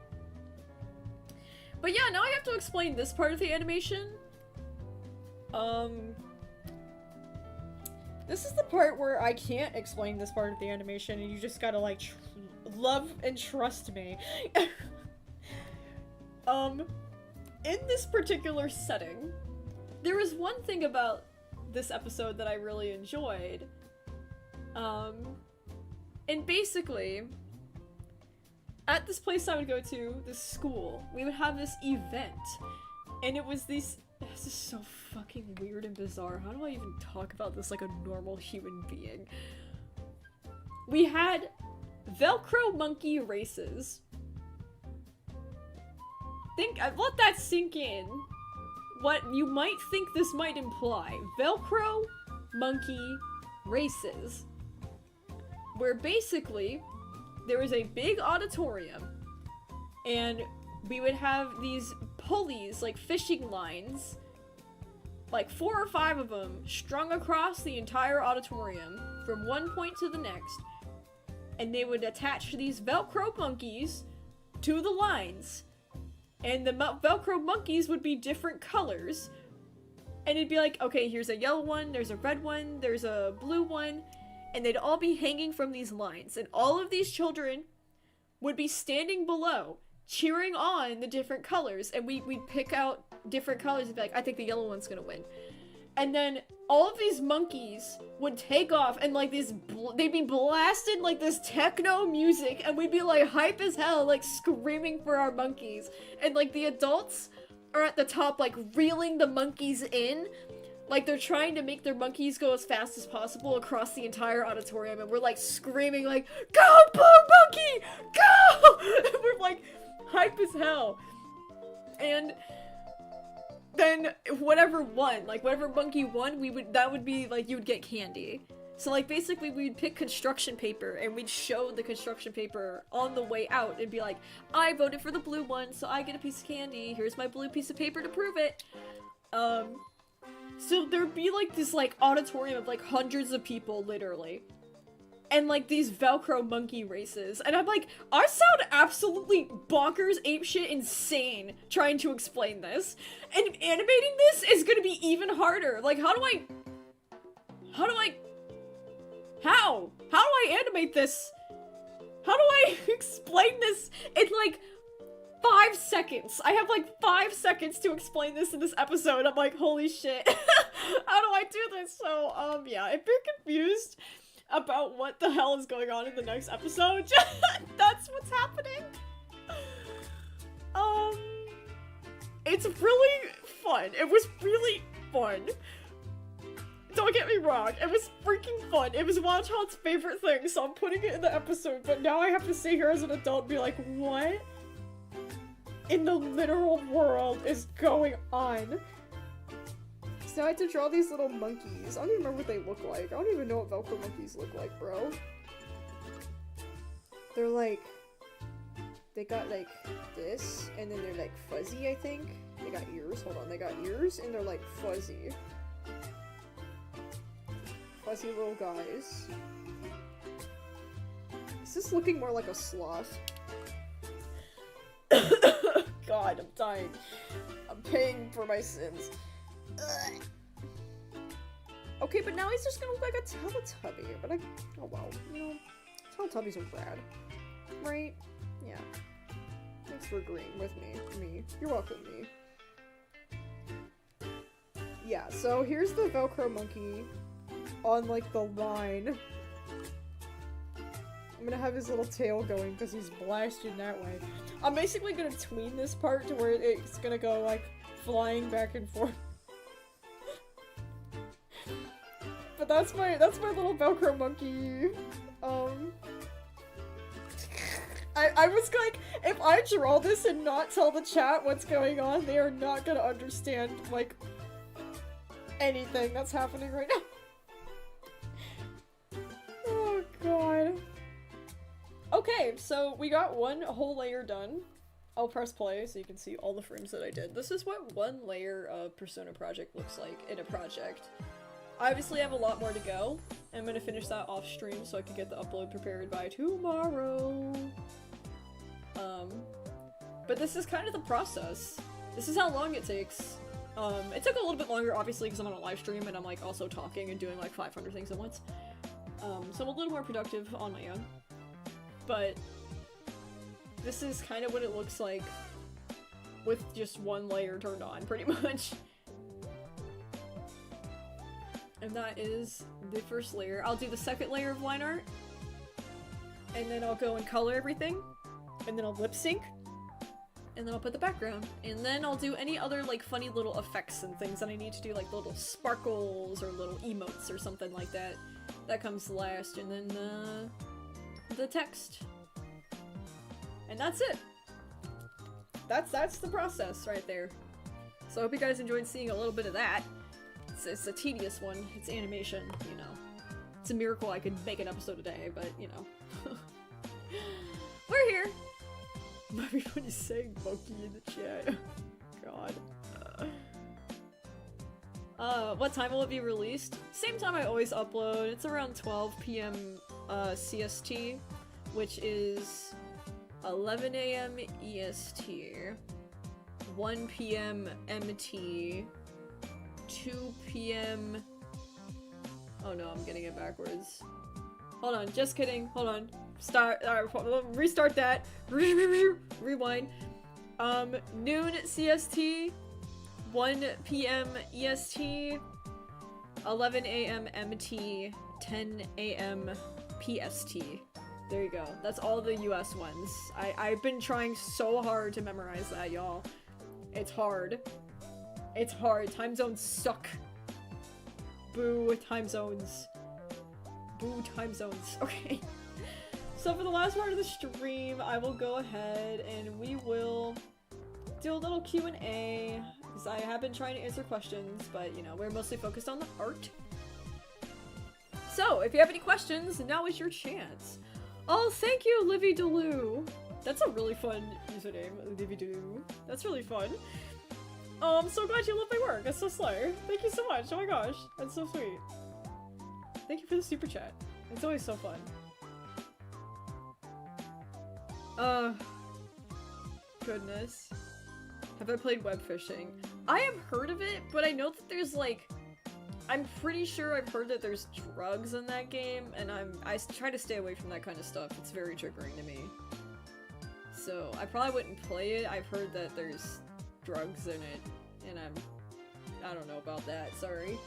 But yeah, now I have to explain this part of the animation. This is the part where I can't explain this part of the animation and you just gotta like love and trust me. In this particular setting, there was one thing about this episode that I really enjoyed. And basically, at this place I would go to, this school, we would have this event. And it was this is so fucking weird and bizarre. How do I even talk about this like a normal human being? We had Velcro monkey races. Let that sink in. What you might think this might imply. Velcro monkey races. Where basically, there was a big auditorium, and we would have these pulleys, like fishing lines, like 4 or 5 of them, strung across the entire auditorium, from one point to the next, and they would attach these Velcro monkeys to the lines. And the Velcro monkeys would be different colors. And it'd be like, okay, here's a yellow one, there's a red one, there's a blue one. And they'd all be hanging from these lines. And all of these children would be standing below, cheering on the different colors. And we'd pick out different colors and be like, I think the yellow one's gonna win. And then all of these monkeys would take off and like they'd be blasted like this techno music, and we'd be like hype as hell, like screaming for our monkeys. And like the adults are at the top like reeling the monkeys in, like they're trying to make their monkeys go as fast as possible across the entire auditorium, and we're like screaming like, go blue monkey, go! And we're like hype as hell. And then whatever won, like whatever monkey won, that would be like, you would get candy. So like basically we'd pick construction paper and we'd show the construction paper on the way out and be like, I voted for the blue one, so I get a piece of candy. Here's my blue piece of paper to prove it. So there'd be like this like auditorium of like hundreds of people literally. And like these Velcro monkey races. And I'm like, I sound absolutely bonkers, apeshit, insane trying to explain this. And animating this is gonna be even harder. Like, how do I animate this? How do I explain this in like 5 seconds? I have like 5 seconds to explain this in this episode. I'm like, holy shit. How do I do this? So, yeah, if you're confused about what the hell is going on in the next episode, that's what's happening. It's really fun. It was really fun. Don't get me wrong, it was freaking fun. It was Wild Child's favorite thing, so I'm putting it in the episode, but now I have to sit here as an adult and be like, what in the literal world is going on? So I had to draw these little monkeys. I don't even remember what they look like. I don't even know what Velcro monkeys look like, bro. they're like, they got like this, and then they're like fuzzy, I think. They got ears, hold on, they got ears, and they're like fuzzy. Fuzzy little guys. Is this looking more like a sloth? God, I'm dying. I'm paying for my sins. Ugh. Okay, but now he's just gonna look like a Teletubby, but oh well, you know, Teletubbies are rad. Right? Yeah. Thanks for agreeing with me. You're welcome, me. Yeah, so here's the Velcro monkey on, like, the line. I'm gonna have his little tail going because he's blasted that way. I'm basically gonna tween this part to where it's gonna go, like, flying back and forth. But that's my little Velcro monkey. I was like, if I draw this and not tell the chat what's going on, they are not gonna understand, like, anything that's happening right now. Oh god. Okay, so we got one whole layer done. I'll press play so you can see all the frames that I did. This is what one layer of Persona project looks like in a project. I obviously have a lot more to go. I'm gonna finish that off stream so I can get the upload prepared by tomorrow. But this is kind of the process. This is how long it takes. It took a little bit longer, obviously, because I'm on a live stream and I'm, like, also talking and doing, like, 500 things at once. So I'm a little more productive on my own. But this is kind of what it looks like with just one layer turned on, pretty much. And that is the first layer. I'll do the second layer of line art, and then I'll go and color everything, and then I'll lip sync, and then I'll put the background, and then I'll do any other, like, funny little effects and things that I need to do, like little sparkles or little emotes or something like that. That comes last, and then the text. And that's it. That's the process right there. So I hope you guys enjoyed seeing a little bit of that. It's a tedious one. It's animation, you know. It's a miracle I could make an episode a day, but, you know. We're here! Everybody's saying monkey in the chat. God. What time will it be released? Same time I always upload. It's around 12 p.m. CST, which is 11 a.m. EST, 1 p.m. MT, 2 p.m. Oh no, I'm getting it backwards. Hold on, just kidding. Hold on. Restart that. Rewind. Noon CST, 1 p.m. EST, 11 a.m. MT, 10 a.m. PST. There you go. That's all the US ones. I've been trying so hard to memorize that, y'all. It's hard. It's hard. Time zones suck. Boo time zones. Boo time zones. Okay. So for the last part of the stream, I will go ahead and we will do a little Q&A, because I have been trying to answer questions, but, you know, we're mostly focused on the art. So, if you have any questions, now is your chance. Oh, thank you, Livy Delou. That's a really fun username, Livy Delou. That's really fun. Oh, I'm so glad you love my work. That's so slay. Thank you so much. Oh my gosh. That's so sweet. Thank you for the super chat. It's always so fun. Goodness. Have I played web fishing? I have heard of it, but I know that there's, like, I'm pretty sure I've heard that there's drugs in that game, and I try to stay away from that kind of stuff. It's very triggering to me. So, I probably wouldn't play it. I've heard that there's drugs in it, and I don't know about that, sorry.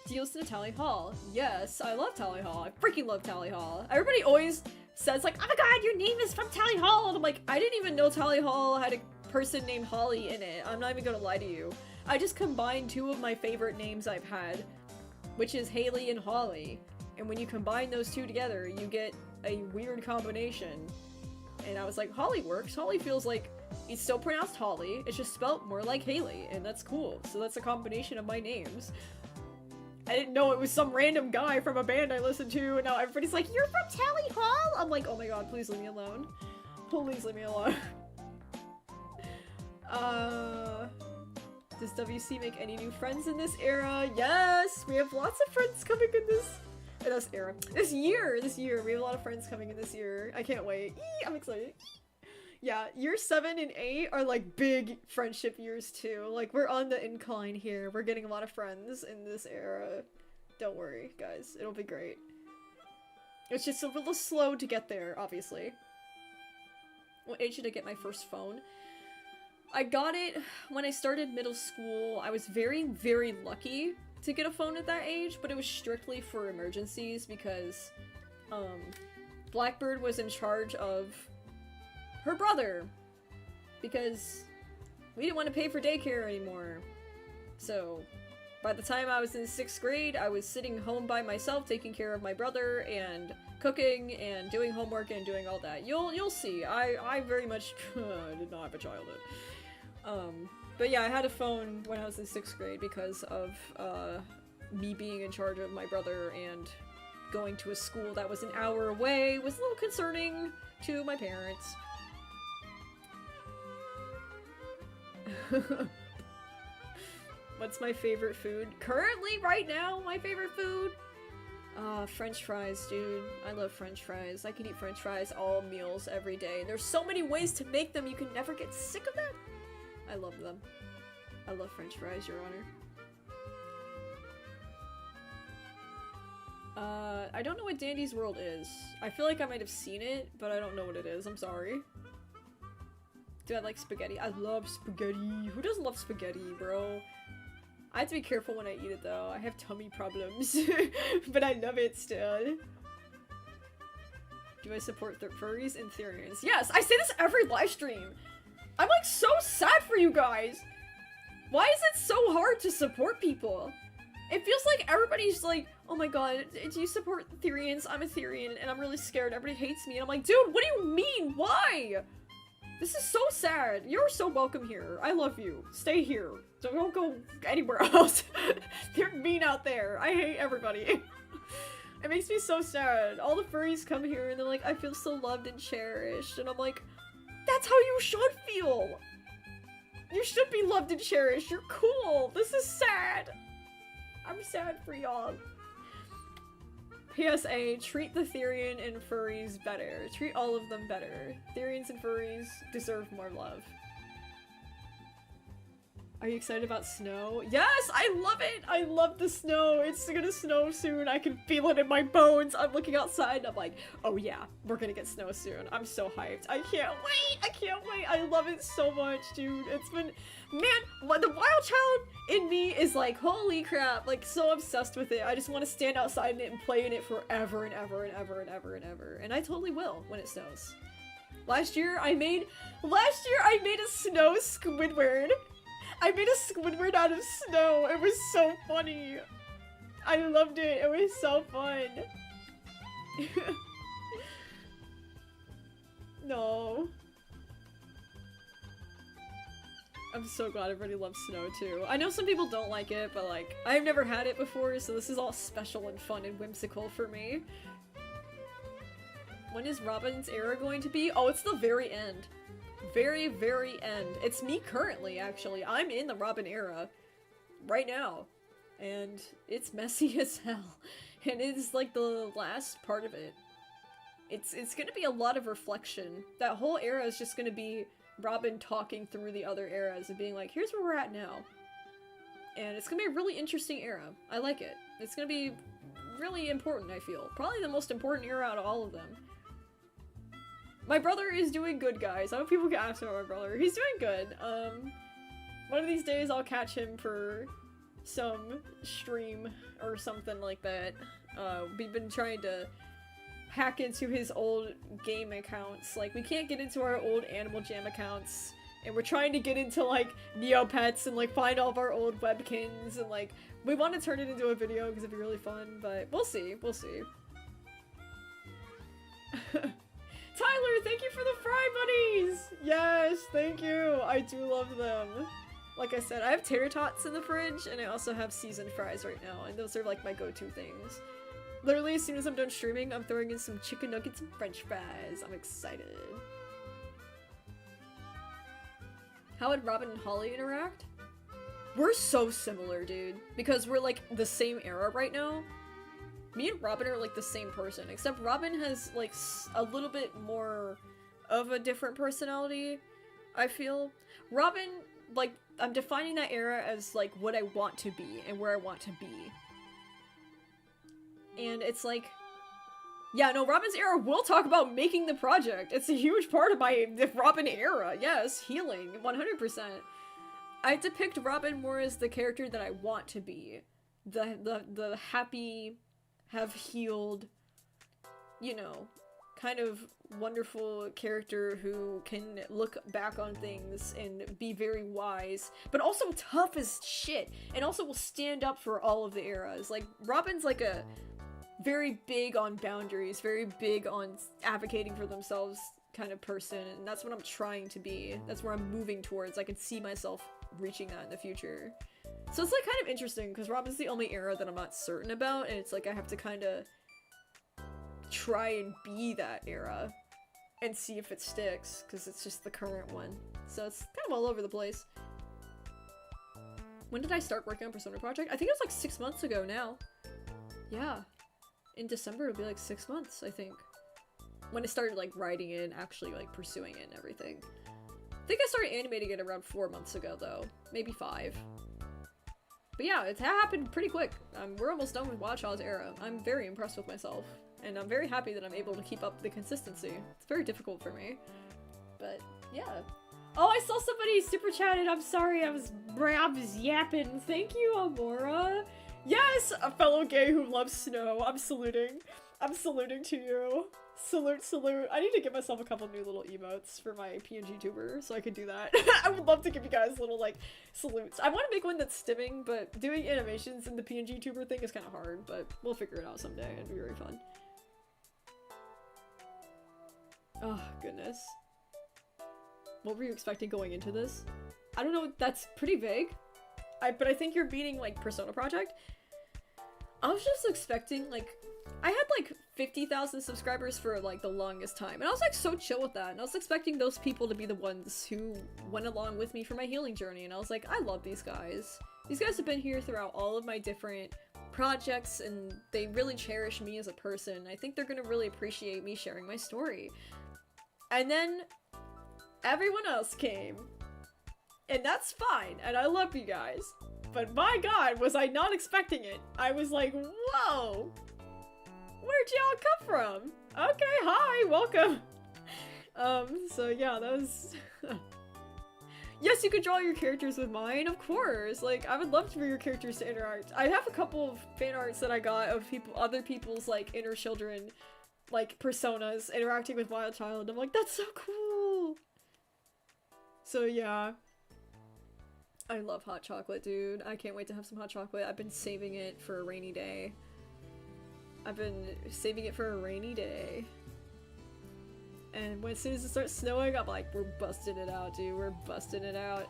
Do you listen to Tally Hall? Yes, I love Tally Hall. I freaking love Tally Hall. Everybody always says, like, oh my god, your name is from Tally Hall! And I'm like, I didn't even know Tally Hall had a person named Hawley in it. I'm not even gonna lie to you. I just combined two of my favorite names I've had, which is Haley and Hawley. And when you combine those two together, you get a weird combination. And I was like, Hawley works. Hawley feels like it's still pronounced Hawley. It's just spelt more like Haley, and that's cool. So that's a combination of my names. I didn't know it was some random guy from a band I listened to, and now everybody's like, you're from Tally Hall? I'm like, oh my god, please leave me alone. Please leave me alone. Does WC make any new friends in this era? Yes! We have lots of friends coming in this era. This year! We have a lot of friends coming in this year. I can't wait. Eee, I'm excited. Yeah, year 7 and 8 are like big friendship years too. Like, we're on the incline here. We're getting a lot of friends in this era. Don't worry, guys. It'll be great. It's just a little slow to get there, obviously. What age did I get my first phone? I got it when I started middle school. I was very, very lucky to get a phone at that age, but it was strictly for emergencies because, Blackbird was in charge of her brother because we didn't want to pay for daycare anymore. So, by the time I was in 6th grade, I was sitting home by myself taking care of my brother and cooking and doing homework and doing all that. You'll see. I very much did not have a childhood. But yeah, I had a phone when I was in 6th grade because of me being in charge of my brother, and going to a school that was an hour away was a little concerning to my parents. What's my favorite food? Currently, right now, my favorite food? French fries, dude. I love French fries. I can eat French fries all meals every day. There's so many ways to make them, you can never get sick of them. I love them. I love French fries, Your Honor. I don't know what Dandy's World is. I feel like I might have seen it, but I don't know what it is. I'm sorry. Do I like spaghetti? I love spaghetti. Who doesn't love spaghetti, bro? I have to be careful when I eat it, though. I have tummy problems. But I love it still. Do I support furries and Therians? Yes! I say this every live stream! I'm like so sad for you guys! Why is it so hard to support people? It feels like everybody's like, oh my god, do you support Therians? I'm a Therian and I'm really scared. Everybody hates me. And I'm like, dude, what do you mean? Why? This is so sad. You're so welcome here. I love you. Stay here. Don't go anywhere else. They're mean out there. I hate everybody. It makes me so sad. All the furries come here and they're like, I feel so loved and cherished. And I'm like, that's how you should feel. You should be loved and cherished. You're cool. This is sad. I'm sad for y'all. PSA, treat the Therian and furries better. Treat all of them better. Therians and furries deserve more love. Are you excited about snow? Yes, I love it! I love the snow. It's gonna snow soon. I can feel it in my bones. I'm looking outside and I'm like, oh yeah, we're gonna get snow soon. I'm so hyped. I can't wait! I can't wait! I love it so much, dude. It's been... Man, the wild child in me is like, holy crap, like so obsessed with it. I just want to stand outside in it and play in it forever and ever and ever and ever and ever. And I totally will when it snows. Last year I made a snow Squidward. I made a Squidward out of snow. It was so funny. I loved it. It was so fun. No. I'm so glad everybody loves snow too. I know some people don't like it, but like, I've never had it before, so this is all special and fun and whimsical for me. When is Robin's era going to be? Oh, it's the very end. Very, very end. It's me currently, actually. I'm in the Robin era. Right now. And it's messy as hell. And it is like the last part of it. It's gonna be a lot of reflection. That whole era is just gonna be Robin talking through the other eras and being like, here's where we're at now. And it's gonna be a really interesting era. I like it. It's gonna be really important, I feel. Probably the most important era out of all of them. My brother is doing good, guys. I hope people get asked about my brother. He's doing good. One of these days I'll catch him for some stream or something like that. We've been trying to hack into his old game accounts. Like, we can't get into our old Animal Jam accounts. And we're trying to get into, like, Neopets and, like, find all of our old webkins. And, like, we want to turn it into a video because it'd be really fun. But we'll see. We'll see. Tyler, thank you for the fry buddies! Yes, thank you! I do love them. Like I said, I have tater tots in the fridge, and I also have seasoned fries right now, and those are like my go-to things. Literally, as soon as I'm done streaming, I'm throwing in some chicken nuggets and french fries. I'm excited. How would Robin and Hawley interact? We're so similar, dude. Because we're like the same era right now. Me and Robin are like the same person, except Robin has like a little bit more of a different personality, I feel. Robin, like, I'm defining that era as like what I want to be and where I want to be. And it's like, yeah, no, Robin's era will talk about making the project. It's a huge part of the Robin era. Yes, healing, 100%. I depict Robin more as the character that I want to be. The happy, have healed, you know, kind of wonderful character who can look back on things and be very wise, but also tough as shit, and also will stand up for all of the eras. Like, Robin's like a very big on boundaries, very big on advocating for themselves kind of person, and that's what I'm trying to be. That's where I'm moving towards. I can see myself reaching that in the future. So it's like kind of interesting, because Robin's the only era that I'm not certain about, and it's like I have to kind of try and be that era and see if it sticks, because it's just the current one. So it's kind of all over the place. When did I start working on Persona Project? I think it was like 6 months ago now. Yeah. In December it'll be like 6 months, I think. When I started like writing it and actually like pursuing it and everything. I think I started animating it around 4 months ago though. Maybe 5. But yeah, it happened pretty quick. We're almost done with Watch Child's era. I'm very impressed with myself. And I'm very happy that I'm able to keep up the consistency. It's very difficult for me. But yeah. Oh, I saw somebody super chatted. I'm sorry, I was yapping. Thank you, Amora. Yes, a fellow gay who loves snow. I'm saluting. I'm saluting to you. Salute, salute. I need to give myself a couple new little emotes for my PNG tuber so I could do that. I would love to give you guys little, like, salutes. I want to make one that's stimming, but doing animations in the PNG tuber thing is kind of hard, but we'll figure it out someday. It'd be very fun. Oh, goodness. What were you expecting going into this? I don't know, that's pretty vague. But I think you're meaning, like, Persona Project. I was just expecting, like, I had, like, 50,000 subscribers for, like, the longest time. And I was, like, so chill with that. And I was expecting those people to be the ones who went along with me for my healing journey. And I was like, I love these guys. These guys have been here throughout all of my different projects, and they really cherish me as a person. I think they're gonna really appreciate me sharing my story. And then everyone else came. And that's fine, and I love you guys. But my god, was I not expecting it. I was like, whoa! Where'd y'all come from? Okay, hi, welcome! So yeah, that was... Yes, you could draw your characters with mine, of course! Like, I would love for your characters to interact. I have a couple of fan arts that I got of other people's, like, inner children, like, personas interacting with Wild Child. I'm like, that's so cool! So yeah. I love hot chocolate, dude. I can't wait to have some hot chocolate. I've been saving it for a rainy day. I've been saving it for a rainy day. And as soon as it starts snowing, I'm like, we're busting it out, dude. We're busting it out.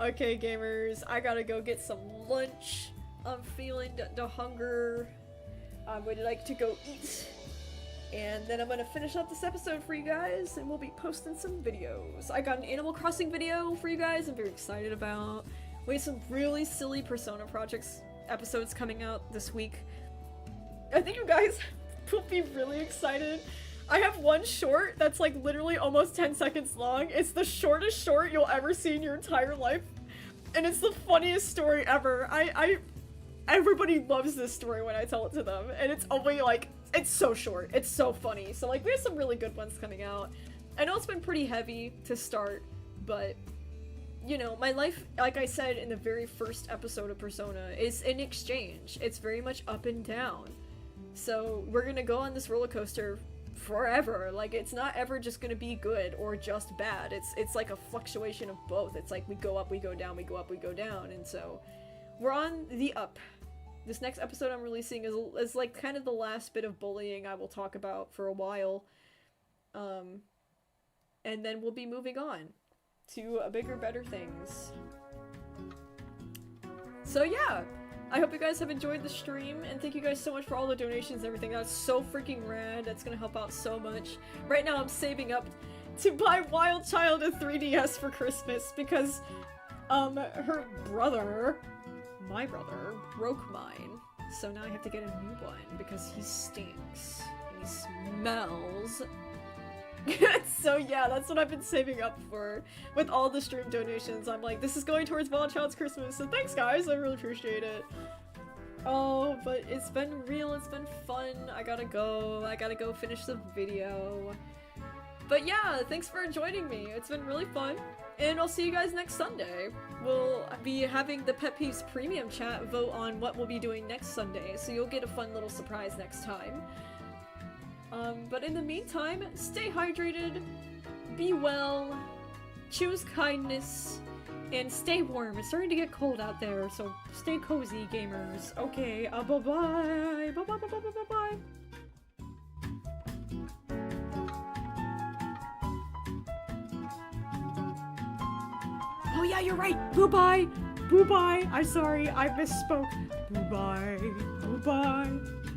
Okay, gamers. I gotta go get some lunch. I'm feeling the hunger. I would like to go eat. And then I'm gonna finish up this episode for you guys, and we'll be posting some videos. I got an Animal Crossing video for you guys I'm very excited about. We have some really silly Persona Projects episodes coming out this week. I think you guys will be really excited. I have one short that's like literally almost 10 seconds long. It's the shortest short you'll ever see in your entire life. And it's the funniest story ever. Everybody loves this story when I tell it to them. And it's only like, it's so short. It's so funny. So like we have some really good ones coming out. I know it's been pretty heavy to start, but you know, my life, like I said in the very first episode of Persona, is an exchange. It's very much up and down. So we're gonna go on this roller coaster forever. Like it's not ever just gonna be good or just bad. It's like a fluctuation of both. It's like we go up, we go down, we go up, we go down. And so we're on the up. This next episode I'm releasing is like kind of the last bit of bullying I will talk about for a while. and then we'll be moving on to bigger, better things. So yeah, I hope you guys have enjoyed the stream, and thank you guys so much for all the donations and everything. That's so freaking rad. That's gonna help out so much. Right now I'm saving up to buy Wild Child a 3DS for Christmas because her brother, my brother, broke mine. So now I have to get a new one because he stinks and he smells. So yeah, that's what I've been saving up for with all the stream donations. I'm like, this is going towards Wild Child's Christmas, so thanks guys, I really appreciate it. Oh, but it's been real, it's been fun. I gotta go finish the video. But yeah, thanks for joining me. It's been really fun, and I'll see you guys next Sunday. We'll be having the PetPyves Premium chat vote on what we'll be doing next Sunday, so you'll get a fun little surprise next time. But in the meantime, stay hydrated, be well, choose kindness, and stay warm. It's starting to get cold out there, so stay cozy, gamers. Okay, bye-bye! Bye-bye-bye-bye-bye-bye! Oh yeah, you're right! Boo-bye! Boo-bye! I'm sorry, I misspoke. Boo-bye! Boo-bye!